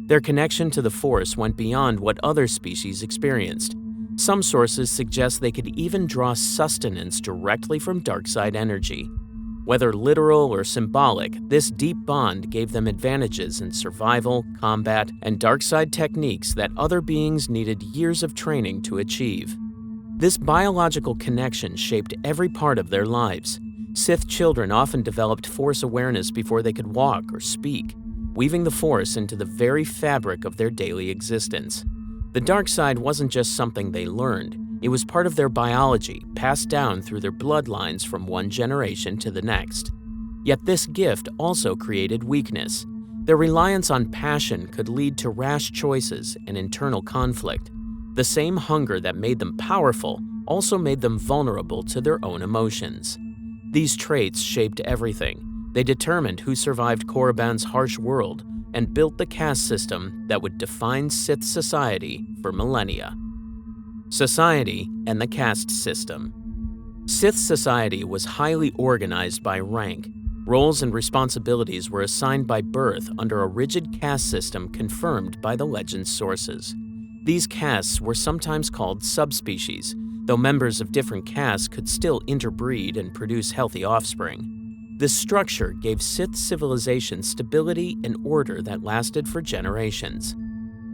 Their connection to the Force went beyond what other species experienced. Some sources suggest they could even draw sustenance directly from dark side energy. Whether literal or symbolic, this deep bond gave them advantages in survival, combat, and dark side techniques that other beings needed years of training to achieve. This biological connection shaped every part of their lives. Sith children often developed Force awareness before they could walk or speak, weaving the Force into the very fabric of their daily existence. The dark side wasn't just something they learned, it was part of their biology, passed down through their bloodlines from one generation to the next. Yet this gift also created weakness. Their reliance on passion could lead to rash choices and internal conflict. The same hunger that made them powerful also made them vulnerable to their own emotions. These traits shaped everything. They determined who survived Korriban's harsh world and built the caste system that would define Sith society for millennia. Society and the caste system. Sith society was highly organized by rank. Roles and responsibilities were assigned by birth under a rigid caste system confirmed by the legend sources. These castes were sometimes called subspecies, though members of different castes could still interbreed and produce healthy offspring. This structure gave Sith civilization stability and order that lasted for generations.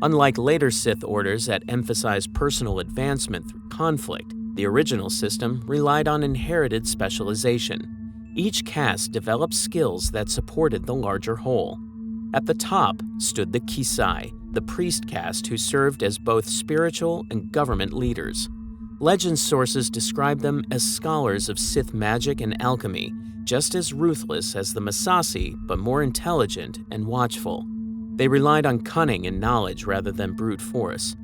Unlike later Sith orders that emphasized personal advancement through conflict, the original system relied on inherited specialization. Each caste developed skills that supported the larger whole. At the top stood the Kisai, the priest caste who served as both spiritual and government leaders. Legend sources describe them as scholars of Sith magic and alchemy, just as ruthless as the Massassi, but more intelligent and watchful. They relied on cunning and knowledge rather than brute force.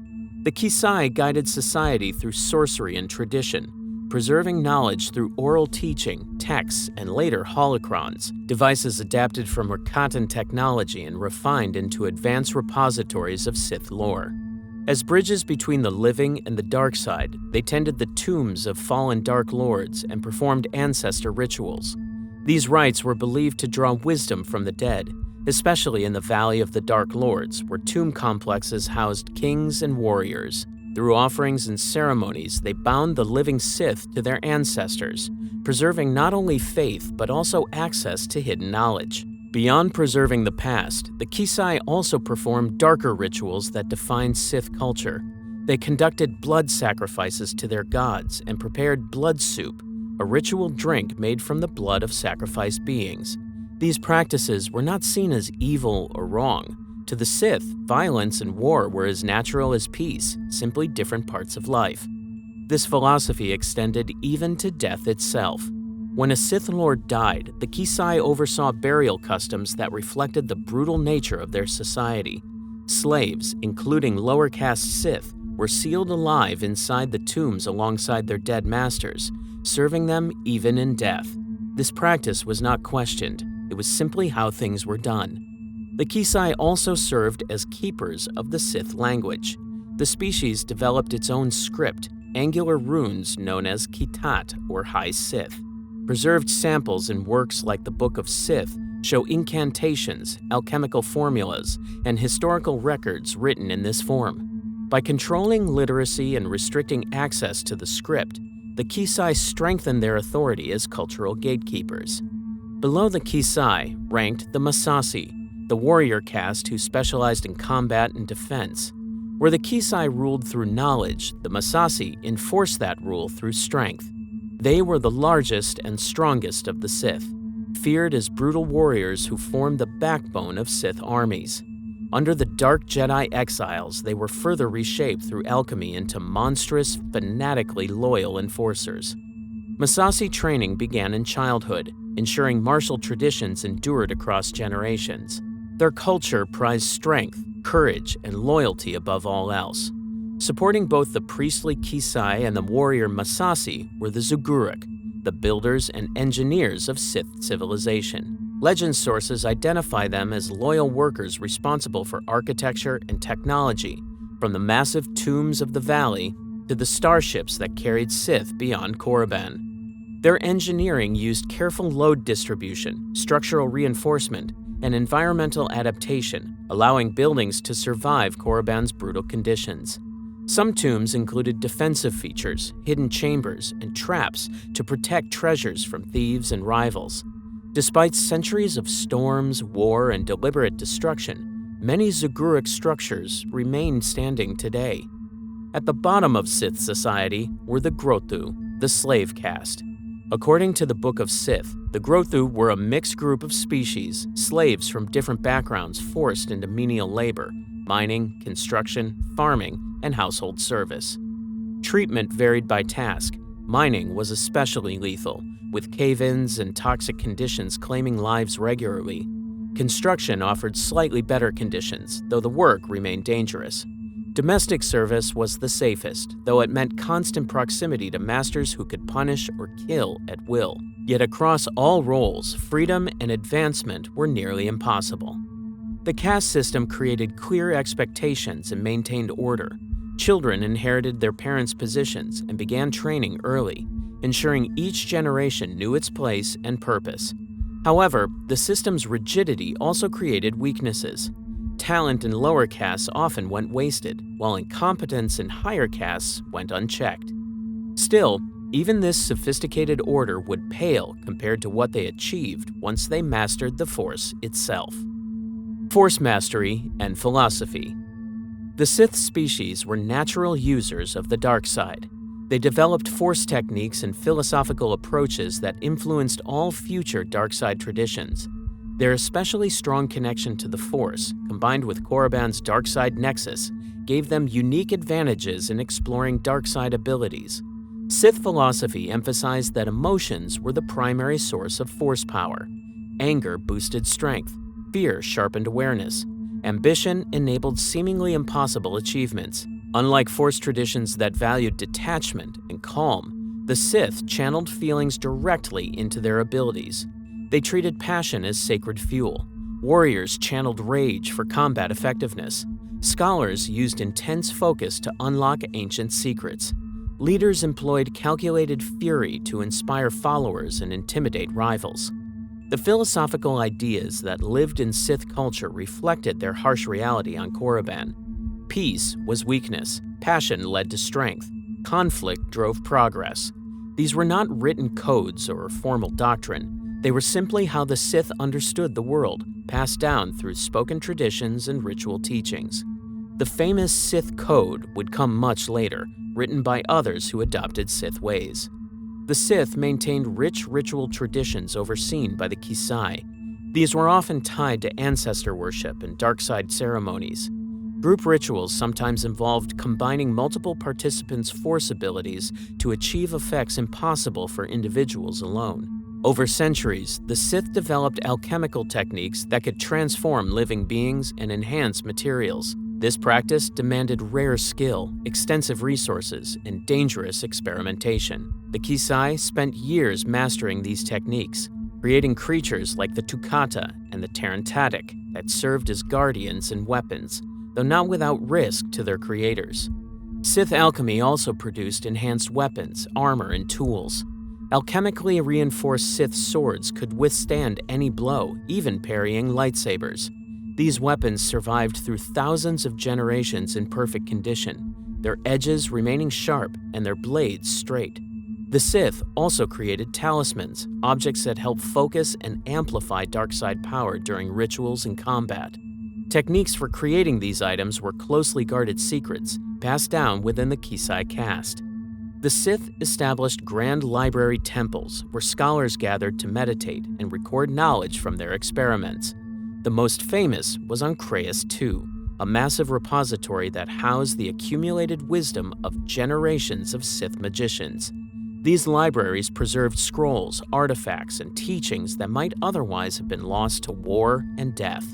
The Kisai guided society through sorcery and tradition, preserving knowledge through oral teaching, texts, and later holocrons, devices adapted from Rakatan technology and refined into advanced repositories of Sith lore. As bridges between the living and the dark side, they tended the tombs of fallen Dark Lords and performed ancestor rituals. These rites were believed to draw wisdom from the dead, especially in the Valley of the Dark Lords, where tomb complexes housed kings and warriors. Through offerings and ceremonies, they bound the living Sith to their ancestors, preserving not only faith but also access to hidden knowledge. Beyond preserving the past, the Kisai also performed darker rituals that defined Sith culture. They conducted blood sacrifices to their gods and prepared blood soup, a ritual drink made from the blood of sacrificed beings. These practices were not seen as evil or wrong. To the Sith, violence and war were as natural as peace, simply different parts of life. This philosophy extended even to death itself. When a Sith Lord died, the Kisai oversaw burial customs that reflected the brutal nature of their society. Slaves, including lower caste Sith, were sealed alive inside the tombs alongside their dead masters, serving them even in death. This practice was not questioned. It was simply how things were done. The Kisai also served as keepers of the Sith language. The species developed its own script, angular runes known as Kitat or High Sith. Preserved samples in works like the Book of Sith show incantations, alchemical formulas, and historical records written in this form. By controlling literacy and restricting access to the script, the Kisai strengthened their authority as cultural gatekeepers. Below the Kisai ranked the Massassi, the warrior caste who specialized in combat and defense. Where the Kisai ruled through knowledge, the Massassi enforced that rule through strength. They were the largest and strongest of the Sith, feared as brutal warriors who formed the backbone of Sith armies. Under the Dark Jedi exiles, they were further reshaped through alchemy into monstrous, fanatically loyal enforcers. Massassi training began in childhood, ensuring martial traditions endured across generations. Their culture prized strength, courage, and loyalty above all else. Supporting both the priestly Kisai and the warrior Massassi were the Zuguruk, the builders and engineers of Sith civilization. Legend sources identify them as loyal workers responsible for architecture and technology, from the massive tombs of the valley to the starships that carried Sith beyond Korriban. Their engineering used careful load distribution, structural reinforcement, and environmental adaptation, allowing buildings to survive Korriban's brutal conditions. Some tombs included defensive features, hidden chambers, and traps to protect treasures from thieves and rivals. Despite centuries of storms, war, and deliberate destruction, many Zuguruk structures remain standing today. At the bottom of Sith society were the Grothu, the slave caste. According to the Book of Sith, the Grothu were a mixed group of species, slaves from different backgrounds forced into menial labor, mining, construction, farming, and household service. Treatment varied by task. Mining was especially lethal, with cave-ins and toxic conditions claiming lives regularly. Construction offered slightly better conditions, though the work remained dangerous. Domestic service was the safest, though it meant constant proximity to masters who could punish or kill at will. Yet across all roles, freedom and advancement were nearly impossible. The caste system created clear expectations and maintained order. Children inherited their parents' positions and began training early, ensuring each generation knew its place and purpose. However, the system's rigidity also created weaknesses. Talent in lower castes often went wasted, while incompetence in higher castes went unchecked. Still, even this sophisticated order would pale compared to what they achieved once they mastered the Force itself. Force mastery and philosophy. The Sith species were natural users of the dark side. They developed Force techniques and philosophical approaches that influenced all future dark side traditions. Their especially strong connection to the Force, combined with Korriban's dark side nexus, gave them unique advantages in exploring dark side abilities. Sith philosophy emphasized that emotions were the primary source of Force power. Anger boosted strength, fear sharpened awareness, ambition enabled seemingly impossible achievements. Unlike Force traditions that valued detachment and calm, the Sith channeled feelings directly into their abilities. They treated passion as sacred fuel. Warriors channeled rage for combat effectiveness. Scholars used intense focus to unlock ancient secrets. Leaders employed calculated fury to inspire followers and intimidate rivals. The philosophical ideas that lived in Sith culture reflected their harsh reality on Korriban. Peace was weakness, passion led to strength, conflict drove progress. These were not written codes or formal doctrine. They were simply how the Sith understood the world, passed down through spoken traditions and ritual teachings. The famous Sith Code would come much later, written by others who adopted Sith ways. The Sith maintained rich ritual traditions overseen by the Kisai. These were often tied to ancestor worship and dark side ceremonies. Group rituals sometimes involved combining multiple participants' Force abilities to achieve effects impossible for individuals alone. Over centuries, the Sith developed alchemical techniques that could transform living beings and enhance materials. This practice demanded rare skill, extensive resources, and dangerous experimentation. The Kisai spent years mastering these techniques, creating creatures like the Tukata and the Tarantatic that served as guardians and weapons, though not without risk to their creators. Sith alchemy also produced enhanced weapons, armor, and tools. Alchemically reinforced Sith swords could withstand any blow, even parrying lightsabers. These weapons survived through thousands of generations in perfect condition, their edges remaining sharp and their blades straight. The Sith also created talismans, objects that help focus and amplify dark-side power during rituals and combat. Techniques for creating these items were closely guarded secrets, passed down within the Kisai caste. The Sith established grand library temples where scholars gathered to meditate and record knowledge from their experiments. The most famous was on Creyas II, a massive repository that housed the accumulated wisdom of generations of Sith magicians. These libraries preserved scrolls, artifacts, and teachings that might otherwise have been lost to war and death.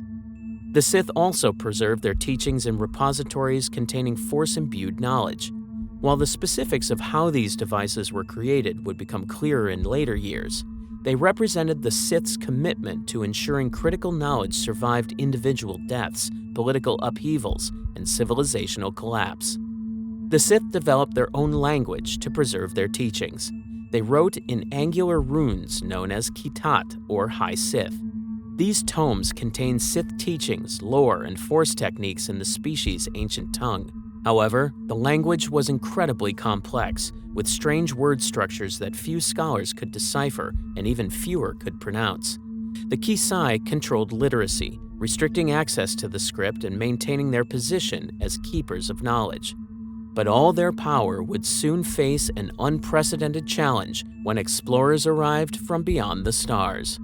The Sith also preserved their teachings in repositories containing Force-imbued knowledge. While the specifics of how these devices were created would become clearer in later years, they represented the Sith's commitment to ensuring critical knowledge survived individual deaths, political upheavals, and civilizational collapse. The Sith developed their own language to preserve their teachings. They wrote in angular runes known as Kitat, or High Sith. These tomes contain Sith teachings, lore, and Force techniques in the species' ancient tongue. However, the language was incredibly complex, with strange word structures that few scholars could decipher and even fewer could pronounce. The Kisai controlled literacy, restricting access to the script and maintaining their position as keepers of knowledge. But all their power would soon face an unprecedented challenge when explorers arrived from beyond the stars.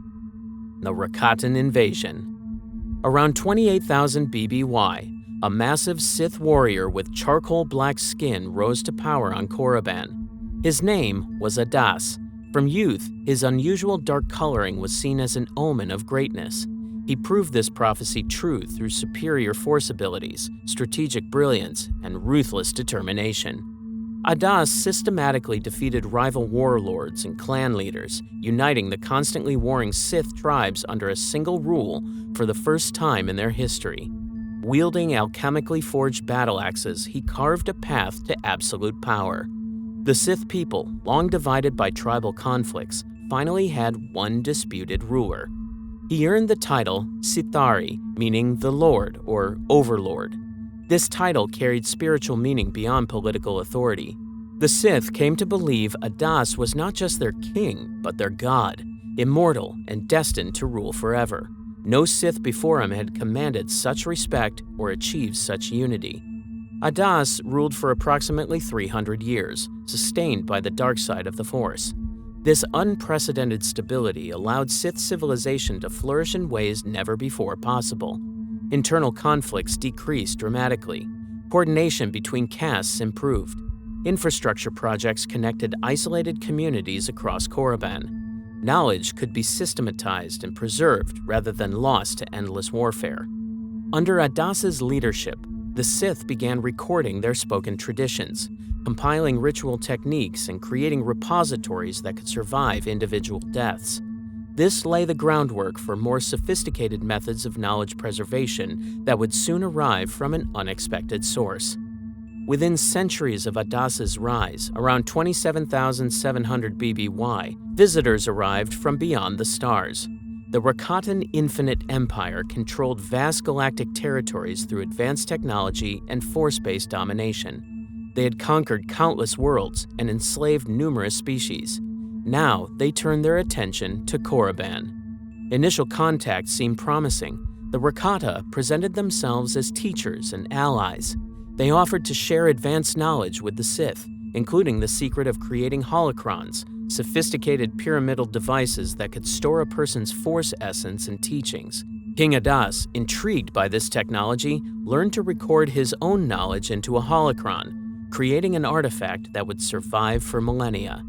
The Rakatan Invasion. Around 28,000 BBY, a massive Sith warrior with charcoal-black skin rose to power on Korriban. His name was Adas. From youth, his unusual dark coloring was seen as an omen of greatness. He proved this prophecy true through superior Force abilities, strategic brilliance, and ruthless determination. Adas systematically defeated rival warlords and clan leaders, uniting the constantly warring Sith tribes under a single rule for the first time in their history. Wielding alchemically forged battle axes, he carved a path to absolute power. The Sith people, long divided by tribal conflicts, finally had one disputed ruler. He earned the title Sithari, meaning the Lord or Overlord. This title carried spiritual meaning beyond political authority. The Sith came to believe Adas was not just their king, but their god, immortal and destined to rule forever. No Sith before him had commanded such respect or achieved such unity. Adas ruled for approximately 300 years, sustained by the dark side of the Force. This unprecedented stability allowed Sith civilization to flourish in ways never before possible. Internal conflicts decreased dramatically. Coordination between castes improved. Infrastructure projects connected isolated communities across Korriban. Knowledge could be systematized and preserved rather than lost to endless warfare. Under Adas's leadership, the Sith began recording their spoken traditions, compiling ritual techniques and creating repositories that could survive individual deaths. This lay the groundwork for more sophisticated methods of knowledge preservation that would soon arrive from an unexpected source. Within centuries of Adas's rise, around 27,700 BBY, visitors arrived from beyond the stars. The Rakatan Infinite Empire controlled vast galactic territories through advanced technology and force-based domination. They had conquered countless worlds and enslaved numerous species. Now they turned their attention to Korriban. Initial contacts seemed promising. The Rakata presented themselves as teachers and allies. They offered to share advanced knowledge with the Sith, including the secret of creating holocrons, sophisticated pyramidal devices that could store a person's force essence and teachings. King Adas, intrigued by this technology, learned to record his own knowledge into a holocron, creating an artifact that would survive for millennia.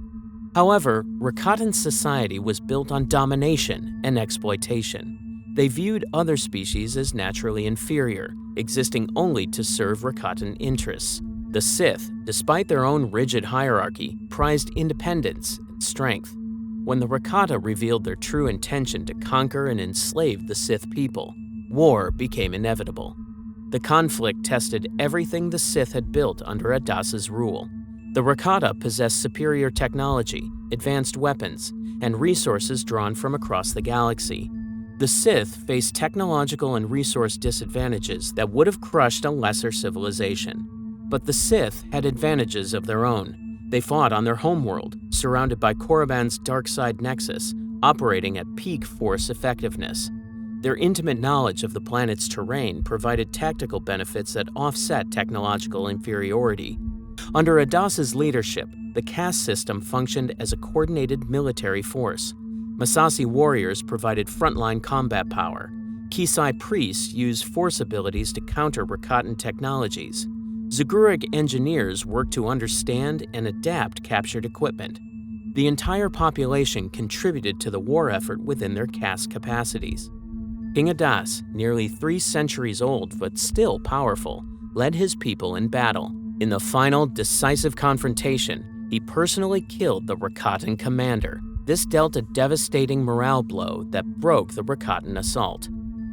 However, Rakatan society was built on domination and exploitation. They viewed other species as naturally inferior, existing only to serve Rakatan interests. The Sith, despite their own rigid hierarchy, prized independence and strength. When the Rakata revealed their true intention to conquer and enslave the Sith people, war became inevitable. The conflict tested everything the Sith had built under Adas's rule. The Rakata possessed superior technology, advanced weapons, and resources drawn from across the galaxy. The Sith faced technological and resource disadvantages that would have crushed a lesser civilization. But the Sith had advantages of their own. They fought on their homeworld, surrounded by Korriban's dark side nexus, operating at peak force effectiveness. Their intimate knowledge of the planet's terrain provided tactical benefits that offset technological inferiority. Under Adas's leadership, the caste system functioned as a coordinated military force. Massassi warriors provided frontline combat power. Kisai priests used force abilities to counter Rakatan technologies. Zaguric engineers worked to understand and adapt captured equipment. The entire population contributed to the war effort within their caste capacities. King Adas, nearly 3 centuries old but still powerful, led his people in battle. In the final, decisive confrontation, he personally killed the Rakatan commander. This dealt a devastating morale blow that broke the Rakatan assault.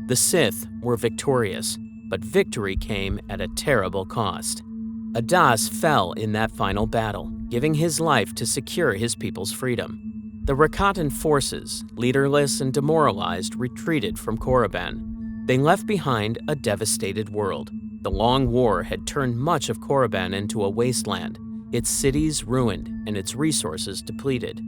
The Sith were victorious, but victory came at a terrible cost. Adas fell in that final battle, giving his life to secure his people's freedom. The Rakatan forces, leaderless and demoralized, retreated from Korriban. They left behind a devastated world. The long war had turned much of Korriban into a wasteland, its cities ruined and its resources depleted.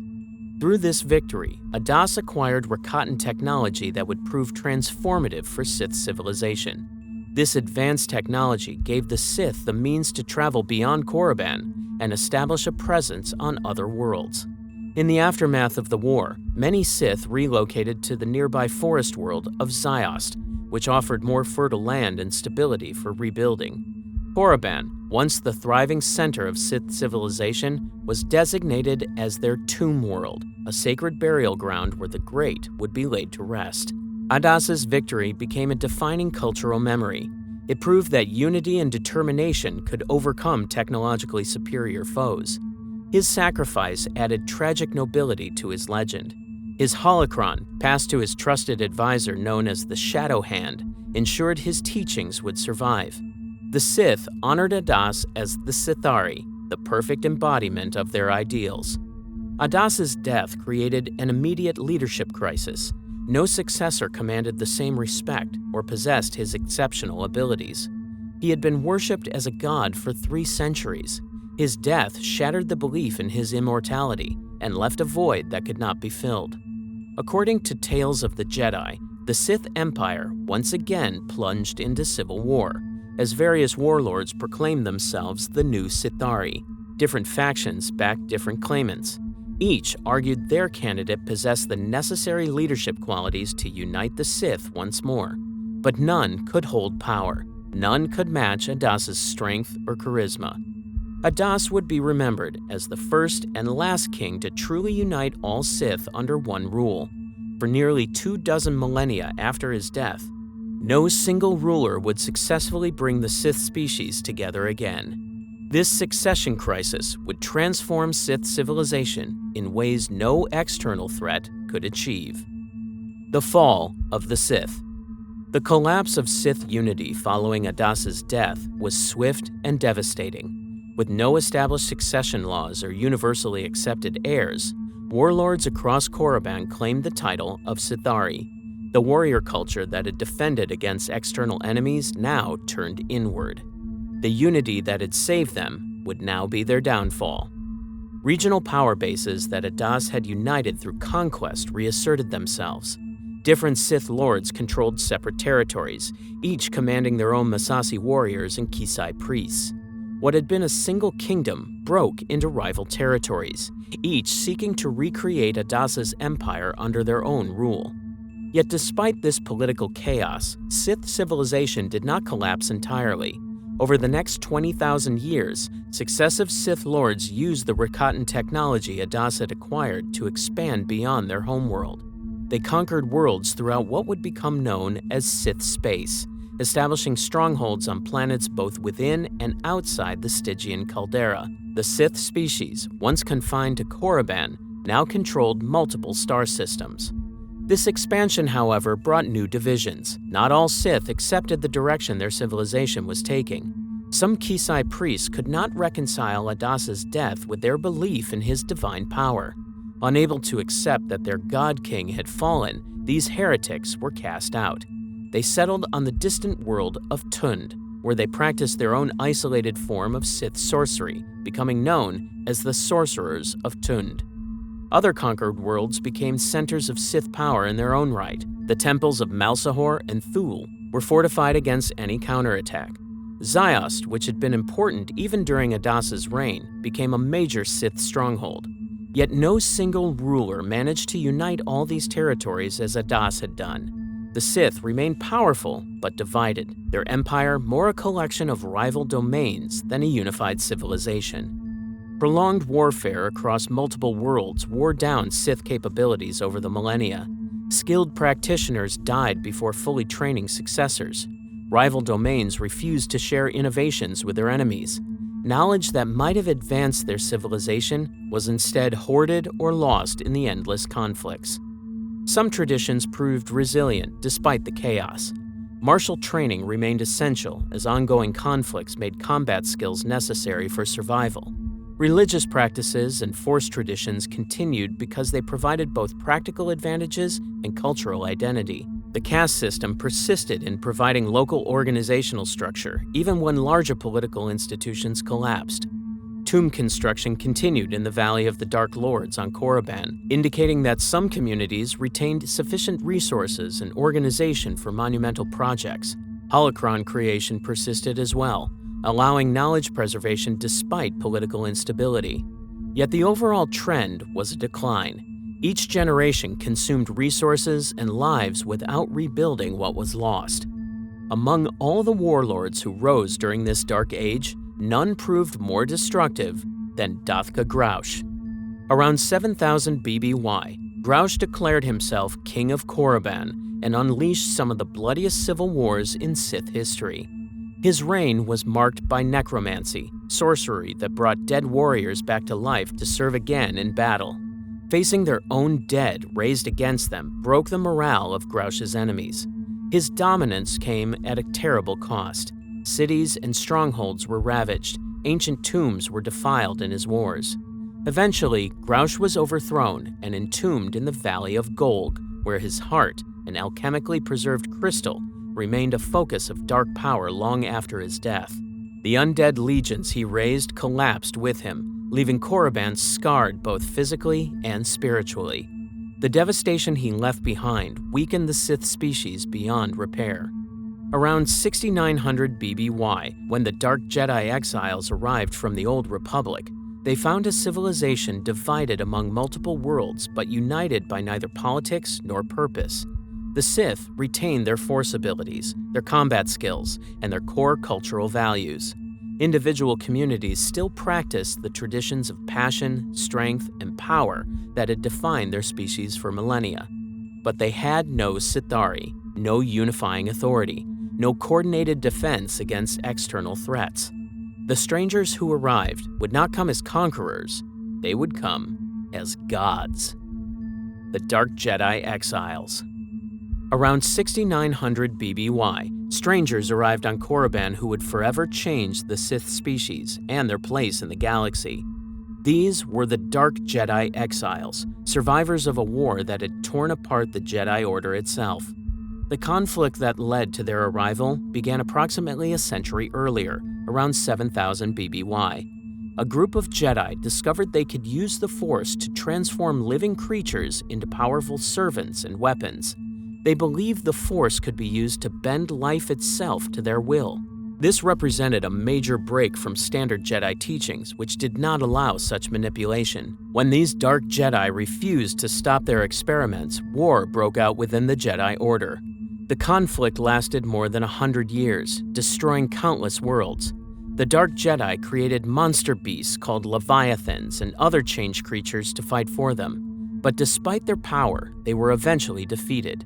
Through this victory, Adas acquired Rakatan technology that would prove transformative for Sith civilization. This advanced technology gave the Sith the means to travel beyond Korriban and establish a presence on other worlds. In the aftermath of the war, many Sith relocated to the nearby forest world of Ziost, which offered more fertile land and stability for rebuilding. Korriban, once the thriving center of Sith civilization, was designated as their tomb world, a sacred burial ground where the great would be laid to rest. Adas's victory became a defining cultural memory. It proved that unity and determination could overcome technologically superior foes. His sacrifice added tragic nobility to his legend. His holocron, passed to his trusted advisor known as the Shadow Hand, ensured his teachings would survive. The Sith honored Adas as the Sithari, the perfect embodiment of their ideals. Adas's death created an immediate leadership crisis. No successor commanded the same respect or possessed his exceptional abilities. He had been worshipped as a god for 3 centuries. His death shattered the belief in his immortality and left a void that could not be filled. According to Tales of the Jedi, the Sith Empire once again plunged into civil war, as various warlords proclaimed themselves the new Sithari. Different factions backed different claimants. Each argued their candidate possessed the necessary leadership qualities to unite the Sith once more, but none could hold power. None could match Adas's strength or charisma. Adas would be remembered as the first and last king to truly unite all Sith under one rule. For nearly 24 millennia after his death, no single ruler would successfully bring the Sith species together again. This succession crisis would transform Sith civilization in ways no external threat could achieve. The fall of the Sith. The collapse of Sith unity following Adas's death was swift and devastating. With no established succession laws or universally accepted heirs, warlords across Korriban claimed the title of Sithari. The warrior culture that had defended against external enemies now turned inward. The unity that had saved them would now be their downfall. Regional power bases that Adas had united through conquest reasserted themselves. Different Sith lords controlled separate territories, each commanding their own Massassi warriors and Kisai priests. What had been a single kingdom broke into rival territories, each seeking to recreate Adas's empire under their own rule. Yet despite this political chaos, Sith civilization did not collapse entirely. Over the next 20,000 years, successive Sith lords used the Rakatan technology Adas had acquired to expand beyond their homeworld. They conquered worlds throughout what would become known as Sith space, establishing strongholds on planets both within and outside the Stygian caldera. The Sith species, once confined to Korriban, now controlled multiple star systems. This expansion, however, brought new divisions. Not all Sith accepted the direction their civilization was taking. Some Kisai priests could not reconcile Adas's death with their belief in his divine power. Unable to accept that their god king had fallen, these heretics were cast out. They settled on the distant world of Tund, where they practiced their own isolated form of Sith sorcery, becoming known as the Sorcerers of Tund. Other conquered worlds became centers of Sith power in their own right. The temples of Malsahor and Thule were fortified against any counterattack. Ziost, which had been important even during Adas's reign, became a major Sith stronghold. Yet no single ruler managed to unite all these territories as Adas had done. The Sith remained powerful but divided, their empire more a collection of rival domains than a unified civilization. Prolonged warfare across multiple worlds wore down Sith capabilities over the millennia. Skilled practitioners died before fully training successors. Rival domains refused to share innovations with their enemies. Knowledge that might have advanced their civilization was instead hoarded or lost in the endless conflicts. Some traditions proved resilient despite the chaos. Martial training remained essential as ongoing conflicts made combat skills necessary for survival. Religious practices and force traditions continued because they provided both practical advantages and cultural identity. The caste system persisted in providing local organizational structure, even when larger political institutions collapsed. Tomb construction continued in the Valley of the Dark Lords on Korriban, indicating that some communities retained sufficient resources and organization for monumental projects. Holocron creation persisted as well, allowing knowledge preservation despite political instability. Yet the overall trend was a decline. Each generation consumed resources and lives without rebuilding what was lost. Among all the warlords who rose during this dark age, none proved more destructive than Dathka Graush. Around 7000 BBY, Graush declared himself King of Korriban and unleashed some of the bloodiest civil wars in Sith history. His reign was marked by necromancy, sorcery that brought dead warriors back to life to serve again in battle. Facing their own dead raised against them broke the morale of Graush's enemies. His dominance came at a terrible cost. Cities and strongholds were ravaged, ancient tombs were defiled in his wars. Eventually, Graush was overthrown and entombed in the Valley of Golg, where his heart, an alchemically preserved crystal, remained a focus of dark power long after his death. The undead legions he raised collapsed with him, leaving Korriban scarred both physically and spiritually. The devastation he left behind weakened the Sith species beyond repair. Around 6900 BBY, when the Dark Jedi exiles arrived from the Old Republic, They found a civilization divided among multiple worlds but united by neither politics nor purpose. The Sith retained their Force abilities, their combat skills, and their core cultural values. Individual communities still practiced the traditions of passion, strength, and power that had defined their species for millennia. But they had no Sithari, no unifying authority, no coordinated defense against external threats. The strangers who arrived would not come as conquerors, they would come as gods. The Dark Jedi Exiles. Around 6900 BBY, strangers arrived on Korriban who would forever change the Sith species and their place in the galaxy. These were the Dark Jedi Exiles, survivors of a war that had torn apart the Jedi Order itself. The conflict that led to their arrival began approximately a century earlier, around 7000 BBY. A group of Jedi discovered they could use the Force to transform living creatures into powerful servants and weapons. They believed the Force could be used to bend life itself to their will. This represented a major break from standard Jedi teachings, which did not allow such manipulation. When these Dark Jedi refused to stop their experiments, war broke out within the Jedi Order. The conflict lasted more than 100 years, destroying countless worlds. The Dark Jedi created monster beasts called Leviathans and other changed creatures to fight for them. But despite their power, they were eventually defeated.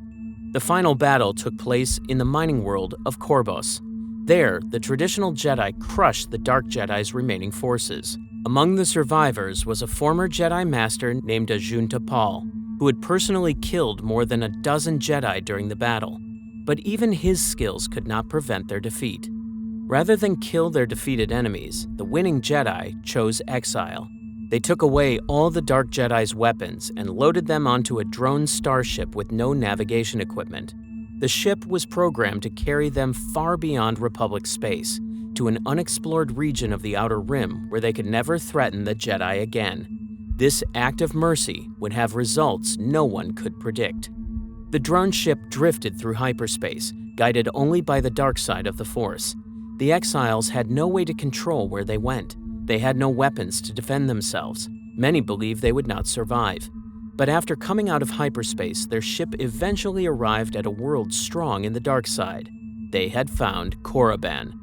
The final battle took place in the mining world of Korbos. There, the traditional Jedi crushed the Dark Jedi's remaining forces. Among the survivors was a former Jedi Master named Ajunta Pall, who had personally killed more than a dozen Jedi during the battle. But even his skills could not prevent their defeat. Rather than kill their defeated enemies, the winning Jedi chose exile. They took away all the Dark Jedi's weapons and loaded them onto a drone starship with no navigation equipment. The ship was programmed to carry them far beyond Republic space, to an unexplored region of the Outer Rim where they could never threaten the Jedi again. This act of mercy would have results no one could predict. The drone ship drifted through hyperspace, guided only by the dark side of the Force. The exiles had no way to control where they went. They had no weapons to defend themselves. Many believed they would not survive. But after coming out of hyperspace, their ship eventually arrived at a world strong in the dark side. They had found Korriban.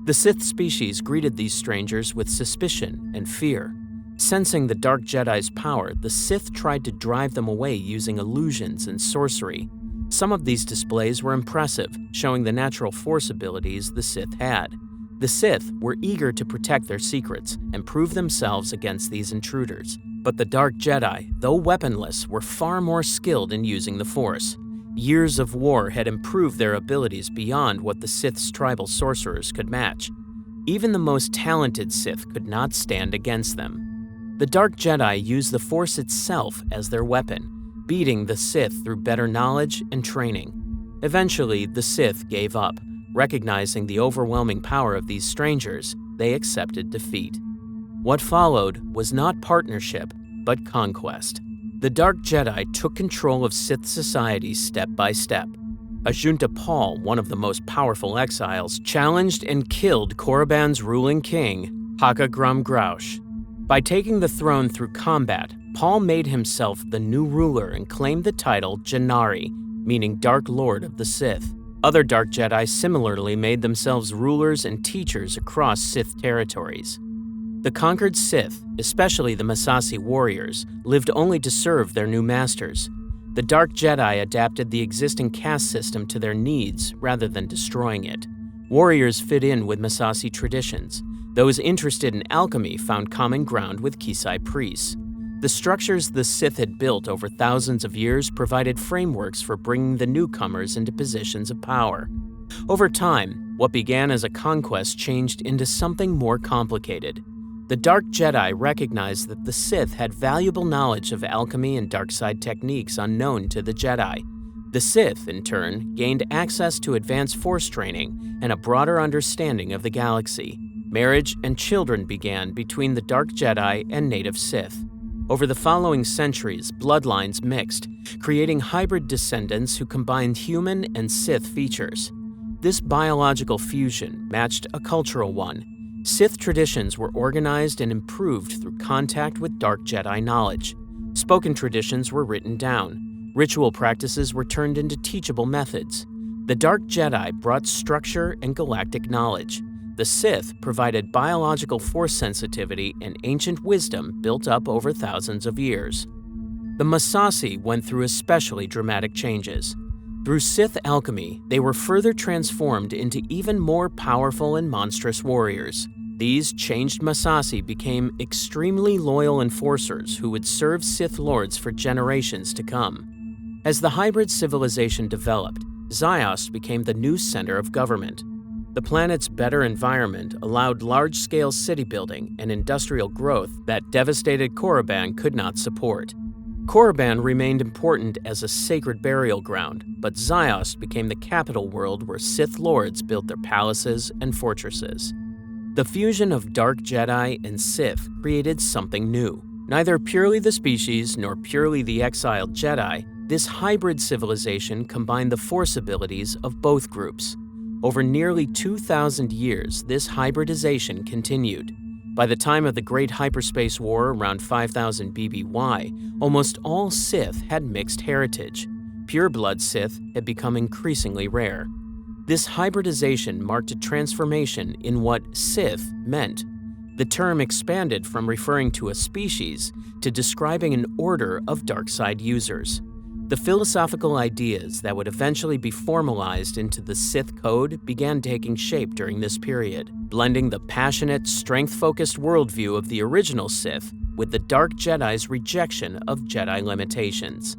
The Sith species greeted these strangers with suspicion and fear. Sensing the Dark Jedi's power, the Sith tried to drive them away using illusions and sorcery. Some of these displays were impressive, showing the natural Force abilities the Sith had. The Sith were eager to protect their secrets and prove themselves against these intruders. But the Dark Jedi, though weaponless, were far more skilled in using the Force. Years of war had improved their abilities beyond what the Sith's tribal sorcerers could match. Even the most talented Sith could not stand against them. The Dark Jedi used the Force itself as their weapon, beating the Sith through better knowledge and training. Eventually, the Sith gave up. Recognizing the overwhelming power of these strangers, they accepted defeat. What followed was not partnership, but conquest. The Dark Jedi took control of Sith society step by step. Ajunta Pall, one of the most powerful exiles, challenged and killed Korriban's ruling king, Haka Grum Grouch. By taking the throne through combat, Pall made himself the new ruler and claimed the title Janari, meaning Dark Lord of the Sith. Other Dark Jedi similarly made themselves rulers and teachers across Sith territories. The conquered Sith, especially the Massassi warriors, lived only to serve their new masters. The Dark Jedi adapted the existing caste system to their needs rather than destroying it. Warriors fit in with Massassi traditions. Those interested in alchemy found common ground with Kisai priests. The structures the Sith had built over thousands of years provided frameworks for bringing the newcomers into positions of power. Over time, what began as a conquest changed into something more complicated. The Dark Jedi recognized that the Sith had valuable knowledge of alchemy and darkside techniques unknown to the Jedi. The Sith, in turn, gained access to advanced Force training and a broader understanding of the galaxy. Marriage and children began between the Dark Jedi and native Sith. Over the following centuries, bloodlines mixed, creating hybrid descendants who combined human and Sith features. This biological fusion matched a cultural one. Sith traditions were organized and improved through contact with Dark Jedi knowledge. Spoken traditions were written down. Ritual practices were turned into teachable methods. The Dark Jedi brought structure and galactic knowledge. The Sith provided biological force sensitivity and ancient wisdom built up over thousands of years. The Massassi went through especially dramatic changes. Through Sith alchemy, they were further transformed into even more powerful and monstrous warriors. These changed Massassi became extremely loyal enforcers who would serve Sith Lords for generations to come. As the hybrid civilization developed, Ziost became the new center of government. The planet's better environment allowed large-scale city building and industrial growth that devastated Korriban could not support. Korriban remained important as a sacred burial ground, but Ziost became the capital world where Sith Lords built their palaces and fortresses. The fusion of Dark Jedi and Sith created something new. Neither purely the species nor purely the exiled Jedi, this hybrid civilization combined the force abilities of both groups. Over nearly 2,000 years, this hybridization continued. By the time of the Great Hyperspace War around 5000 BBY, almost all Sith had mixed heritage. Pureblood Sith had become increasingly rare. This hybridization marked a transformation in what Sith meant. The term expanded from referring to a species to describing an order of dark-side users. The philosophical ideas that would eventually be formalized into the Sith Code began taking shape during this period, blending the passionate, strength-focused worldview of the original Sith with the Dark Jedi's rejection of Jedi limitations.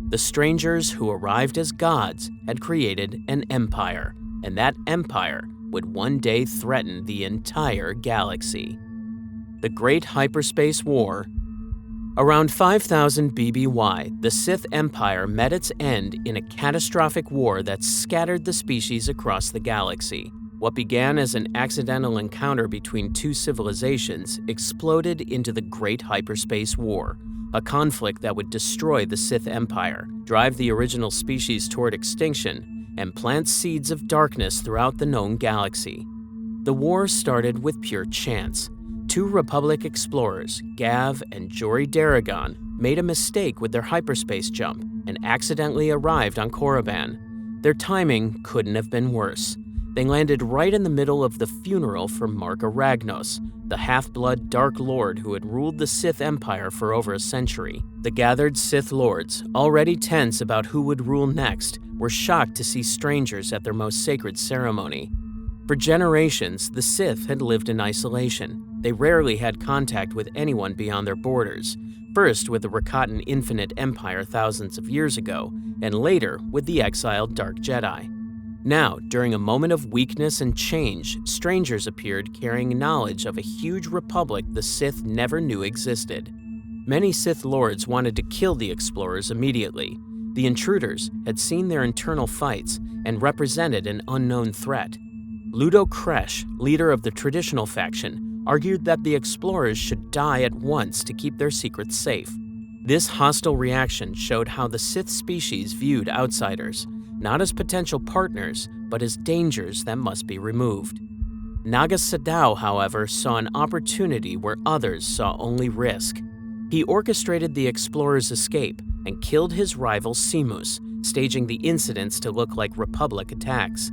The strangers who arrived as gods had created an empire, and that empire would one day threaten the entire galaxy. The Great Hyperspace War. Around 5000 BBY, the Sith Empire met its end in a catastrophic war that scattered the species across the galaxy. What began as an accidental encounter between two civilizations exploded into the Great Hyperspace War, a conflict that would destroy the Sith Empire, drive the original species toward extinction, and plant seeds of darkness throughout the known galaxy. The war started with pure chance. Two Republic explorers, Gav and Jory Daragon, made a mistake with their hyperspace jump and accidentally arrived on Korriban. Their timing couldn't have been worse. They landed right in the middle of the funeral for Mark Aragnos, the half-blood Dark Lord who had ruled the Sith Empire for over a century. The gathered Sith Lords, already tense about who would rule next, were shocked to see strangers at their most sacred ceremony. For generations, the Sith had lived in isolation. They rarely had contact with anyone beyond their borders, first with the Rakatan Infinite Empire thousands of years ago, and later with the exiled Dark Jedi. Now, during a moment of weakness and change, strangers appeared carrying knowledge of a huge republic the Sith never knew existed. Many Sith Lords wanted to kill the explorers immediately. The intruders had seen their internal fights and represented an unknown threat. Ludo Kresh, leader of the traditional faction, argued that the explorers should die at once to keep their secrets safe. This hostile reaction showed how the Sith species viewed outsiders, not as potential partners, but as dangers that must be removed. Naga Sadao, however, saw an opportunity where others saw only risk. He orchestrated the explorers' escape and killed his rival Simus, staging the incidents to look like Republic attacks.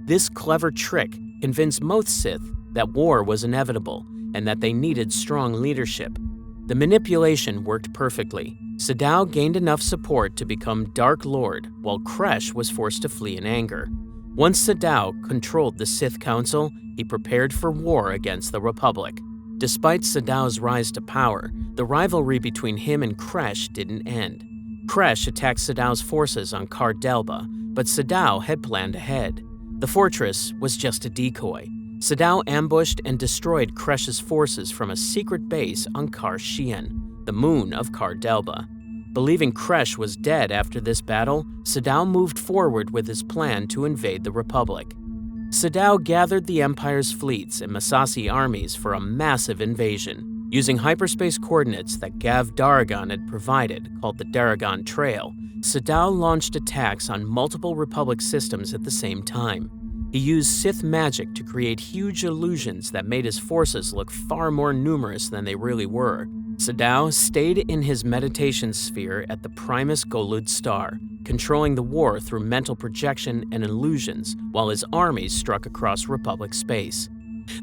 This clever trick convinced most Sith that war was inevitable and that they needed strong leadership. The manipulation worked perfectly. Sadao gained enough support to become Dark Lord, while Kresh was forced to flee in anger. Once Sadao controlled the Sith Council, he prepared for war against the Republic. Despite Sadao's rise to power, the rivalry between him and Kresh didn't end. Kresh attacked Sadao's forces on Kar Delba, but Sadao had planned ahead. The fortress was just a decoy. Sadao ambushed and destroyed Kresh's forces from a secret base on Kar Shian, the moon of Kar Delba. Believing Kresh was dead after this battle, Sadao moved forward with his plan to invade the Republic. Sadao gathered the Empire's fleets and Massassi armies for a massive invasion. Using hyperspace coordinates that Gav Daragon had provided, called the Daragon Trail, Sadao launched attacks on multiple Republic systems at the same time. He used Sith magic to create huge illusions that made his forces look far more numerous than they really were. Sadao stayed in his meditation sphere at the Primus Golud star, controlling the war through mental projection and illusions while his armies struck across Republic space.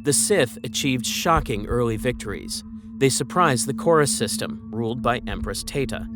The Sith achieved shocking early victories. They surprised the Chorus system, ruled by Empress Teta,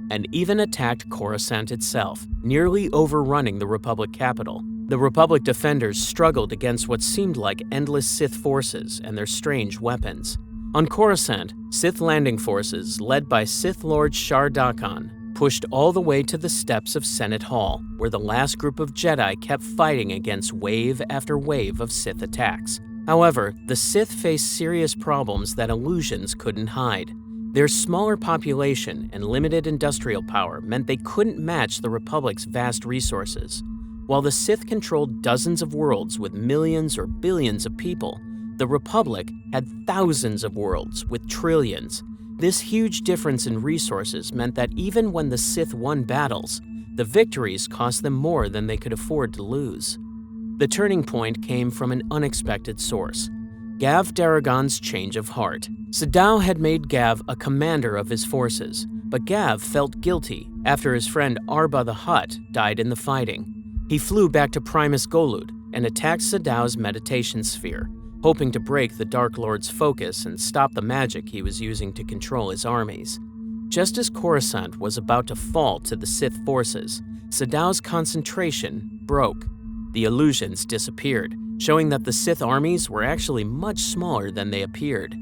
and even attacked Coruscant itself, nearly overrunning the Republic capital. The Republic defenders struggled against what seemed like endless Sith forces and their strange weapons. On Coruscant, Sith landing forces, led by Sith Lord Shar Dakan, pushed all the way to the steps of Senate Hall, where the last group of Jedi kept fighting against wave after wave of Sith attacks. However, the Sith faced serious problems that illusions couldn't hide. Their smaller population and limited industrial power meant they couldn't match the Republic's vast resources. While the Sith controlled dozens of worlds with millions or billions of people, the Republic had thousands of worlds with trillions. This huge difference in resources meant that even when the Sith won battles, the victories cost them more than they could afford to lose. The turning point came from an unexpected source: Gav Daragon's change of heart. Sadao had made Gav a commander of his forces, but Gav felt guilty after his friend Arba the Hutt died in the fighting. He flew back to Primus Golud and attacked Sadao's meditation sphere, hoping to break the Dark Lord's focus and stop the magic he was using to control his armies. Just as Coruscant was about to fall to the Sith forces, Sadao's concentration broke. The illusions disappeared, showing that the Sith armies were actually much smaller than they appeared.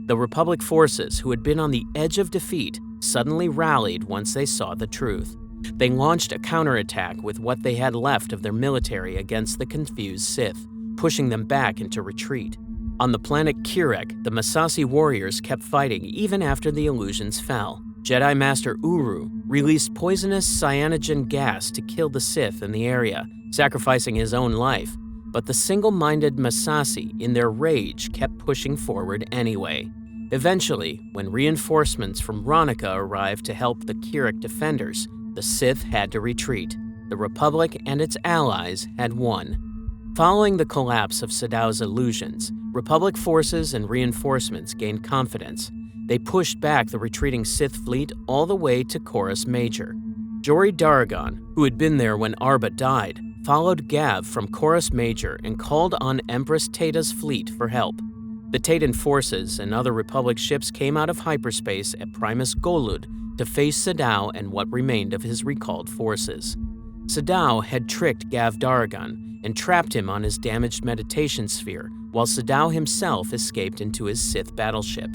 The Republic forces, who had been on the edge of defeat, suddenly rallied once they saw the truth. They launched a counterattack with what they had left of their military against the confused Sith, pushing them back into retreat. On the planet Kirek, the Massassi warriors kept fighting even after the illusions fell. Jedi Master Uru released poisonous cyanogen gas to kill the Sith in the area, sacrificing his own life. But the single-minded Massassi, in their rage, kept pushing forward anyway. Eventually, when reinforcements from Ronica arrived to help the Kirek defenders, the Sith had to retreat. The Republic and its allies had won. Following the collapse of Sadao's illusions, Republic forces and reinforcements gained confidence. They pushed back the retreating Sith fleet all the way to Chorus Major. Jory Daragon, who had been there when Arba died, followed Gav from Chorus Major and called on Empress Teta's fleet for help. The Tatan forces and other Republic ships came out of hyperspace at Primus Golud to face Sadao and what remained of his recalled forces. Sadao had tricked Gav Daragon and trapped him on his damaged meditation sphere, while Sadao himself escaped into his Sith battleship.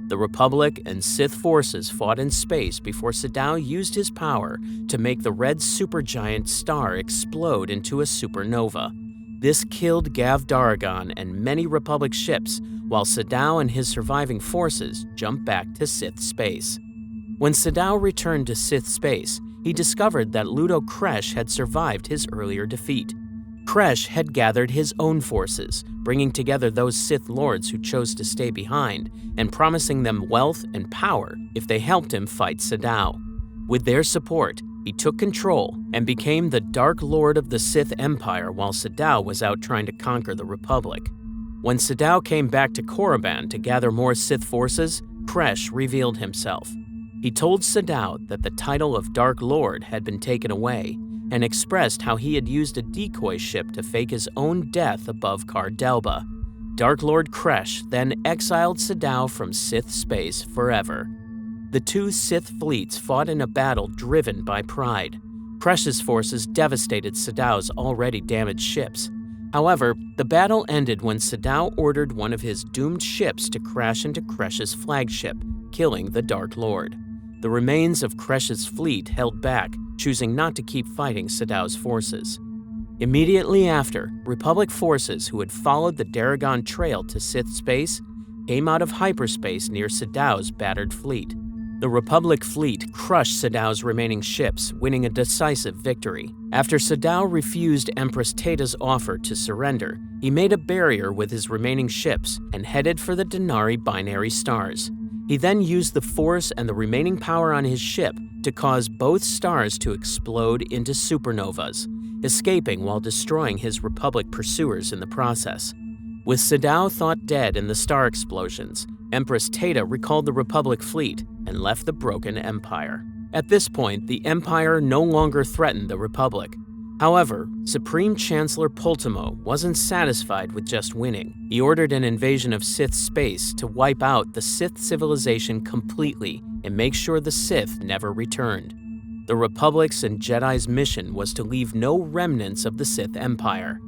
The Republic and Sith forces fought in space before Sadao used his power to make the red supergiant star explode into a supernova. This killed Gav Daragon and many Republic ships, while Sadao and his surviving forces jumped back to Sith space. When Sadao returned to Sith space, he discovered that Ludo Kresh had survived his earlier defeat. Kresh had gathered his own forces, bringing together those Sith lords who chose to stay behind, and promising them wealth and power if they helped him fight Sadao. With their support, he took control and became the Dark Lord of the Sith Empire while Sadao was out trying to conquer the Republic. When Sadao came back to Korriban to gather more Sith forces, Kresh revealed himself. He told Sadao that the title of Dark Lord had been taken away, and expressed how he had used a decoy ship to fake his own death above Car Delba. Dark Lord Kresh then exiled Sadao from Sith space forever. The two Sith fleets fought in a battle driven by pride. Kresh's forces devastated Sadao's already damaged ships. However, the battle ended when Sadao ordered one of his doomed ships to crash into Kresh's flagship, killing the Dark Lord. The remains of Kresh's fleet held back, choosing not to keep fighting Sadao's forces. Immediately after, Republic forces who had followed the Daragon Trail to Sith space came out of hyperspace near Sadao's battered fleet. The Republic fleet crushed Sadao's remaining ships, winning a decisive victory. After Sadao refused Empress Teta's offer to surrender, he made a barrier with his remaining ships and headed for the Denari binary stars. He then used the Force and the remaining power on his ship to cause both stars to explode into supernovas. escaping while destroying his Republic pursuers in the process. With Sadao thought dead in the star explosions, Empress Teta recalled the Republic fleet and left the broken Empire. At this point, the Empire no longer threatened the Republic. However, Supreme Chancellor Poltimo wasn't satisfied with just winning. He ordered an invasion of Sith space to wipe out the Sith civilization completely and make sure the Sith never returned. The Republic's and Jedi's mission was to leave no remnants of the Sith Empire.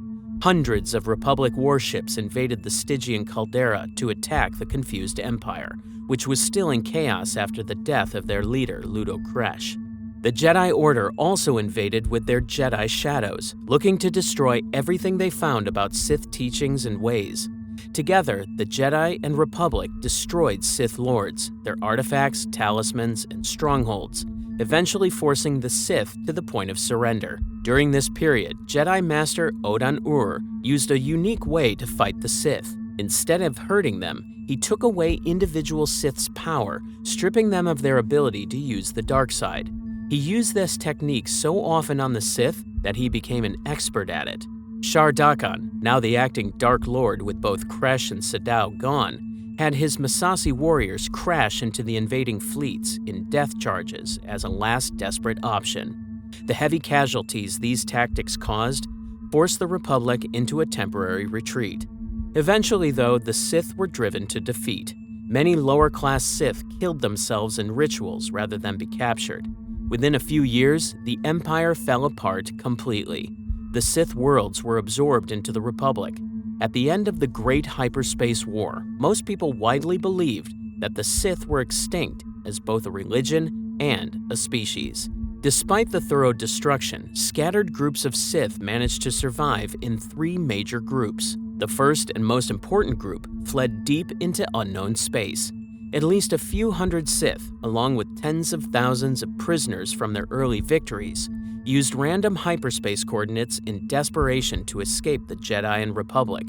Hundreds of Republic warships invaded the Stygian caldera to attack the confused Empire, which was still in chaos after the death of their leader, Ludo Kresh. The Jedi Order also invaded with their Jedi shadows, looking to destroy everything they found about Sith teachings and ways. Together, the Jedi and Republic destroyed Sith Lords, their artifacts, talismans, and strongholds, eventually forcing the Sith to the point of surrender. During this period, Jedi Master Odan-Ur used a unique way to fight the Sith. Instead of hurting them, he took away individual Sith's power, stripping them of their ability to use the dark side. He used this technique so often on the Sith that he became an expert at it. Shar Dakan, now the acting Dark Lord with both Kresh and Sadao gone, had his Massassi warriors crash into the invading fleets in death charges as a last desperate option. The heavy casualties these tactics caused forced the Republic into a temporary retreat. Eventually, though, the Sith were driven to defeat. Many lower-class Sith killed themselves in rituals rather than be captured. Within a few years, the Empire fell apart completely. The Sith worlds were absorbed into the Republic. At the end of the Great Hyperspace War, most people widely believed that the Sith were extinct as both a religion and a species. Despite the thorough destruction, scattered groups of Sith managed to survive in 3 major groups. The first and most important group fled deep into unknown space. At least a few hundred Sith, along with tens of thousands of prisoners from their early victories, used random hyperspace coordinates in desperation to escape the Jedi and Republic.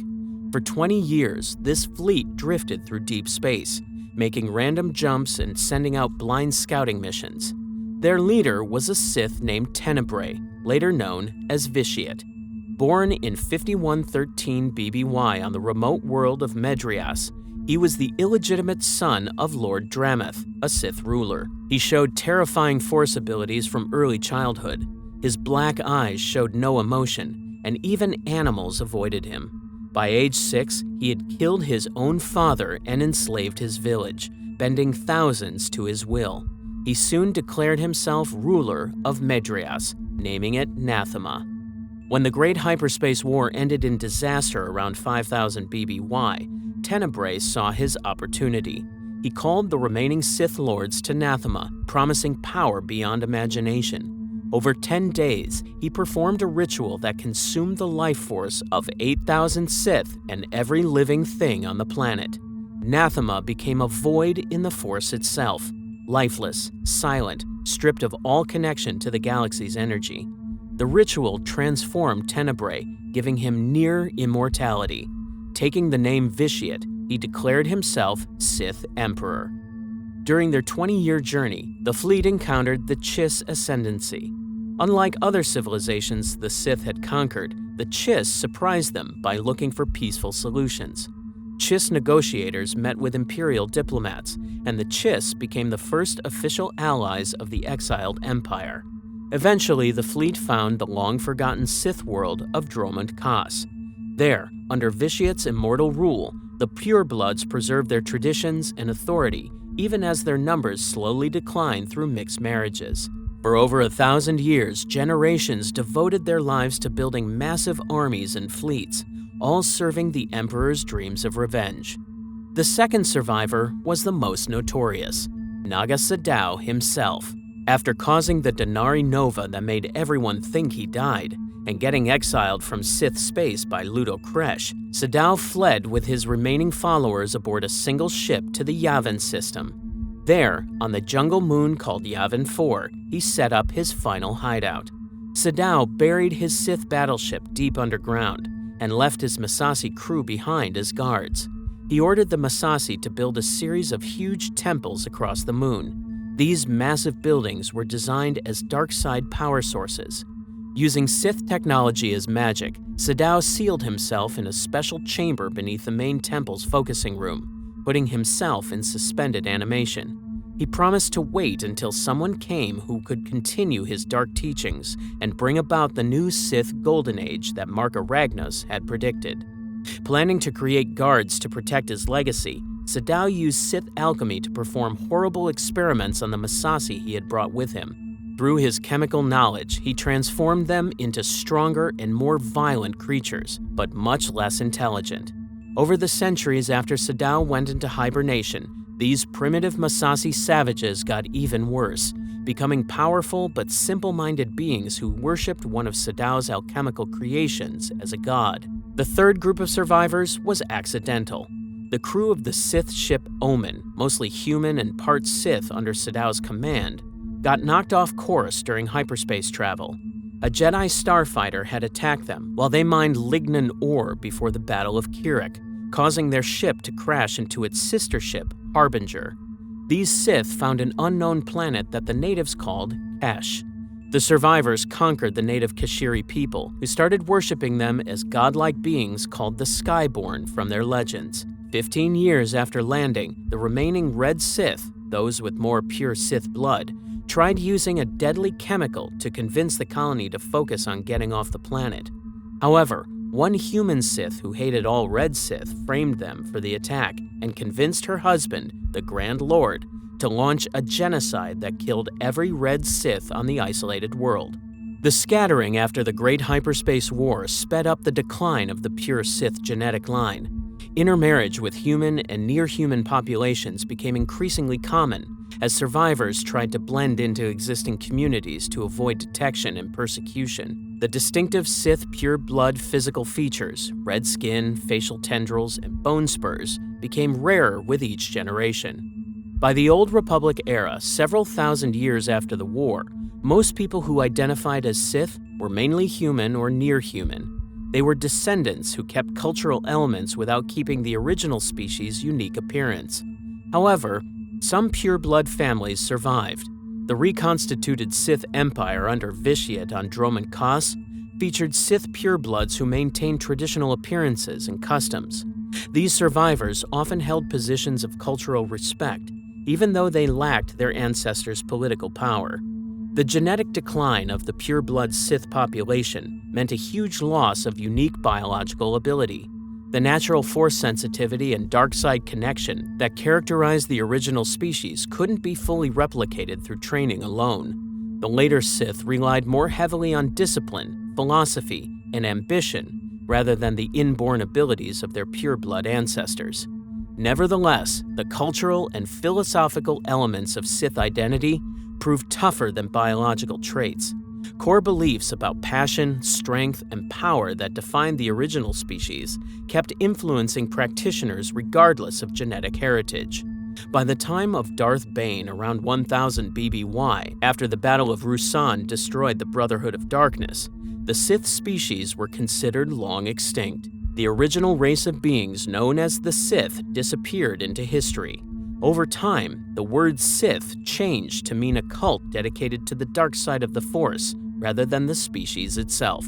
For 20 years, this fleet drifted through deep space, making random jumps and sending out blind scouting missions. Their leader was a Sith named Tenebrae, later known as Vitiate. Born in 5113 BBY on the remote world of Medrias, he was the illegitimate son of Lord Drameth, a Sith ruler. He showed terrifying force abilities from early childhood. His black eyes showed no emotion, and even animals avoided him. By age 6, he had killed his own father and enslaved his village, bending thousands to his will. He soon declared himself ruler of Medrias, naming it Nathema. When the Great Hyperspace War ended in disaster around 5000 BBY, Tenebrae saw his opportunity. He called the remaining Sith Lords to Nathema, promising power beyond imagination. Over 10 days, he performed a ritual that consumed the life force of 8,000 Sith and every living thing on the planet. Nathema became a void in the Force itself, lifeless, silent, stripped of all connection to the galaxy's energy. The ritual transformed Tenebrae, giving him near immortality. Taking the name Vitiate, he declared himself Sith Emperor. During their 20-year journey, the fleet encountered the Chiss Ascendancy. Unlike other civilizations the Sith had conquered, the Chiss surprised them by looking for peaceful solutions. Chiss negotiators met with Imperial diplomats, and the Chiss became the first official allies of the exiled Empire. Eventually, the fleet found the long-forgotten Sith world of Dromund Kaas. There, under Vitiate's immortal rule, the purebloods preserved their traditions and authority, even as their numbers slowly declined through mixed marriages. For over 1,000 years, generations devoted their lives to building massive armies and fleets, all serving the Emperor's dreams of revenge. The second survivor was the most notorious, Naga Sadow himself. After causing the Denari Nova that made everyone think he died, and getting exiled from Sith space by Ludo Kresh, Sadow fled with his remaining followers aboard a single ship to the Yavin system. There, on the jungle moon called Yavin 4, he set up his final hideout. Sadow buried his Sith battleship deep underground and left his Massassi crew behind as guards. He ordered the Massassi to build a series of huge temples across the moon. These massive buildings were designed as dark side power sources. Using Sith technology as magic, Sadao sealed himself in a special chamber beneath the main temple's focusing room, putting himself in suspended animation. He promised to wait until someone came who could continue his dark teachings and bring about the new Sith Golden Age that Mark Aragnos had predicted. Planning to create guards to protect his legacy, Sadao used Sith alchemy to perform horrible experiments on the Massassi he had brought with him. Through his chemical knowledge, he transformed them into stronger and more violent creatures, but much less intelligent. Over the centuries after Sadao went into hibernation, these primitive Massassi savages got even worse, becoming powerful but simple-minded beings who worshipped one of Sadao's alchemical creations as a god. The third group of survivors was accidental. The crew of the Sith ship Omen, mostly human and part Sith under Sadao's command, got knocked off course during hyperspace travel. A Jedi starfighter had attacked them while they mined lignin ore before the Battle of Kirak, causing their ship to crash into its sister ship, Harbinger. These Sith found an unknown planet that the natives called Kesh. The survivors conquered the native Kashiri people, who started worshipping them as godlike beings called the Skyborn from their legends. 15 years after landing, the remaining Red Sith, those with more pure Sith blood, tried using a deadly chemical to convince the colony to focus on getting off the planet. However, one human Sith who hated all Red Sith framed them for the attack and convinced her husband, the Grand Lord, to launch a genocide that killed every Red Sith on the isolated world. The scattering after the Great Hyperspace War sped up the decline of the pure Sith genetic line. Intermarriage with human and near-human populations became increasingly common as survivors tried to blend into existing communities to avoid detection and persecution. The distinctive Sith pure-blood physical features, red skin, facial tendrils, and bone spurs, became rarer with each generation. By the Old Republic era, several thousand years after the war, most people who identified as Sith were mainly human or near-human. They were descendants who kept cultural elements without keeping the original species' unique appearance. However, some pure-blood families survived. The reconstituted Sith Empire under Vitiate on Dromund Kaas featured Sith purebloods who maintained traditional appearances and customs. These survivors often held positions of cultural respect, even though they lacked their ancestors' political power. The genetic decline of the pure-blood Sith population meant a huge loss of unique biological ability. The natural force sensitivity and dark side connection that characterized the original species couldn't be fully replicated through training alone. The later Sith relied more heavily on discipline, philosophy, and ambition rather than the inborn abilities of their pure-blood ancestors. Nevertheless, the cultural and philosophical elements of Sith identity proved tougher than biological traits. Core beliefs about passion, strength, and power that defined the original species kept influencing practitioners regardless of genetic heritage. By the time of Darth Bane around 1000 BBY, after the Battle of Ruusan destroyed the Brotherhood of Darkness, the Sith species were considered long extinct. The original race of beings known as the Sith disappeared into history. Over time, the word Sith changed to mean a cult dedicated to the dark side of the Force rather than the species itself.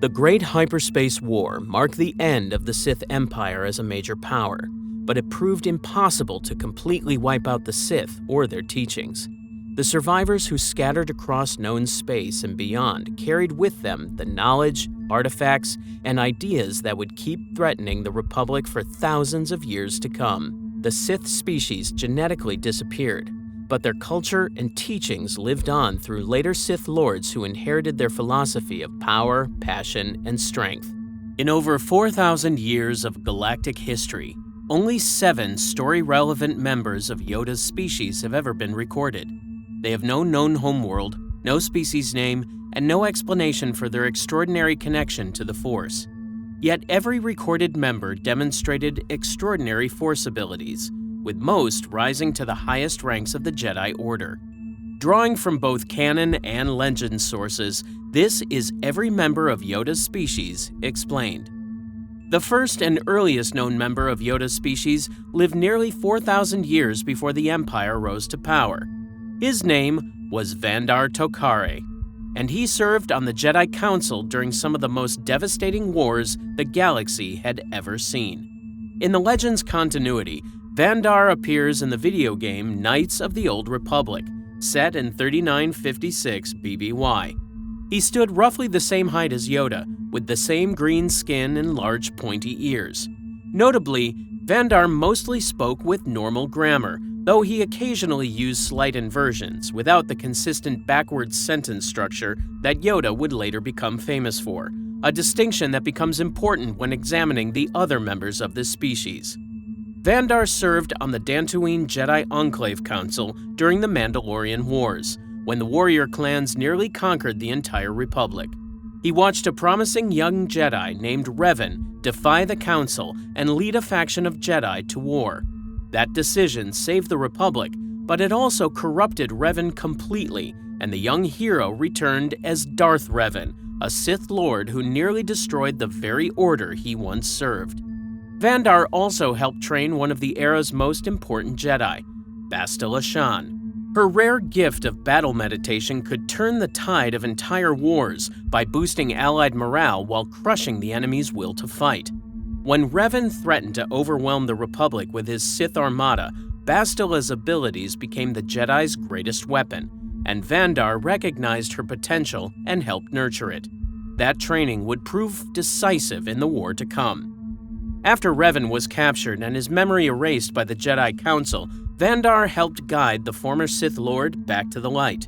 The Great Hyperspace War marked the end of the Sith Empire as a major power, but it proved impossible to completely wipe out the Sith or their teachings. The survivors who scattered across known space and beyond carried with them the knowledge, artifacts, and ideas that would keep threatening the Republic for thousands of years to come. The Sith species genetically disappeared, but their culture and teachings lived on through later Sith lords who inherited their philosophy of power, passion, and strength. In over 4,000 years of galactic history, only 7 story-relevant members of Yoda's species have ever been recorded. They have no known homeworld, no species name, and no explanation for their extraordinary connection to the Force. Yet every recorded member demonstrated extraordinary Force abilities, with most rising to the highest ranks of the Jedi Order. Drawing from both canon and legend sources, this is every member of Yoda's species explained. The first and earliest known member of Yoda's species lived nearly 4,000 years before the Empire rose to power. His name was Vandar Tokare. and he served on the Jedi Council during some of the most devastating wars the galaxy had ever seen. In the Legends continuity, Vandar appears in the video game Knights of the Old Republic, set in 3956 BBY. He stood roughly the same height as Yoda, with the same green skin and large pointy ears. Notably, Vandar mostly spoke with normal grammar, though he occasionally used slight inversions without the consistent backwards sentence structure that Yoda would later become famous for, a distinction that becomes important when examining the other members of this species. Vandar served on the Dantooine Jedi Enclave Council during the Mandalorian Wars, when the warrior clans nearly conquered the entire Republic. He watched a promising young Jedi named Revan defy the Council and lead a faction of Jedi to war. That decision saved the Republic, but it also corrupted Revan completely, and the young hero returned as Darth Revan, a Sith Lord who nearly destroyed the very order he once served. Vandar also helped train one of the era's most important Jedi, Bastila Shan. Her rare gift of battle meditation could turn the tide of entire wars by boosting Allied morale while crushing the enemy's will to fight. When Revan threatened to overwhelm the Republic with his Sith armada, Bastila's abilities became the Jedi's greatest weapon, and Vandar recognized her potential and helped nurture it. That training would prove decisive in the war to come. After Revan was captured and his memory erased by the Jedi Council, Vandar helped guide the former Sith Lord back to the light.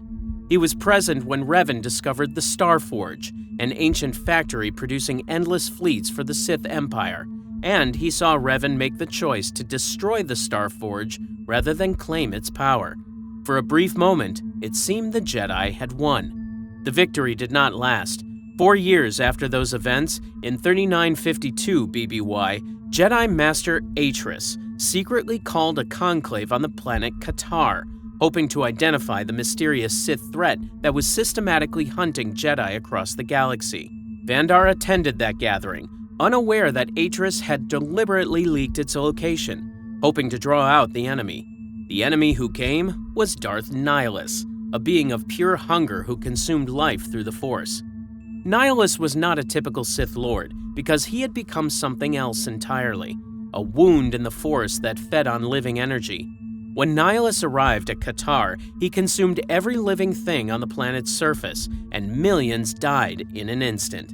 He was present when Revan discovered the Star Forge, an ancient factory producing endless fleets for the Sith Empire, and he saw Revan make the choice to destroy the Star Forge rather than claim its power. For a brief moment, it seemed the Jedi had won. The victory did not last. 4 years after those events, in 3952 BBY, Jedi Master Atris secretly called a conclave on the planet Katar, hoping to identify the mysterious Sith threat that was systematically hunting Jedi across the galaxy. Vandar attended that gathering, unaware that Atris had deliberately leaked its location, hoping to draw out the enemy. The enemy who came was Darth Nihilus, a being of pure hunger who consumed life through the Force. Nihilus was not a typical Sith Lord because he had become something else entirely, a wound in the Force that fed on living energy. When Nihilus arrived at Katar, he consumed every living thing on the planet's surface, and millions died in an instant.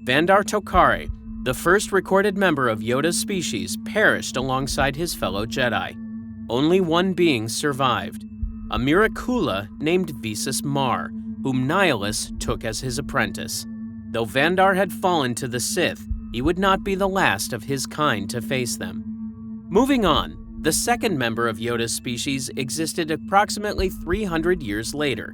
Vandar Tokare, the first recorded member of Yoda's species, perished alongside his fellow Jedi. Only one being survived, a Miracula named Visas Mar, whom Nihilus took as his apprentice. Though Vandar had fallen to the Sith, he would not be the last of his kind to face them. Moving on, the second member of Yoda's species existed approximately 300 years later.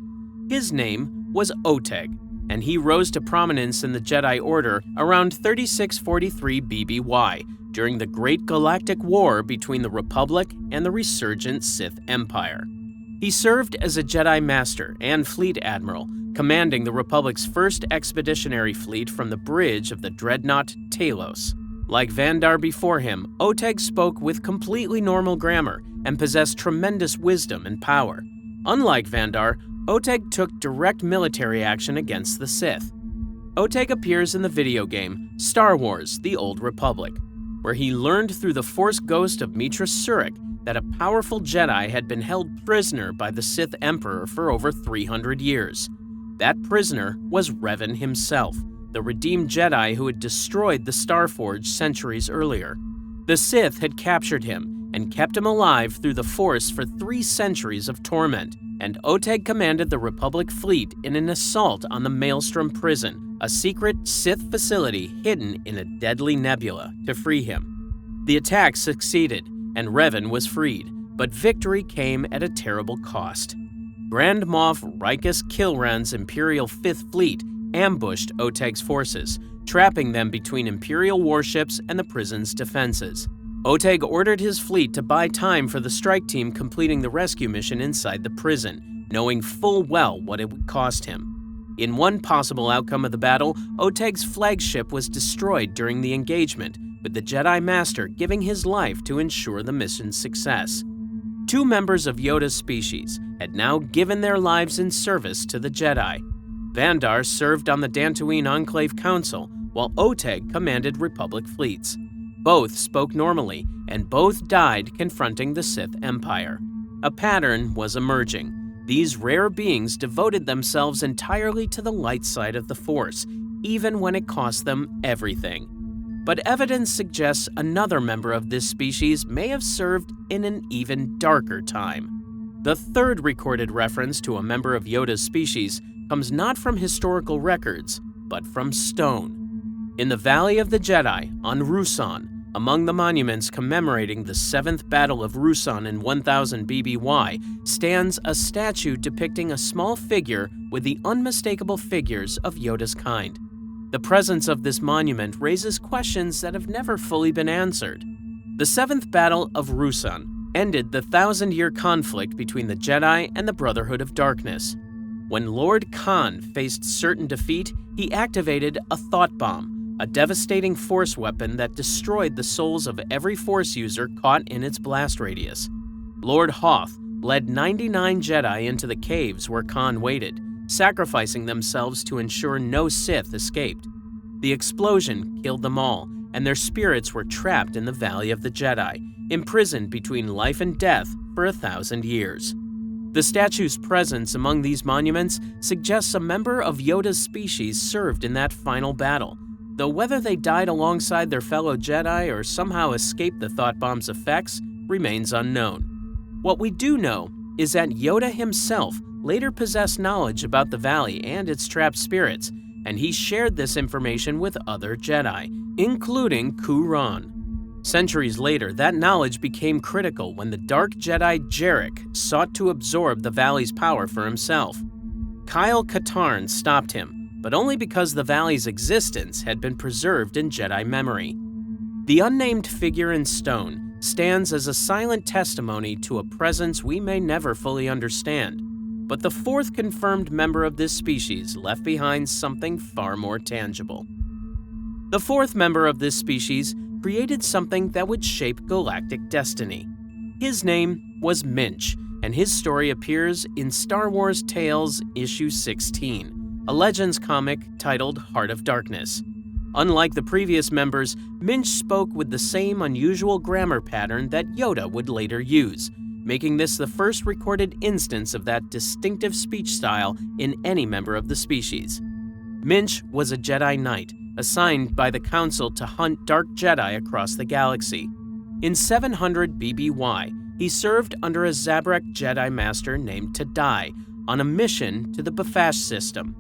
His name was Oteg, and he rose to prominence in the Jedi Order around 3643 BBY during the Great Galactic War between the Republic and the resurgent Sith Empire. He served as a Jedi Master and Fleet Admiral, commanding the Republic's first expeditionary fleet from the bridge of the dreadnought Talos. Like Vandar before him, Oteg spoke with completely normal grammar and possessed tremendous wisdom and power. Unlike Vandar, Oteg took direct military action against the Sith. Oteg appears in the video game Star Wars: The Old Republic, where he learned through the Force ghost of Mitra Surik that a powerful Jedi had been held prisoner by the Sith Emperor for over 300 years. That prisoner was Revan himself, the redeemed Jedi who had destroyed the Star Forge centuries earlier. The Sith had captured him and kept him alive through the Force for 3 centuries of torment, and Oteg commanded the Republic fleet in an assault on the Maelstrom Prison, a secret Sith facility hidden in a deadly nebula, to free him. The attack succeeded, and Revan was freed, but victory came at a terrible cost. Grand Moff Rikus Kilran's Imperial Fifth Fleet ambushed Oteg's forces, trapping them between Imperial warships and the prison's defenses. Oteg ordered his fleet to buy time for the strike team completing the rescue mission inside the prison, knowing full well what it would cost him. In one possible outcome of the battle, Oteg's flagship was destroyed during the engagement, with the Jedi Master giving his life to ensure the mission's success. 2 members of Yoda's species had now given their lives in service to the Jedi. Bandar served on the Dantooine Enclave Council, while Oteg commanded Republic fleets. Both spoke normally, and both died confronting the Sith Empire. A pattern was emerging. These rare beings devoted themselves entirely to the light side of the Force, even when it cost them everything. But evidence suggests another member of this species may have served in an even darker time. The third recorded reference to a member of Yoda's species comes not from historical records, but from stone. In the Valley of the Jedi, on Ruusan, among the monuments commemorating the 7th Battle of Ruusan in 1000 BBY, stands a statue depicting a small figure with the unmistakable figures of Yoda's kind. The presence of this monument raises questions that have never fully been answered. The 7th Battle of Ruusan ended the 1,000-year conflict between the Jedi and the Brotherhood of Darkness. When Lord Khan faced certain defeat, he activated a thought bomb, a devastating Force weapon that destroyed the souls of every Force user caught in its blast radius. Lord Hoth led 99 Jedi into the caves where Khan waited, sacrificing themselves to ensure no Sith escaped. The explosion killed them all, and their spirits were trapped in the Valley of the Jedi, imprisoned between life and death for 1,000 years. The statue's presence among these monuments suggests a member of Yoda's species served in that final battle, though whether they died alongside their fellow Jedi or somehow escaped the thought bomb's effects remains unknown. What we do know is that Yoda himself later possessed knowledge about the valley and its trapped spirits, and he shared this information with other Jedi, including Kuran. Centuries later, that knowledge became critical when the Dark Jedi Jarek sought to absorb the valley's power for himself. Kyle Katarn stopped him, but only because the valley's existence had been preserved in Jedi memory. The unnamed figure in stone stands as a silent testimony to a presence we may never fully understand, but the fourth confirmed member of this species left behind something far more tangible. The fourth member of this species created something that would shape galactic destiny. His name was Minch, and his story appears in Star Wars Tales Issue 16, a Legends comic titled Heart of Darkness. Unlike the previous members, Minch spoke with the same unusual grammar pattern that Yoda would later use, making this the first recorded instance of that distinctive speech style in any member of the species. Minch was a Jedi Knight, assigned by the Council to hunt Dark Jedi across the galaxy. In 700 BBY, he served under a Zabrak Jedi Master named Tadai on a mission to the Bafash system,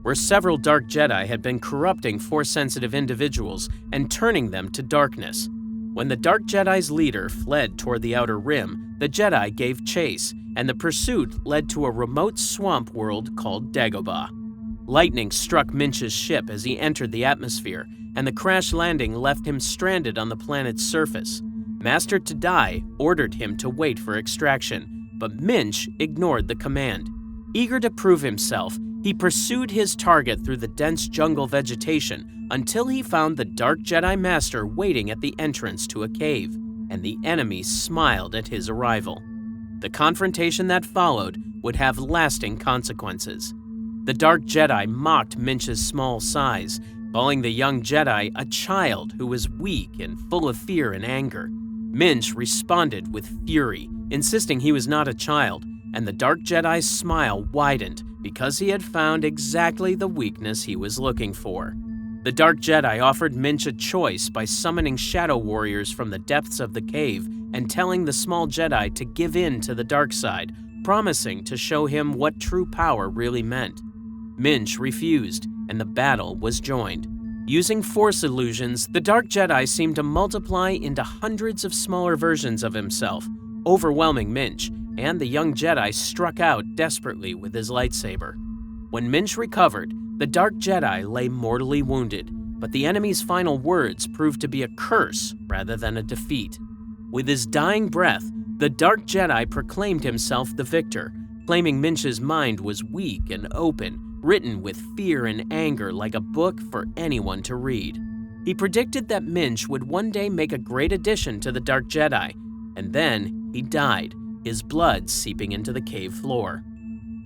where several Dark Jedi had been corrupting Force-sensitive individuals and turning them to darkness. When the Dark Jedi's leader fled toward the Outer Rim, the Jedi gave chase, and the pursuit led to a remote swamp world called Dagobah. Lightning struck Minch's ship as he entered the atmosphere, and the crash landing left him stranded on the planet's surface. Master Tadai ordered him to wait for extraction, but Minch ignored the command. Eager to prove himself, he pursued his target through the dense jungle vegetation until he found the Dark Jedi Master waiting at the entrance to a cave, and the enemy smiled at his arrival. The confrontation that followed would have lasting consequences. The Dark Jedi mocked Minch's small size, calling the young Jedi a child who was weak and full of fear and anger. Minch responded with fury, insisting he was not a child, and the Dark Jedi's smile widened because he had found exactly the weakness he was looking for. The Dark Jedi offered Minch a choice by summoning shadow warriors from the depths of the cave and telling the small Jedi to give in to the dark side, promising to show him what true power really meant. Minch refused, and the battle was joined. Using Force illusions, the Dark Jedi seemed to multiply into hundreds of smaller versions of himself, overwhelming Minch, and the young Jedi struck out desperately with his lightsaber. When Minch recovered, the Dark Jedi lay mortally wounded, but the enemy's final words proved to be a curse rather than a defeat. With his dying breath, the Dark Jedi proclaimed himself the victor, claiming Minch's mind was weak and open, written with fear and anger like a book for anyone to read. He predicted that Minch would one day make a great addition to the Dark Jedi, and then he died, his blood seeping into the cave floor.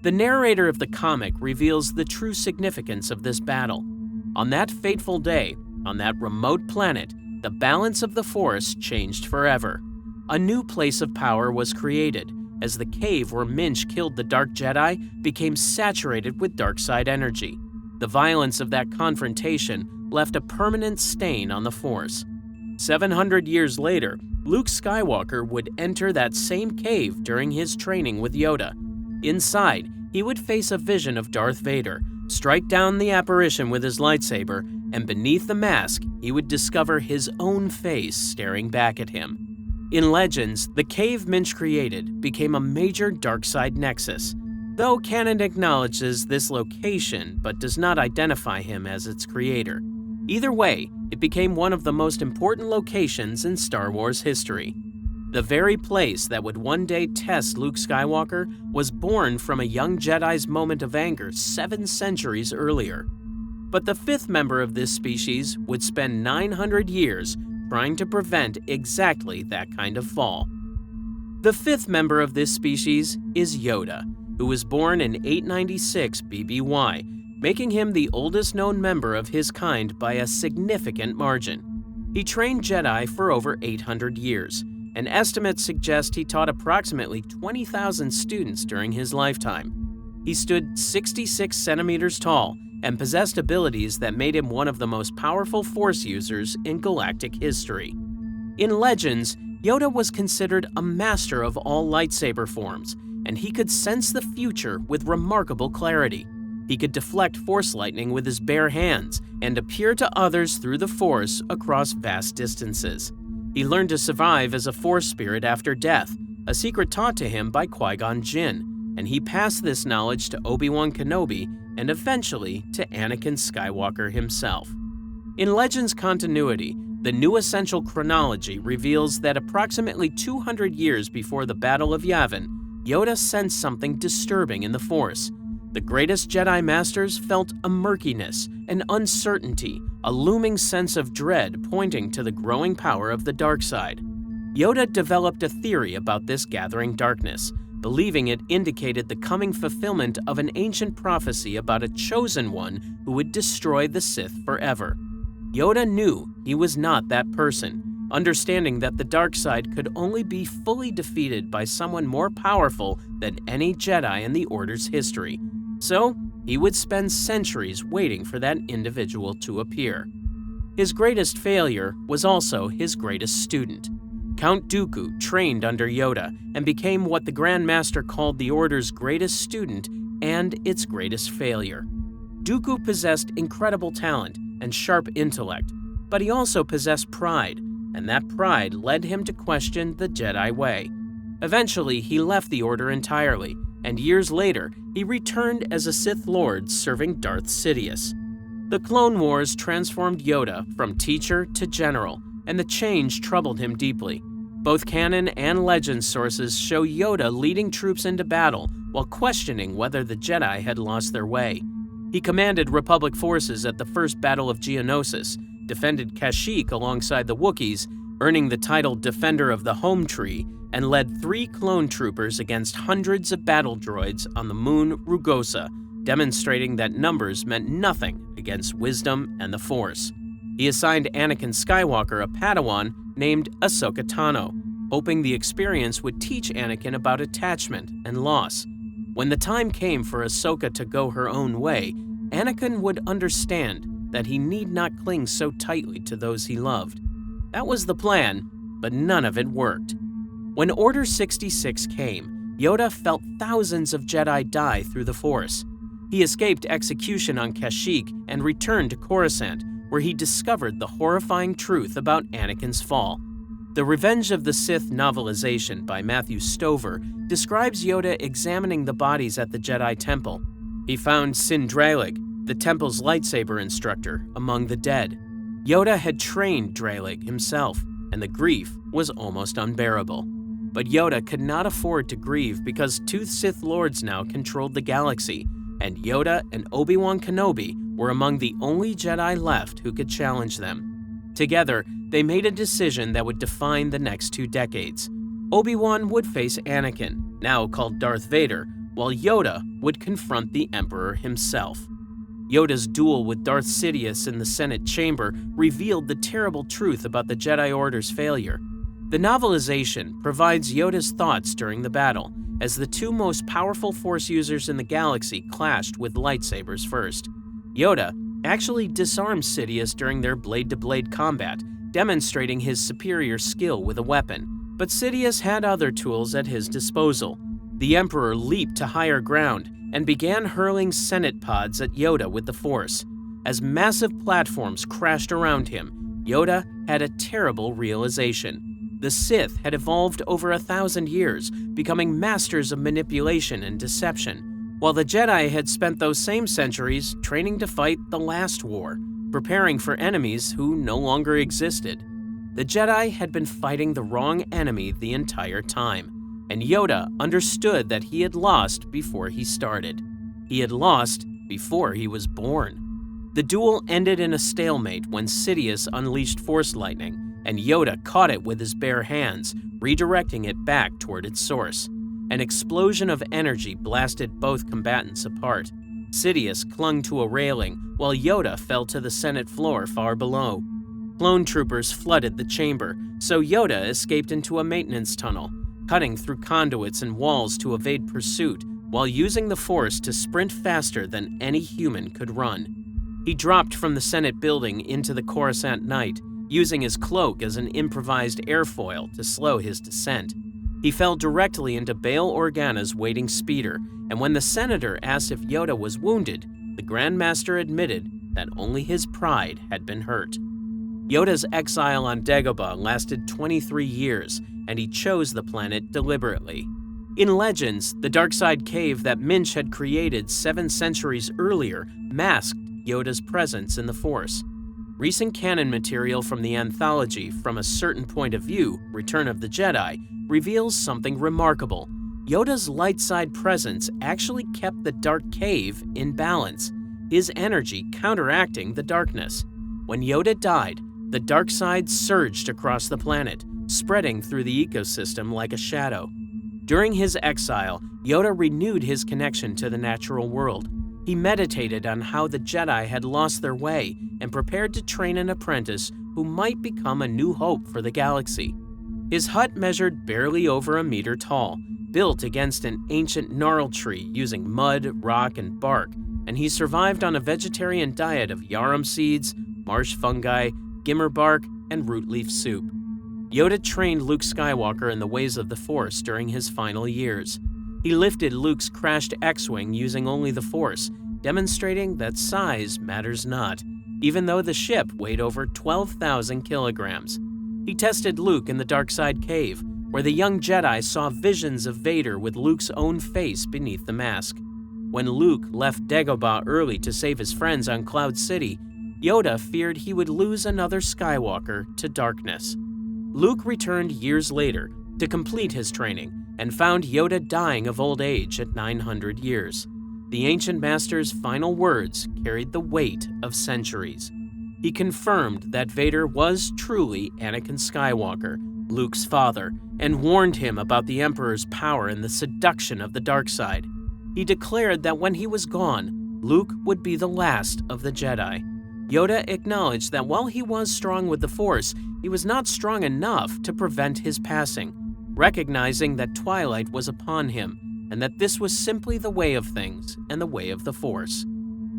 The narrator of the comic reveals the true significance of this battle. On that fateful day, on that remote planet, the balance of the Force changed forever. A new place of power was created, as the cave where Minch killed the Dark Jedi became saturated with dark side energy. The violence of that confrontation left a permanent stain on the Force. 700 years later, Luke Skywalker would enter that same cave during his training with Yoda. Inside, he would face a vision of Darth Vader, strike down the apparition with his lightsaber, and beneath the mask, he would discover his own face staring back at him. In Legends, the cave Minch created became a major dark-side nexus, though canon acknowledges this location but does not identify him as its creator. Either way, it became one of the most important locations in Star Wars history. The very place that would one day test Luke Skywalker was born from a young Jedi's moment of anger 7 centuries earlier. But the 5th member of this species would spend 900 years trying to prevent exactly that kind of fall. The 5th member of this species is Yoda, who was born in 896 BBY, making him the oldest known member of his kind by a significant margin. He trained Jedi for over 800 years, and estimates suggest he taught approximately 20,000 students during his lifetime. He stood 66 centimeters tall and possessed abilities that made him one of the most powerful Force users in galactic history. In Legends, Yoda was considered a master of all lightsaber forms, and he could sense the future with remarkable clarity. He could deflect Force lightning with his bare hands and appear to others through the Force across vast distances. He learned to survive as a Force spirit after death, a secret taught to him by Qui-Gon Jinn, and he passed this knowledge to Obi-Wan Kenobi and eventually to Anakin Skywalker himself. In Legends continuity, the new essential chronology reveals that approximately 200 years before the Battle of Yavin, Yoda sensed something disturbing in the Force. The greatest Jedi Masters felt a murkiness, an uncertainty, a looming sense of dread pointing to the growing power of the dark side. Yoda developed a theory about this gathering darkness, believing it indicated the coming fulfillment of an ancient prophecy about a chosen one who would destroy the Sith forever. Yoda knew he was not that person, understanding that the dark side could only be fully defeated by someone more powerful than any Jedi in the Order's history. So, he would spend centuries waiting for that individual to appear. His greatest failure was also his greatest student. Count Dooku trained under Yoda and became what the Grand Master called the Order's greatest student and its greatest failure. Dooku possessed incredible talent and sharp intellect, but he also possessed pride, and that pride led him to question the Jedi way. Eventually, he left the Order entirely, and years later, he returned as a Sith Lord serving Darth Sidious. The Clone Wars transformed Yoda from teacher to general, and the change troubled him deeply. Both canon and legend sources show Yoda leading troops into battle while questioning whether the Jedi had lost their way. He commanded Republic forces at the First Battle of Geonosis, defended Kashyyyk alongside the Wookiees, earning the title Defender of the Home Tree, and led 3 clone troopers against hundreds of battle droids on the moon Rugosa, demonstrating that numbers meant nothing against wisdom and the Force. He assigned Anakin Skywalker a Padawan named Ahsoka Tano, hoping the experience would teach Anakin about attachment and loss. When the time came for Ahsoka to go her own way, Anakin would understand that he need not cling so tightly to those he loved. That was the plan, but none of it worked. When Order 66 came, Yoda felt thousands of Jedi die through the Force. He escaped execution on Kashyyyk and returned to Coruscant, where he discovered the horrifying truth about Anakin's fall. The Revenge of the Sith novelization by Matthew Stover describes Yoda examining the bodies at the Jedi Temple. He found Sindralig, the temple's lightsaber instructor, among the dead. Yoda had trained Dralig himself, and the grief was almost unbearable. But Yoda could not afford to grieve because 2 Sith Lords now controlled the galaxy, and Yoda and Obi-Wan Kenobi were among the only Jedi left who could challenge them. Together, they made a decision that would define the next 2 decades. Obi-Wan would face Anakin, now called Darth Vader, while Yoda would confront the Emperor himself. Yoda's duel with Darth Sidious in the Senate chamber revealed the terrible truth about the Jedi Order's failure. The novelization provides Yoda's thoughts during the battle, as the two most powerful Force users in the galaxy clashed with lightsabers first. Yoda actually disarmed Sidious during their blade-to-blade combat, demonstrating his superior skill with a weapon, but Sidious had other tools at his disposal. The Emperor leaped to higher ground and began hurling Senate pods at Yoda with the Force. As massive platforms crashed around him, Yoda had a terrible realization. The Sith had evolved over 1,000 years, becoming masters of manipulation and deception, while the Jedi had spent those same centuries training to fight the last war, preparing for enemies who no longer existed. The Jedi had been fighting the wrong enemy the entire time, and Yoda understood that he had lost before he started. He had lost before he was born. The duel ended in a stalemate when Sidious unleashed Force lightning, and Yoda caught it with his bare hands, redirecting it back toward its source. An explosion of energy blasted both combatants apart. Sidious clung to a railing, while Yoda fell to the Senate floor far below. Clone troopers flooded the chamber, so Yoda escaped into a maintenance tunnel, cutting through conduits and walls to evade pursuit, while using the Force to sprint faster than any human could run. He dropped from the Senate building into the Coruscant night, using his cloak as an improvised airfoil to slow his descent. He fell directly into Bail Organa's waiting speeder, and when the senator asked if Yoda was wounded, the Grand Master admitted that only his pride had been hurt. Yoda's exile on Dagobah lasted 23 years, and he chose the planet deliberately. In Legends, the Darkside Cave that Minch had created 7 centuries earlier masked Yoda's presence in the Force. Recent canon material from the anthology From a Certain Point of View, Return of the Jedi, reveals something remarkable. Yoda's light side presence actually kept the dark cave in balance, his energy counteracting the darkness. When Yoda died, the dark side surged across the planet, spreading through the ecosystem like a shadow. During his exile, Yoda renewed his connection to the natural world. He meditated on how the Jedi had lost their way and prepared to train an apprentice who might become a new hope for the galaxy. His hut measured barely over a meter tall, built against an ancient gnarl tree using mud, rock, and bark, and he survived on a vegetarian diet of yarum seeds, marsh fungi, gimmer bark, and root leaf soup. Yoda trained Luke Skywalker in the ways of the Force during his final years. He lifted Luke's crashed X-Wing using only the Force, demonstrating that size matters not, even though the ship weighed over 12,000 kilograms. He tested Luke in the Darkside Cave, where the young Jedi saw visions of Vader with Luke's own face beneath the mask. When Luke left Dagobah early to save his friends on Cloud City, Yoda feared he would lose another Skywalker to darkness. Luke returned years later to complete his training and found Yoda dying of old age at 900 years. The Ancient Master's final words carried the weight of centuries. He confirmed that Vader was truly Anakin Skywalker, Luke's father, and warned him about the Emperor's power and the seduction of the dark side. He declared that when he was gone, Luke would be the last of the Jedi. Yoda acknowledged that while he was strong with the Force, he was not strong enough to prevent his passing, recognizing that twilight was upon him and that this was simply the way of things and the way of the Force.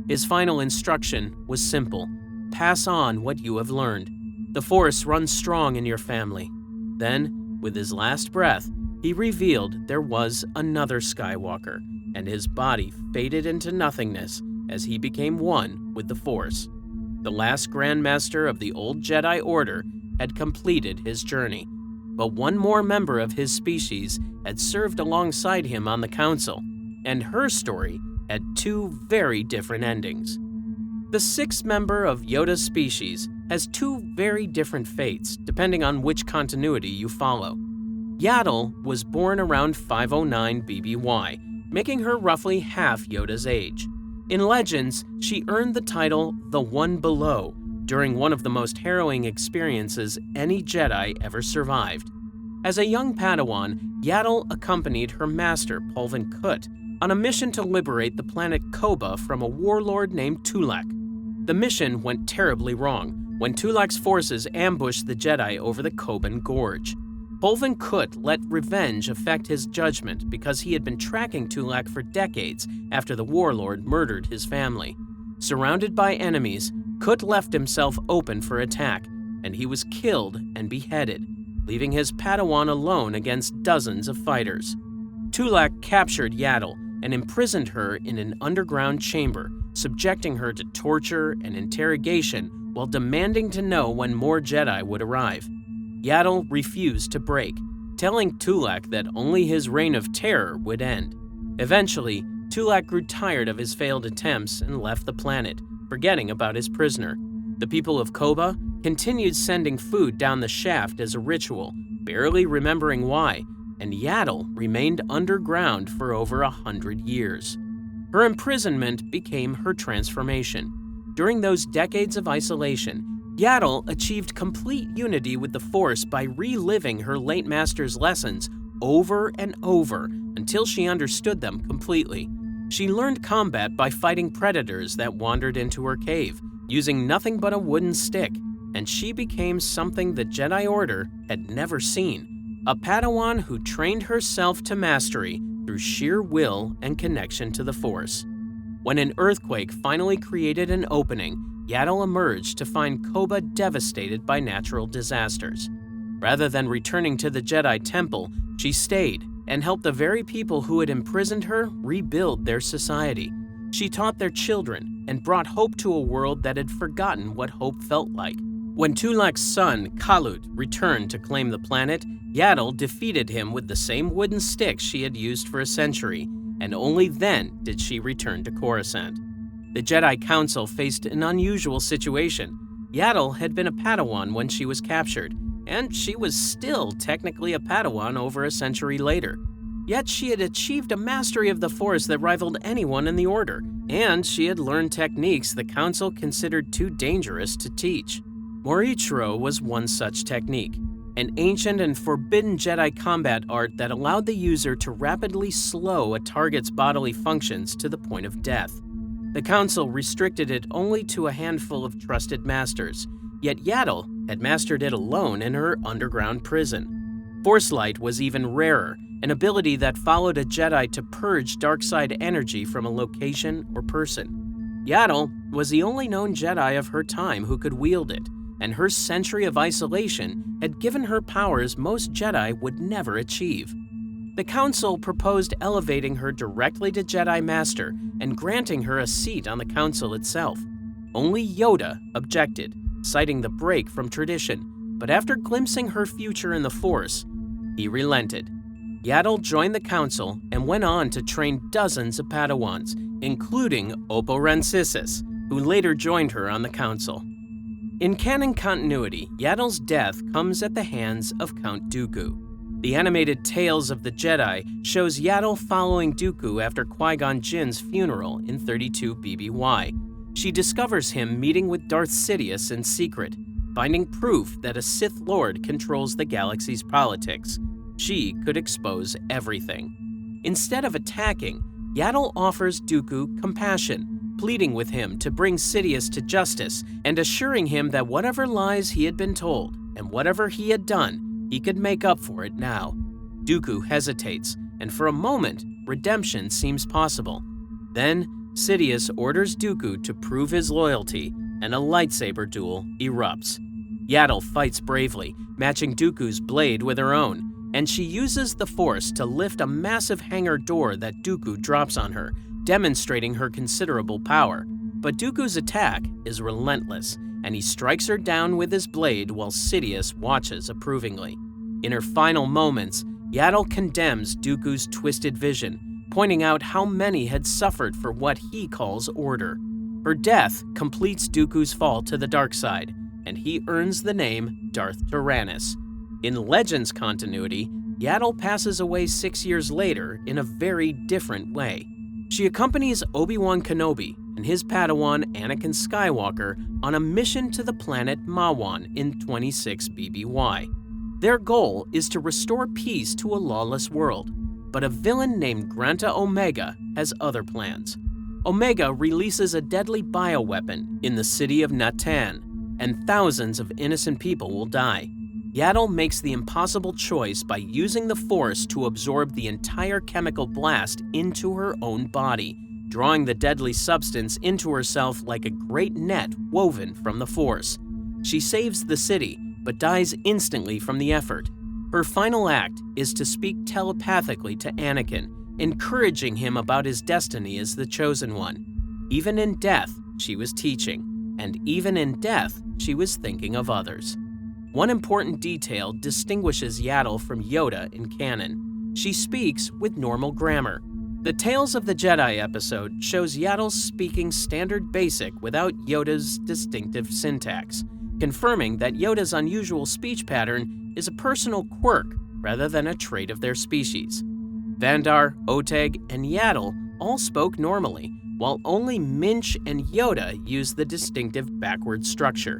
His final instruction was simple: pass on what you have learned. The Force runs strong in your family. Then, with his last breath, he revealed there was another Skywalker, and his body faded into nothingness as he became one with the Force. The last Grand Master of the old Jedi Order had completed his journey, but one more member of his species had served alongside him on the Council, and her story had 2 very different endings. The 6th member of Yoda's species has 2 very different fates, depending on which continuity you follow. Yaddle was born around 509 BBY, making her roughly half Yoda's age. In Legends, she earned the title The One Below during one of the most harrowing experiences any Jedi ever survived. As a young Padawan, Yaddle accompanied her master, Pulvin Kut, on a mission to liberate the planet Koba from a warlord named Tulak. The mission went terribly wrong when Tulak's forces ambushed the Jedi over the Koban Gorge. Polvin Kut let revenge affect his judgment because he had been tracking Tulak for decades after the warlord murdered his family. Surrounded by enemies, Kut left himself open for attack, and he was killed and beheaded, leaving his Padawan alone against dozens of fighters. Tulak captured Yaddle and imprisoned her in an underground chamber, subjecting her to torture and interrogation while demanding to know when more Jedi would arrive. Yaddle refused to break, telling Tulak that only his reign of terror would end. Eventually, Tulak grew tired of his failed attempts and left the planet, forgetting about his prisoner. The people of Koba continued sending food down the shaft as a ritual, barely remembering why, and Yaddle remained underground for over 100 years. Her imprisonment became her transformation. During those decades of isolation, Yaddle achieved complete unity with the Force by reliving her late master's lessons over and over until she understood them completely. She learned combat by fighting predators that wandered into her cave, using nothing but a wooden stick, and she became something the Jedi Order had never seen, a Padawan who trained herself to mastery through sheer will and connection to the Force. When an earthquake finally created an opening, Yaddle emerged to find Koba devastated by natural disasters. Rather than returning to the Jedi Temple, she stayed and helped the very people who had imprisoned her rebuild their society. She taught their children and brought hope to a world that had forgotten what hope felt like. When Tulak's son, Kalut, returned to claim the planet, Yaddle defeated him with the same wooden stick she had used for a century, and only then did she return to Coruscant. The Jedi Council faced an unusual situation. Yaddle had been a Padawan when she was captured, and she was still technically a Padawan over a century later. Yet she had achieved a mastery of the Force that rivaled anyone in the Order, and she had learned techniques the Council considered too dangerous to teach. Morichiro was one such technique, an ancient and forbidden Jedi combat art that allowed the user to rapidly slow a target's bodily functions to the point of death. The Council restricted it only to a handful of trusted masters, yet Yaddle had mastered it alone in her underground prison. Force Light was even rarer, an ability that followed a Jedi to purge dark side energy from a location or person. Yaddle was the only known Jedi of her time who could wield it, and her century of isolation had given her powers most Jedi would never achieve. The Council proposed elevating her directly to Jedi Master and granting her a seat on the Council itself. Only Yoda objected, citing the break from tradition, but after glimpsing her future in the Force, he relented. Yaddle joined the Council and went on to train dozens of Padawans, including Oppo Rancisis, who later joined her on the Council. In canon continuity, Yaddle's death comes at the hands of Count Dooku. The animated Tales of the Jedi shows Yaddle following Dooku after Qui-Gon Jinn's funeral in 32 BBY. She discovers him meeting with Darth Sidious in secret, finding proof that a Sith Lord controls the galaxy's politics. She could expose everything. Instead of attacking, Yaddle offers Dooku compassion, pleading with him to bring Sidious to justice and assuring him that whatever lies he had been told and whatever he had done, he could make up for it now. Dooku hesitates, and for a moment, redemption seems possible. Then, Sidious orders Dooku to prove his loyalty, and a lightsaber duel erupts. Yaddle fights bravely, matching Dooku's blade with her own, and she uses the Force to lift a massive hangar door that Dooku drops on her, demonstrating her considerable power. But Dooku's attack is relentless, and he strikes her down with his blade while Sidious watches approvingly. In her final moments, Yaddle condemns Dooku's twisted vision, pointing out how many had suffered for what he calls order. Her death completes Dooku's fall to the dark side, and he earns the name Darth Tyrannus. In Legends continuity, Yaddle passes away 6 years later in a very different way. She accompanies Obi-Wan Kenobi and his Padawan Anakin Skywalker on a mission to the planet Mawan in 26 BBY. Their goal is to restore peace to a lawless world. but a villain named Granta Omega has other plans. Omega releases a deadly bioweapon in the city of Natan, and thousands of innocent people will die. Yaddle makes the impossible choice by using the Force to absorb the entire chemical blast into her own body, drawing the deadly substance into herself like a great net woven from the Force. She saves the city, but dies instantly from the effort. Her final act is to speak telepathically to Anakin, encouraging him about his destiny as the Chosen One. Even in death, she was teaching, and even in death, she was thinking of others. One important detail distinguishes Yaddle from Yoda in canon. She speaks with normal grammar. The Tales of the Jedi episode shows Yaddle speaking standard basic without Yoda's distinctive syntax, confirming that Yoda's unusual speech pattern is a personal quirk rather than a trait of their species. Vandar, Oteg, and Yaddle all spoke normally, while only Minch and Yoda used the distinctive backward structure.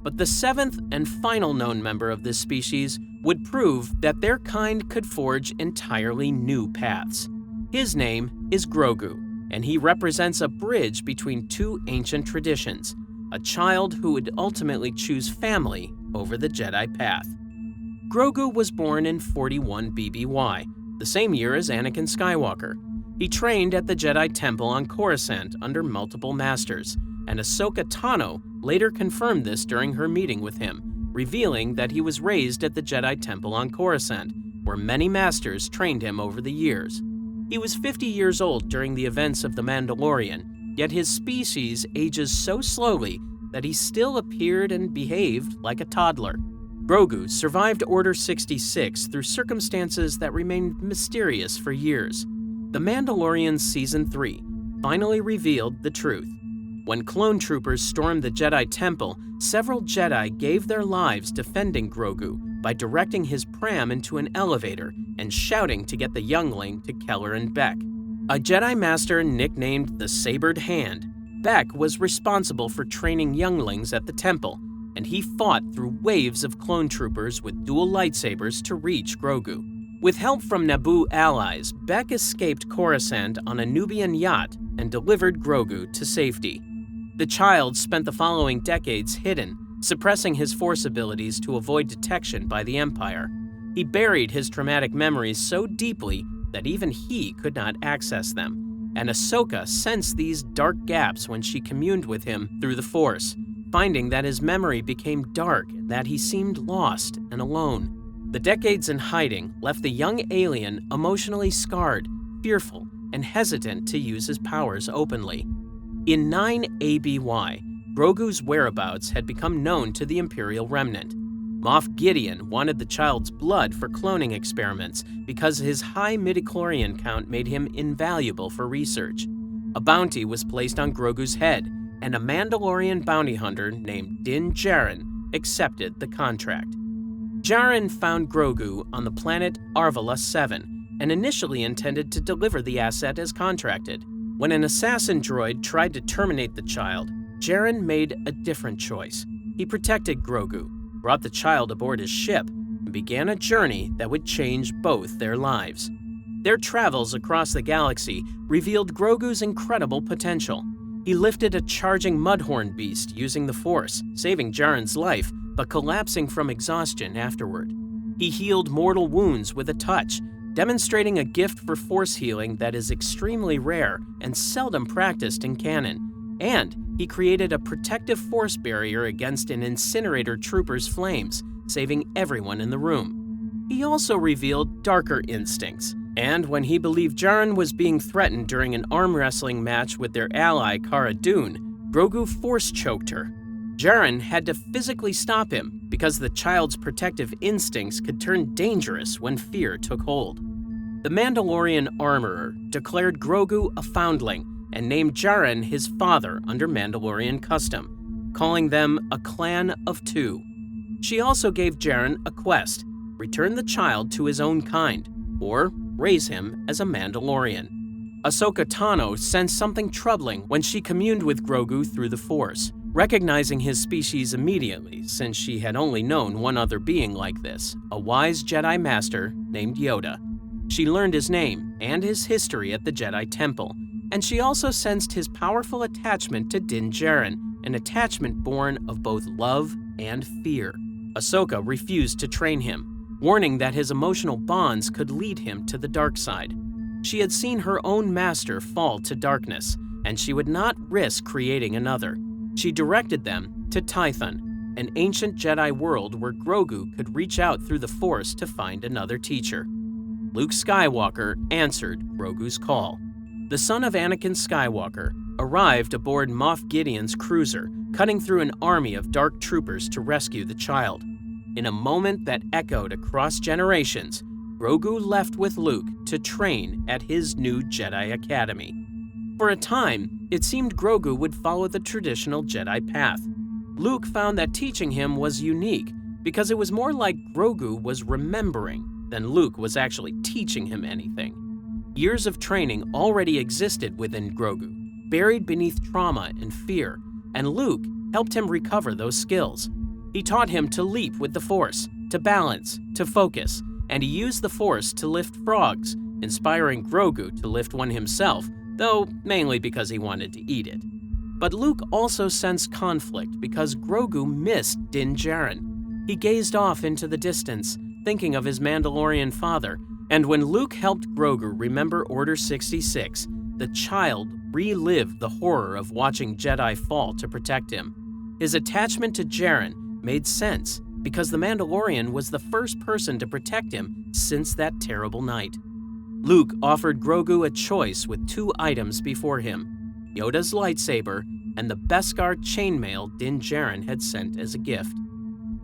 But the seventh and final known member of this species would prove that their kind could forge entirely new paths. His name is Grogu, and he represents a bridge between two ancient traditions, a child who would ultimately choose family over the Jedi path. Grogu was born in 41 BBY, the same year as Anakin Skywalker. He trained at the Jedi Temple on Coruscant under multiple masters, and Ahsoka Tano later confirmed this during her meeting with him, revealing that he was raised at the Jedi Temple on Coruscant, where many masters trained him over the years. He was 50 years old during the events of The Mandalorian, yet his species ages so slowly that he still appeared and behaved like a toddler. Grogu survived Order 66 through circumstances that remained mysterious for years. The Mandalorian Season 3 finally revealed the truth. When clone troopers stormed the Jedi Temple, several Jedi gave their lives defending Grogu by directing his pram into an elevator and shouting to get the youngling to Keller and Beck. A Jedi Master nicknamed the Sabered Hand, Beck was responsible for training younglings at the temple, and he fought through waves of clone troopers with dual lightsabers to reach Grogu. With help from Naboo allies, Beck escaped Coruscant on a Nubian yacht and delivered Grogu to safety. The child spent the following decades hidden, suppressing his Force abilities to avoid detection by the Empire. He buried his traumatic memories so deeply that even he could not access them, and Ahsoka sensed these dark gaps when she communed with him through the Force, finding that his memory became dark and that he seemed lost and alone. The decades in hiding left the young alien emotionally scarred, fearful, and hesitant to use his powers openly. In 9 ABY, Grogu's whereabouts had become known to the Imperial Remnant. Moff Gideon wanted the child's blood for cloning experiments because his high midichlorian count made him invaluable for research. A bounty was placed on Grogu's head, and a Mandalorian bounty hunter named Din Djarin accepted the contract. Djarin found Grogu on the planet Arvala 7 and initially intended to deliver the asset as contracted. When an assassin droid tried to terminate the child, Djarin made a different choice. He protected Grogu, brought the child aboard his ship, and began a journey that would change both their lives. Their travels across the galaxy revealed Grogu's incredible potential. He lifted a charging mudhorn beast using the Force, saving Djarin's life, but collapsing from exhaustion afterward. He healed mortal wounds with a touch, demonstrating a gift for Force healing that is extremely rare and seldom practiced in canon. And he created a protective Force barrier against an incinerator trooper's flames, saving everyone in the room. He also revealed darker instincts, and when he believed Djarin was being threatened during an arm wrestling match with their ally Cara Dune, Grogu Force choked her. Djarin had to physically stop him because the child's protective instincts could turn dangerous when fear took hold. The Mandalorian armorer declared Grogu a foundling and named Djarin his father under Mandalorian custom, calling them a clan of two. She also gave Djarin a quest: return the child to his own kind, or raise him as a Mandalorian. Ahsoka Tano sensed something troubling when she communed with Grogu through the Force, recognizing his species immediately since she had only known one other being like this, a wise Jedi Master named Yoda. She learned his name and his history at the Jedi Temple, and she also sensed his powerful attachment to Din Djarin, an attachment born of both love and fear. Ahsoka refused to train him, warning that his emotional bonds could lead him to the dark side. She had seen her own master fall to darkness, and she would not risk creating another. She directed them to Tython, an ancient Jedi world where Grogu could reach out through the Force to find another teacher. Luke Skywalker answered Grogu's call. The son of Anakin Skywalker arrived aboard Moff Gideon's cruiser, cutting through an army of dark troopers to rescue the child. In a moment that echoed across generations, Grogu left with Luke to train at his new Jedi Academy. For a time, it seemed Grogu would follow the traditional Jedi path. Luke found that teaching him was unique because it was more like Grogu was remembering than Luke was actually teaching him anything. Years of training already existed within Grogu, buried beneath trauma and fear, and Luke helped him recover those skills. He taught him to leap with the Force, to balance, to focus, and he used the Force to lift frogs, inspiring Grogu to lift one himself, though mainly because he wanted to eat it. But Luke also sensed conflict because Grogu missed Din Djarin. He gazed off into the distance, thinking of his Mandalorian father, and when Luke helped Grogu remember Order 66, the child relived the horror of watching Jedi fall to protect him. His attachment to Djarin made sense because the Mandalorian was the first person to protect him since that terrible night. Luke offered Grogu a choice with two items before him: Yoda's lightsaber and the Beskar chainmail Din Djarin had sent as a gift.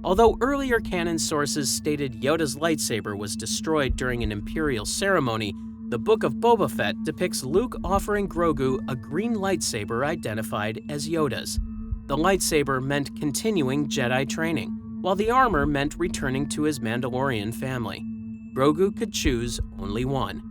Although earlier canon sources stated Yoda's lightsaber was destroyed during an Imperial ceremony, the Book of Boba Fett depicts Luke offering Grogu a green lightsaber identified as Yoda's. The lightsaber meant continuing Jedi training, while the armor meant returning to his Mandalorian family. Grogu could choose only one.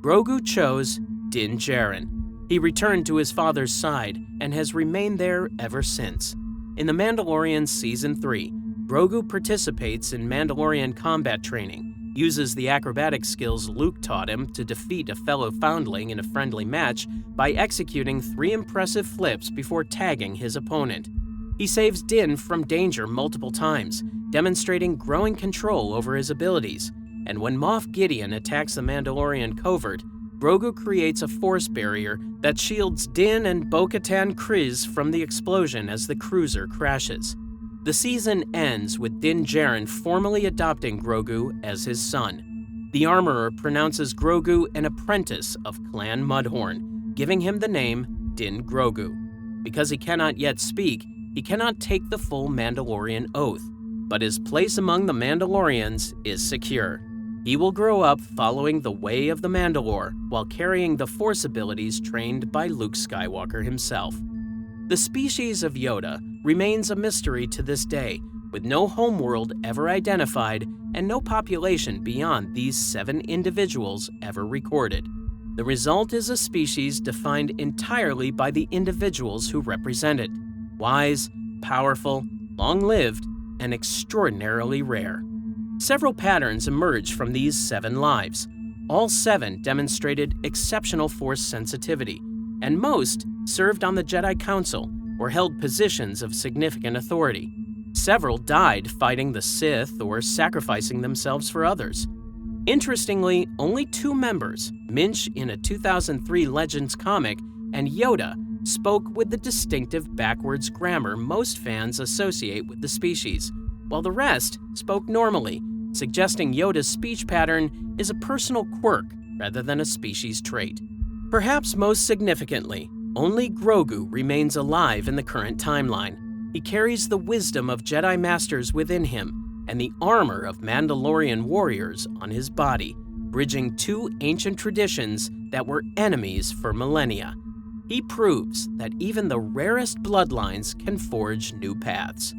Grogu chose Din Djarin. He returned to his father's side and has remained there ever since. In The Mandalorian Season 3, Grogu participates in Mandalorian combat training, uses the acrobatic skills Luke taught him to defeat a fellow foundling in a friendly match by executing 3 impressive flips before tagging his opponent. He saves Din from danger multiple times, demonstrating growing control over his abilities. And when Moff Gideon attacks the Mandalorian covert, Grogu creates a force barrier that shields Din and Bo-Katan Kryze from the explosion as the cruiser crashes. The season ends with Din Djarin formally adopting Grogu as his son. The armorer pronounces Grogu an apprentice of Clan Mudhorn, giving him the name Din Grogu. Because he cannot yet speak, he cannot take the full Mandalorian oath, but his place among the Mandalorians is secure. He will grow up following the way of the Mandalore while carrying the Force abilities trained by Luke Skywalker himself. The species of Yoda remains a mystery to this day, with no homeworld ever identified and no population beyond these 7 individuals ever recorded. The result is a species defined entirely by the individuals who represent it: wise, powerful, long-lived, and extraordinarily rare. Several patterns emerge from these 7 lives. All 7 demonstrated exceptional Force sensitivity, and most served on the Jedi Council or held positions of significant authority. Several died fighting the Sith or sacrificing themselves for others. Interestingly, only 2 members, Minch in a 2003 Legends comic and Yoda, spoke with the distinctive backwards grammar most fans associate with the species, while the rest spoke normally, suggesting Yoda's speech pattern is a personal quirk rather than a species trait. Perhaps most significantly, only Grogu remains alive in the current timeline. He carries the wisdom of Jedi Masters within him and the armor of Mandalorian warriors on his body, bridging 2 ancient traditions that were enemies for millennia. He proves that even the rarest bloodlines can forge new paths.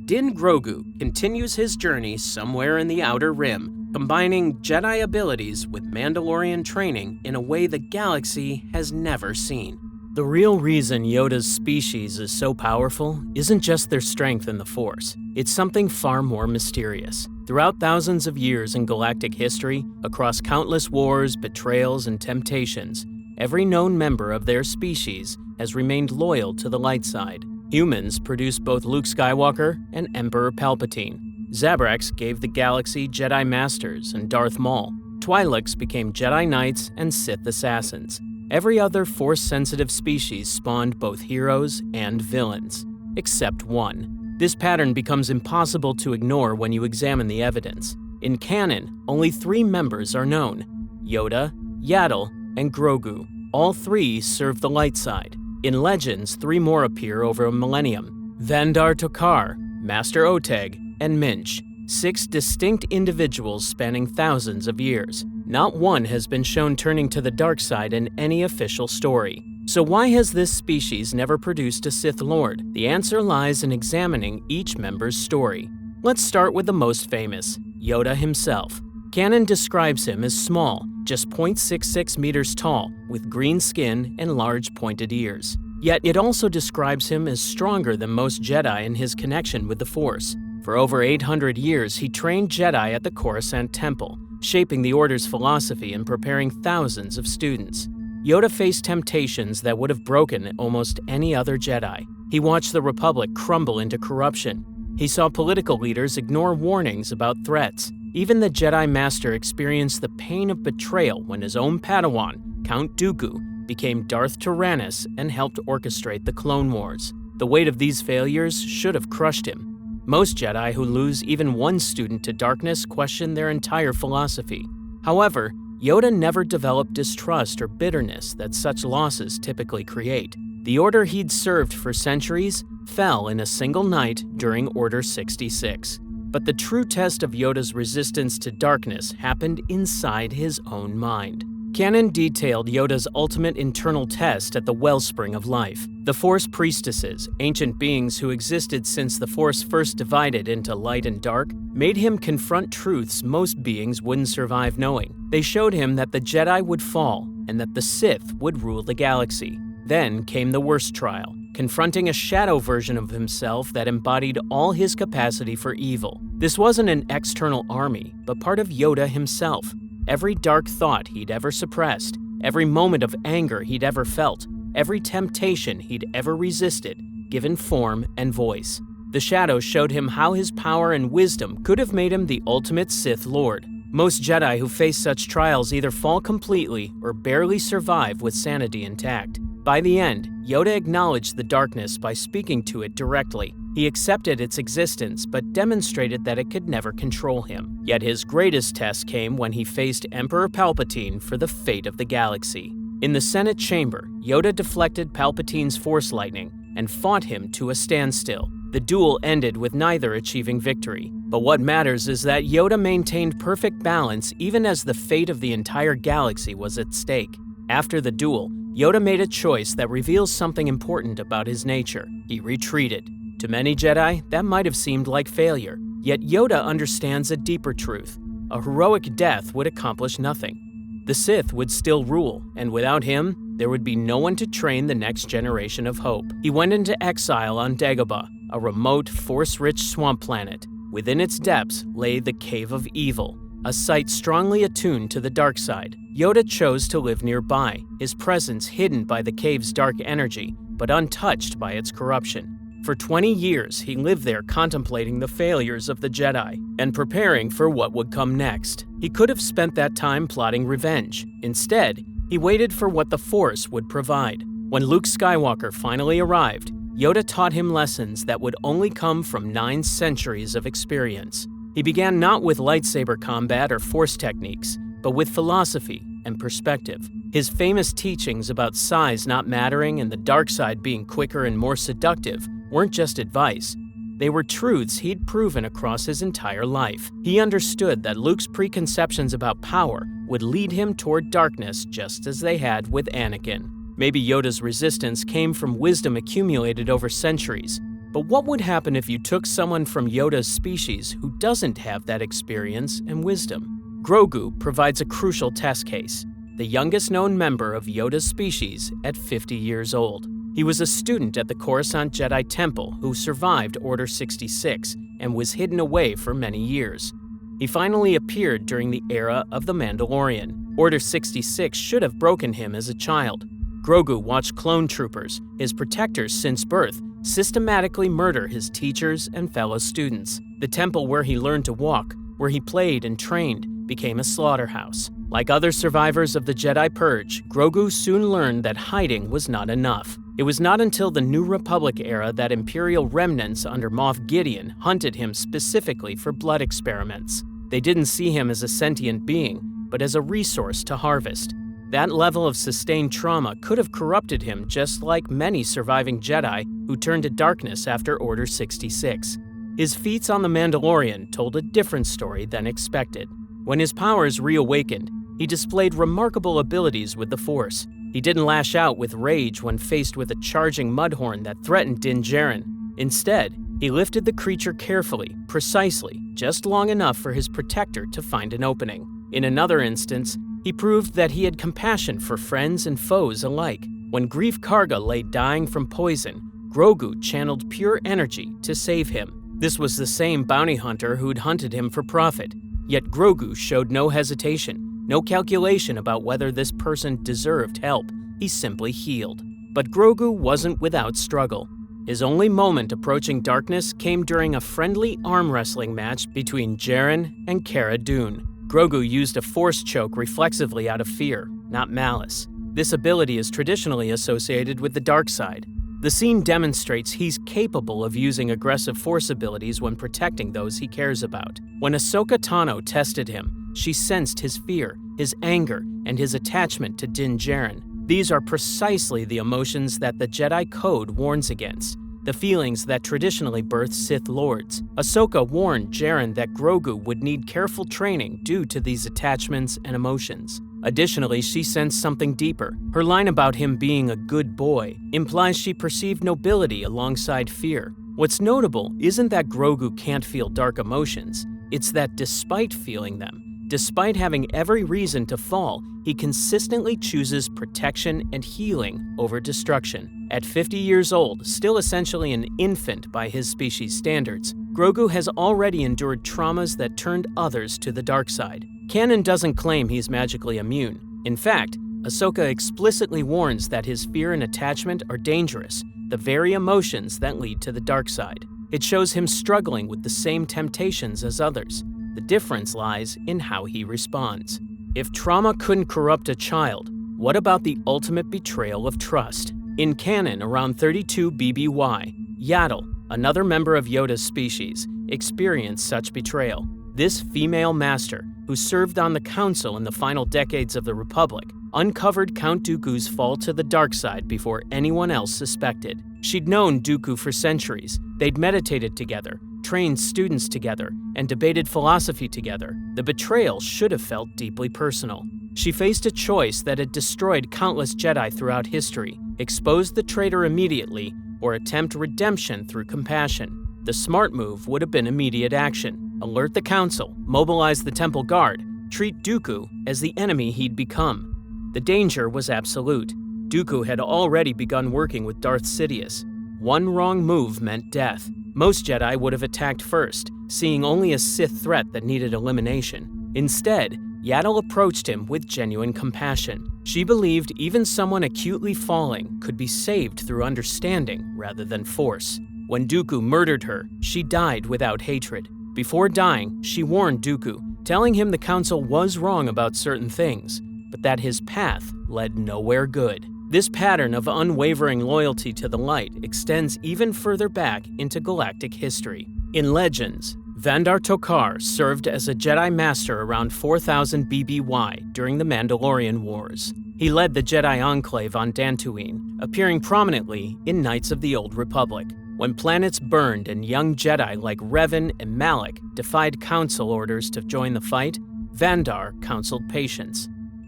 Din Grogu continues his journey somewhere in the Outer Rim, combining Jedi abilities with Mandalorian training in a way the galaxy has never seen. The real reason Yoda's species is so powerful isn't just their strength in the Force. It's something far more mysterious. Throughout thousands of years in galactic history, across countless wars, betrayals, and temptations, every known member of their species has remained loyal to the light side. Humans produced both Luke Skywalker and Emperor Palpatine. Zabrax gave the galaxy Jedi Masters and Darth Maul. Twi'leks became Jedi Knights and Sith Assassins. Every other Force-sensitive species spawned both heroes and villains, except one. This pattern becomes impossible to ignore when you examine the evidence. In canon, only 3 members are known: Yoda, Yaddle, and Grogu. All 3 serve the light side. In Legends, 3 more appear over a millennium: Vandar Tokar, Master Oteg, and Minch. 6 distinct individuals spanning thousands of years. Not one has been shown turning to the dark side in any official story. So why has this species never produced a Sith Lord? The answer lies in examining each member's story. Let's start with the most famous, Yoda himself. Canon describes him as small, just 0.66 meters tall, with green skin and large pointed ears. Yet it also describes him as stronger than most Jedi in his connection with the Force. For over 800 years, he trained Jedi at the Coruscant Temple, shaping the Order's philosophy and preparing thousands of students. Yoda faced temptations that would have broken almost any other Jedi. He watched the Republic crumble into corruption. He saw political leaders ignore warnings about threats. Even the Jedi Master experienced the pain of betrayal when his own Padawan, Count Dooku, became Darth Tyrannus and helped orchestrate the Clone Wars. The weight of these failures should have crushed him. Most Jedi who lose even one student to darkness question their entire philosophy. However, Yoda never developed distrust or bitterness that such losses typically create. The Order he'd served for centuries fell in a single night during Order 66. But the true test of Yoda's resistance to darkness happened inside his own mind. Canon detailed Yoda's ultimate internal test at the wellspring of life. The Force priestesses, ancient beings who existed since the Force first divided into light and dark, made him confront truths most beings wouldn't survive knowing. They showed him that the Jedi would fall and that the Sith would rule the galaxy. Then came the worst trial, confronting a shadow version of himself that embodied all his capacity for evil. This wasn't an external army, but part of Yoda himself. Every dark thought he'd ever suppressed, every moment of anger he'd ever felt, every temptation he'd ever resisted, given form and voice. The shadow showed him how his power and wisdom could have made him the ultimate Sith Lord. Most Jedi who face such trials either fall completely or barely survive with sanity intact. By the end, Yoda acknowledged the darkness by speaking to it directly. He accepted its existence, but demonstrated that it could never control him. Yet his greatest test came when he faced Emperor Palpatine for the fate of the galaxy. In the Senate chamber, Yoda deflected Palpatine's Force lightning and fought him to a standstill. The duel ended with neither achieving victory. But what matters is that Yoda maintained perfect balance even as the fate of the entire galaxy was at stake. After the duel, Yoda made a choice that reveals something important about his nature. He retreated. To many Jedi, that might have seemed like failure. Yet Yoda understands a deeper truth. A heroic death would accomplish nothing. The Sith would still rule, and without him, there would be no one to train the next generation of hope. He went into exile on Dagobah, a remote, force-rich swamp planet. Within its depths lay the Cave of Evil, a site strongly attuned to the dark side. Yoda chose to live nearby, his presence hidden by the cave's dark energy, but untouched by its corruption. For 20 years, he lived there contemplating the failures of the Jedi and preparing for what would come next. He could have spent that time plotting revenge. Instead, he waited for what the Force would provide. When Luke Skywalker finally arrived, Yoda taught him lessons that would only come from 9 centuries of experience. He began not with lightsaber combat or Force techniques, but with philosophy and perspective. His famous teachings about size not mattering and the dark side being quicker and more seductive weren't just advice. They were truths he'd proven across his entire life. He understood that Luke's preconceptions about power would lead him toward darkness just as they had with Anakin. Maybe Yoda's resistance came from wisdom accumulated over centuries. But what would happen if you took someone from Yoda's species who doesn't have that experience and wisdom? Grogu provides a crucial test case, the youngest known member of Yoda's species at 50 years old. He was a student at the Coruscant Jedi Temple who survived Order 66 and was hidden away for many years. He finally appeared during the era of the Mandalorian. Order 66 should have broken him as a child. Grogu watched clone troopers, his protectors since birth, systematically murder his teachers and fellow students. The temple where he learned to walk, where he played and trained, became a slaughterhouse. Like other survivors of the Jedi Purge, Grogu soon learned that hiding was not enough. It was not until the New Republic era that Imperial remnants under Moff Gideon hunted him specifically for blood experiments. They didn't see him as a sentient being, but as a resource to harvest. That level of sustained trauma could have corrupted him, just like many surviving Jedi who turned to darkness after Order 66. His feats on the Mandalorian told a different story than expected. When his powers reawakened, he displayed remarkable abilities with the Force. He didn't lash out with rage when faced with a charging mudhorn that threatened Din Djarin. Instead, he lifted the creature carefully, precisely, just long enough for his protector to find an opening. In another instance, he proved that he had compassion for friends and foes alike. When Greef Karga lay dying from poison, Grogu channeled pure energy to save him. This was the same bounty hunter who'd hunted him for profit. Yet Grogu showed no hesitation, no calculation about whether this person deserved help. He simply healed. But Grogu wasn't without struggle. His only moment approaching darkness came during a friendly arm wrestling match between Djarin and Cara Dune. Grogu used a Force choke reflexively out of fear, not malice. This ability is traditionally associated with the dark side. The scene demonstrates he's capable of using aggressive Force abilities when protecting those he cares about. When Ahsoka Tano tested him, she sensed his fear, his anger, and his attachment to Din Djarin. These are precisely the emotions that the Jedi Code warns against, the feelings that traditionally birth Sith Lords. Ahsoka warned Djarin that Grogu would need careful training due to these attachments and emotions. Additionally, she sensed something deeper. Her line about him being a good boy implies she perceived nobility alongside fear. What's notable isn't that Grogu can't feel dark emotions, it's that despite feeling them, despite having every reason to fall, he consistently chooses protection and healing over destruction. At 50 years old, still essentially an infant by his species' standards, Grogu has already endured traumas that turned others to the dark side. Canon doesn't claim he's magically immune. In fact, Ahsoka explicitly warns that his fear and attachment are dangerous, the very emotions that lead to the dark side. It shows him struggling with the same temptations as others. The difference lies in how he responds. If trauma couldn't corrupt a child, what about the ultimate betrayal of trust? In canon around 32 BBY, Yaddle, another member of Yoda's species, experienced such betrayal. This female master, who served on the Council in the final decades of the Republic, uncovered Count Dooku's fall to the dark side before anyone else suspected. She'd known Dooku for centuries. They'd meditated together, trained students together, and debated philosophy together. The betrayal should have felt deeply personal. She faced a choice that had destroyed countless Jedi throughout history: expose the traitor immediately or attempt redemption through compassion. The smart move would have been immediate action. Alert the Council, mobilize the Temple Guard, treat Dooku as the enemy he'd become. The danger was absolute. Dooku had already begun working with Darth Sidious. One wrong move meant death. Most Jedi would have attacked first, seeing only a Sith threat that needed elimination. Instead, Yaddle approached him with genuine compassion. She believed even someone acutely falling could be saved through understanding rather than force. When Dooku murdered her, she died without hatred. Before dying, she warned Dooku, telling him the Council was wrong about certain things, but that his path led nowhere good. This pattern of unwavering loyalty to the light extends even further back into galactic history. In Legends, Vandar Tokar served as a Jedi Master around 4000 BBY during the Mandalorian Wars. He led the Jedi Enclave on Dantooine, appearing prominently in Knights of the Old Republic. When planets burned and young Jedi like Revan and Malak defied Council orders to join the fight, Vandar counseled patience.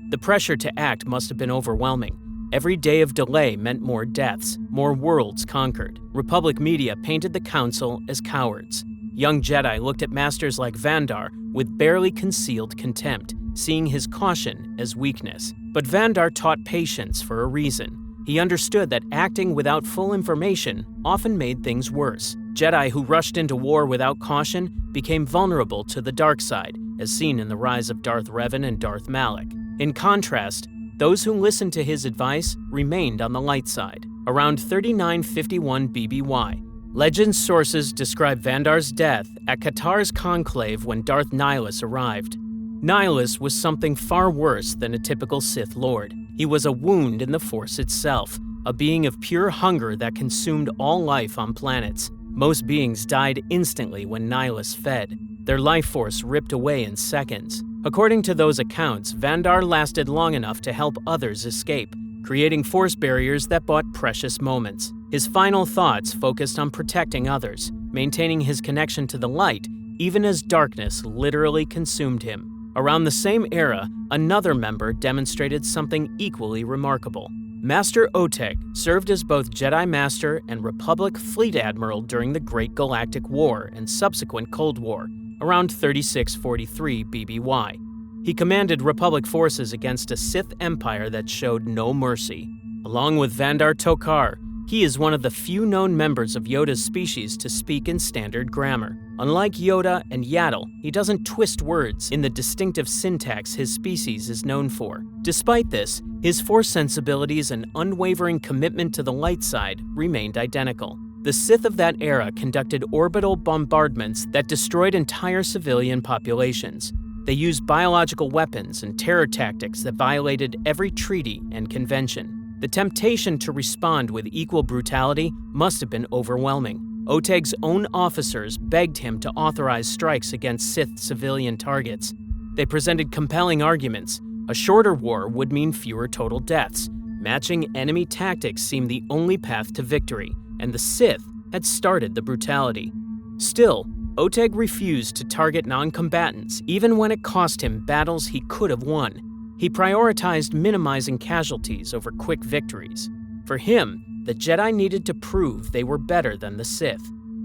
The pressure to act must have been overwhelming. Every day of delay meant more deaths, more worlds conquered. Republic media painted the Council as cowards. Young Jedi looked at masters like Vandar with barely concealed contempt, seeing his caution as weakness. But Vandar taught patience for a reason. He understood that acting without full information often made things worse. Jedi who rushed into war without caution became vulnerable to the dark side, as seen in the rise of Darth Revan and Darth Malak. In contrast, those who listened to his advice remained on the light side. Around 3951 BBY, Legends sources describe Vandar's death at Katar's conclave when Darth Nihilus arrived. Nihilus was something far worse than a typical Sith Lord. He was a wound in the Force itself, a being of pure hunger that consumed all life on planets. Most beings died instantly when Nihilus fed, their life force ripped away in seconds. According to those accounts, Vandar lasted long enough to help others escape, creating force barriers that bought precious moments. His final thoughts focused on protecting others, maintaining his connection to the light, even as darkness literally consumed him. Around the same era, another member demonstrated something equally remarkable. Master Oteg served as both Jedi Master and Republic Fleet Admiral during the Great Galactic War and subsequent Cold War, around 3643 BBY. He commanded Republic forces against a Sith Empire that showed no mercy. Along with Vandar Tokar, he is one of the few known members of Yoda's species to speak in standard grammar. Unlike Yoda and Yaddle, he doesn't twist words in the distinctive syntax his species is known for. Despite this, his Force sensibilities and unwavering commitment to the light side remained identical. The Sith of that era conducted orbital bombardments that destroyed entire civilian populations. They used biological weapons and terror tactics that violated every treaty and convention. The temptation to respond with equal brutality must have been overwhelming. Oteg's own officers begged him to authorize strikes against Sith civilian targets. They presented compelling arguments. A shorter war would mean fewer total deaths. Matching enemy tactics seemed the only path to victory, and the Sith had started the brutality. Still, Oteg refused to target non-combatants, even when it cost him battles he could have won. He prioritized minimizing casualties over quick victories. For him, the Jedi needed to prove they were better than the Sith.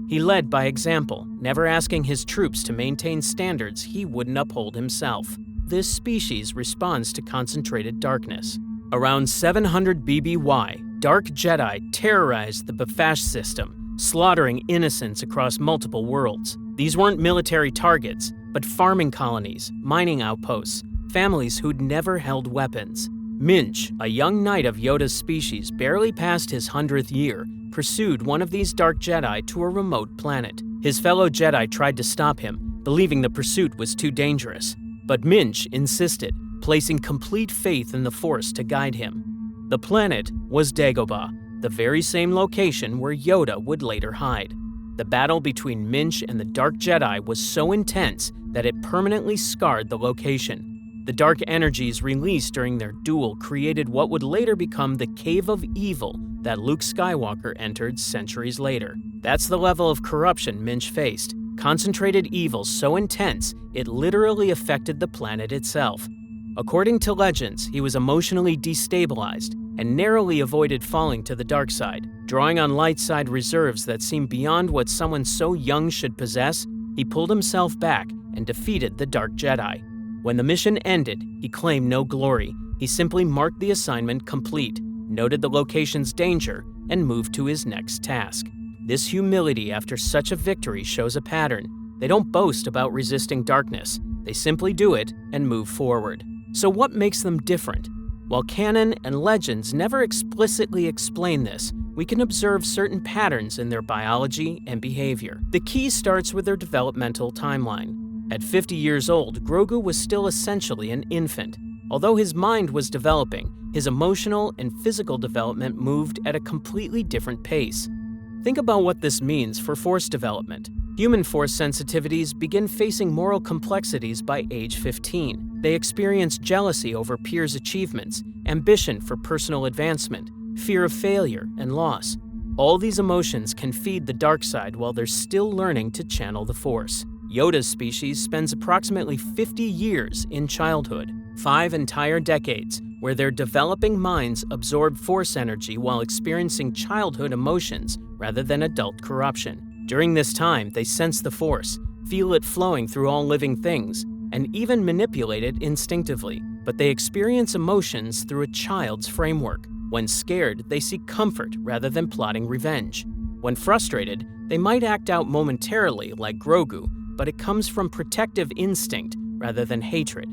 He led by example, never asking his troops to maintain standards he wouldn't uphold himself. This species responds to concentrated darkness. Around 700 BBY, Dark Jedi terrorized the Bafash system, slaughtering innocents across multiple worlds. These weren't military targets, but farming colonies, mining outposts, families who'd never held weapons. Minch, a young knight of Yoda's species barely past his 100th year, pursued one of these Dark Jedi to a remote planet. His fellow Jedi tried to stop him, believing the pursuit was too dangerous. But Minch insisted, placing complete faith in the Force to guide him. The planet was Dagobah, the very same location where Yoda would later hide. The battle between Minch and the Dark Jedi was so intense that it permanently scarred the location. The dark energies released during their duel created what would later become the Cave of Evil that Luke Skywalker entered centuries later. That's the level of corruption Minch faced. Concentrated evil so intense, it literally affected the planet itself. According to legends, he was emotionally destabilized and narrowly avoided falling to the dark side. Drawing on light side reserves that seemed beyond what someone so young should possess, he pulled himself back and defeated the Dark Jedi. When the mission ended, he claimed no glory. He simply marked the assignment complete, noted the location's danger, and moved to his next task. This humility after such a victory shows a pattern. They don't boast about resisting darkness. They simply do it and move forward. So what makes them different? While canon and legends never explicitly explain this, we can observe certain patterns in their biology and behavior. The key starts with their developmental timeline. At 50 years old, Grogu was still essentially an infant. Although his mind was developing, his emotional and physical development moved at a completely different pace. Think about what this means for Force development. Human Force sensitivities begin facing moral complexities by age 15. They experience jealousy over peers' achievements, ambition for personal advancement, fear of failure and loss. All these emotions can feed the dark side while they're still learning to channel the Force. Yoda's species spends approximately 50 years in childhood, 5 entire decades, where their developing minds absorb Force energy while experiencing childhood emotions rather than adult corruption. During this time, they sense the Force, feel it flowing through all living things, and even manipulate it instinctively, but they experience emotions through a child's framework. When scared, they seek comfort rather than plotting revenge. When frustrated, they might act out momentarily like Grogu, but it comes from protective instinct rather than hatred.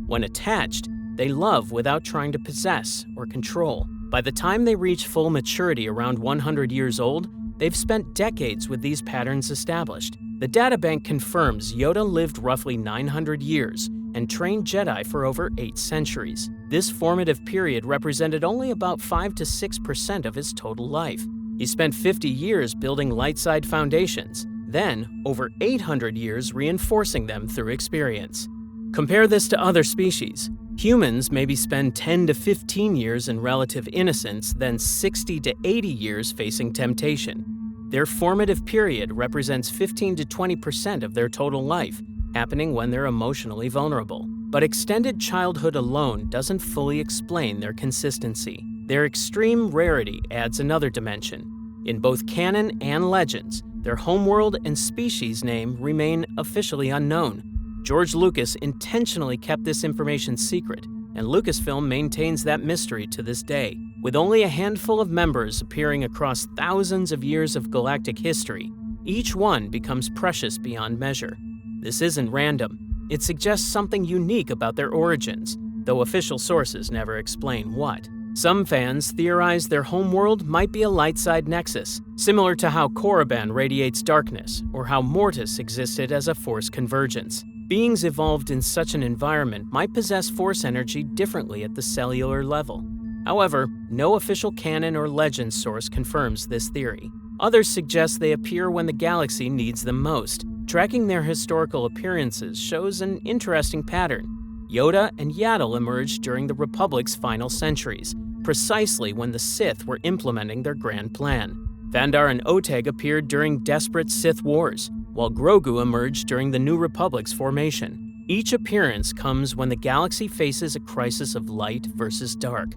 When attached, they love without trying to possess or control. By the time they reach full maturity around 100 years old, they've spent decades with these patterns established. The databank confirms Yoda lived roughly 900 years and trained Jedi for over 8 centuries. This formative period represented only about 5 to 6% of his total life. He spent 50 years building light-side foundations, then over 800 years reinforcing them through experience. Compare this to other species. Humans maybe spend 10 to 15 years in relative innocence, then 60 to 80 years facing temptation. Their formative period represents 15 to 20% of their total life, happening when they're emotionally vulnerable. But extended childhood alone doesn't fully explain their consistency. Their extreme rarity adds another dimension. In both canon and legends, their homeworld and species name remain officially unknown. George Lucas intentionally kept this information secret, and Lucasfilm maintains that mystery to this day. With only a handful of members appearing across thousands of years of galactic history, each one becomes precious beyond measure. This isn't random. It suggests something unique about their origins, though official sources never explain what. Some fans theorize their homeworld might be a light-side nexus, similar to how Korriban radiates darkness, or how Mortis existed as a Force convergence. Beings evolved in such an environment might possess Force energy differently at the cellular level. However, no official canon or legend source confirms this theory. Others suggest they appear when the galaxy needs them most. Tracking their historical appearances shows an interesting pattern. Yoda and Yaddle emerged during the Republic's final centuries, precisely when the Sith were implementing their grand plan. Vandar and Oteg appeared during desperate Sith wars, while Grogu emerged during the New Republic's formation. Each appearance comes when the galaxy faces a crisis of light versus dark.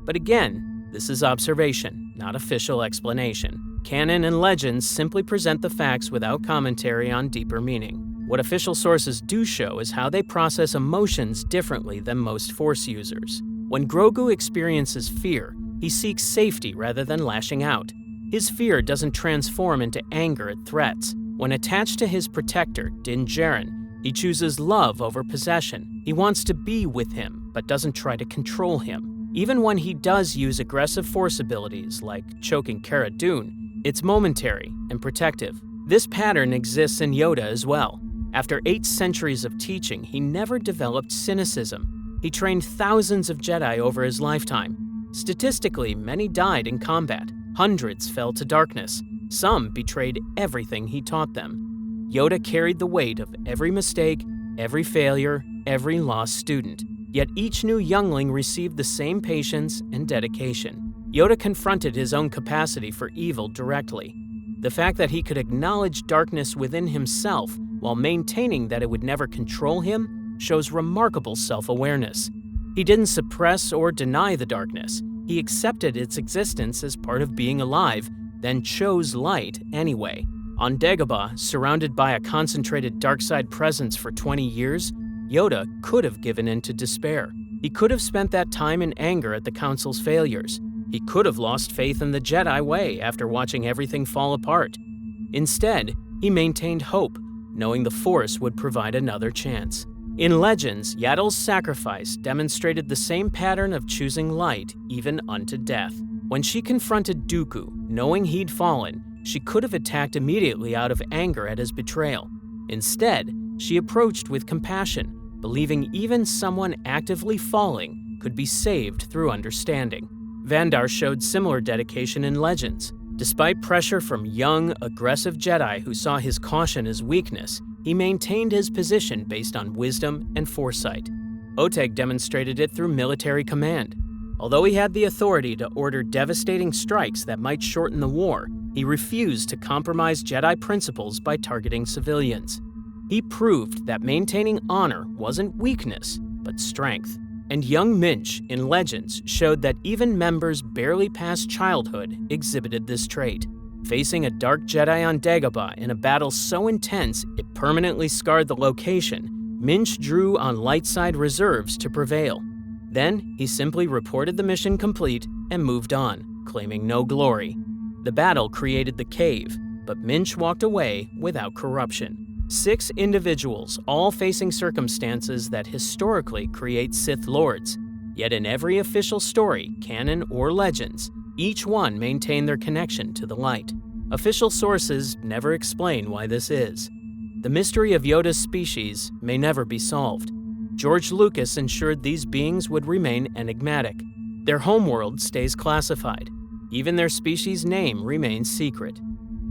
But again, this is observation, not official explanation. Canon and legends simply present the facts without commentary on deeper meaning. What official sources do show is how they process emotions differently than most Force users. When Grogu experiences fear, he seeks safety rather than lashing out. His fear doesn't transform into anger at threats. When attached to his protector, Din Djarin, he chooses love over possession. He wants to be with him, but doesn't try to control him. Even when he does use aggressive Force abilities, like choking Cara Dune, it's momentary and protective. This pattern exists in Yoda as well. After 8 centuries of teaching, he never developed cynicism. He trained thousands of Jedi over his lifetime. Statistically, many died in combat. Hundreds fell to darkness. Some betrayed everything he taught them. Yoda carried the weight of every mistake, every failure, every lost student. Yet each new youngling received the same patience and dedication. Yoda confronted his own capacity for evil directly. The fact that he could acknowledge darkness within himself while maintaining that it would never control him shows remarkable self-awareness. He didn't suppress or deny the darkness. He accepted its existence as part of being alive, then chose light anyway. On Dagobah, surrounded by a concentrated dark side presence for 20 years, Yoda could have given in to despair. He could have spent that time in anger at the Council's failures. He could have lost faith in the Jedi way after watching everything fall apart. Instead, he maintained hope, knowing the Force would provide another chance. In Legends, Yaddle's sacrifice demonstrated the same pattern of choosing light even unto death. When she confronted Dooku, knowing he'd fallen, she could have attacked immediately out of anger at his betrayal. Instead, she approached with compassion, believing even someone actively falling could be saved through understanding. Vandar showed similar dedication in Legends. Despite pressure from young, aggressive Jedi who saw his caution as weakness, he maintained his position based on wisdom and foresight. Oteg demonstrated it through military command. Although he had the authority to order devastating strikes that might shorten the war, he refused to compromise Jedi principles by targeting civilians. He proved that maintaining honor wasn't weakness, but strength. And young Minch in Legends showed that even members barely past childhood exhibited this trait. Facing a dark Jedi on Dagobah in a battle so intense it permanently scarred the location, Minch drew on light side reserves to prevail. Then he simply reported the mission complete and moved on, claiming no glory. The battle created the cave, but Minch walked away without corruption. 6 individuals, all facing circumstances that historically create Sith Lords. Yet in every official story, canon or legends, each one maintained their connection to the light. Official sources never explain why this is. The mystery of Yoda's species may never be solved. George Lucas ensured these beings would remain enigmatic. Their homeworld stays classified. Even their species' name remains secret.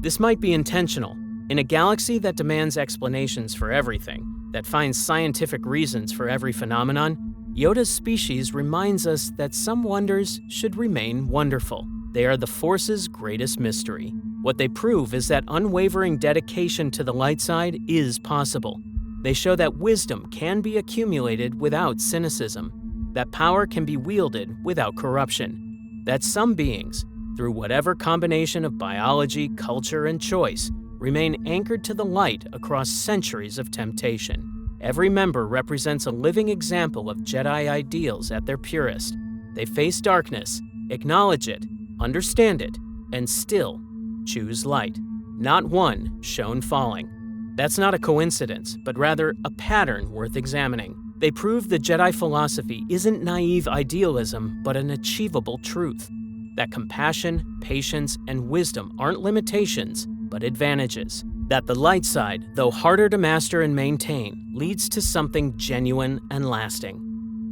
This might be intentional. In a galaxy that demands explanations for everything, that finds scientific reasons for every phenomenon, Yoda's species reminds us that some wonders should remain wonderful. They are the Force's greatest mystery. What they prove is that unwavering dedication to the light side is possible. They show that wisdom can be accumulated without cynicism, that power can be wielded without corruption, that some beings, through whatever combination of biology, culture, and choice, remain anchored to the light across centuries of temptation. Every member represents a living example of Jedi ideals at their purest. They face darkness, acknowledge it, understand it, and still choose light. Not one shown falling. That's not a coincidence, but rather a pattern worth examining. They prove the Jedi philosophy isn't naive idealism, but an achievable truth. That compassion, patience, and wisdom aren't limitations, but advantages. That the light side, though harder to master and maintain, leads to something genuine and lasting.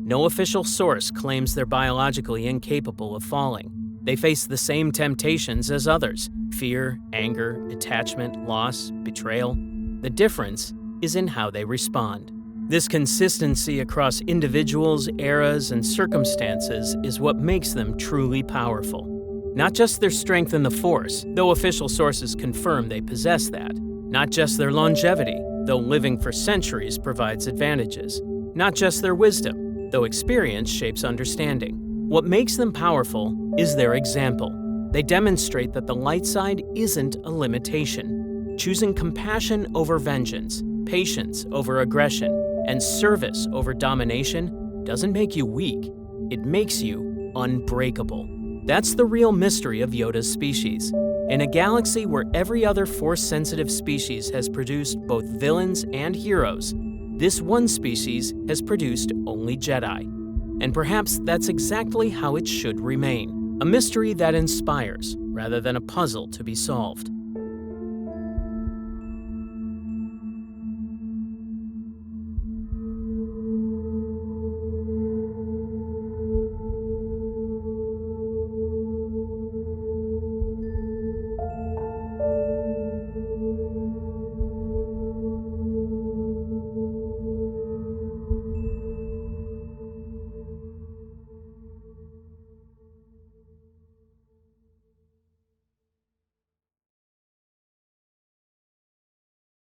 No official source claims they're biologically incapable of falling. They face the same temptations as others: fear, anger, attachment, loss, betrayal. The difference is in how they respond. This consistency across individuals, eras, and circumstances is what makes them truly powerful. Not just their strength in the Force, though official sources confirm they possess that. Not just their longevity, though living for centuries provides advantages. Not just their wisdom, though experience shapes understanding. What makes them powerful is their example. They demonstrate that the light side isn't a limitation. Choosing compassion over vengeance, patience over aggression, and service over domination doesn't make you weak. It makes you unbreakable. That's the real mystery of Yoda's species. In a galaxy where every other Force-sensitive species has produced both villains and heroes, this one species has produced only Jedi. And perhaps that's exactly how it should remain. A mystery that inspires, rather than a puzzle to be solved.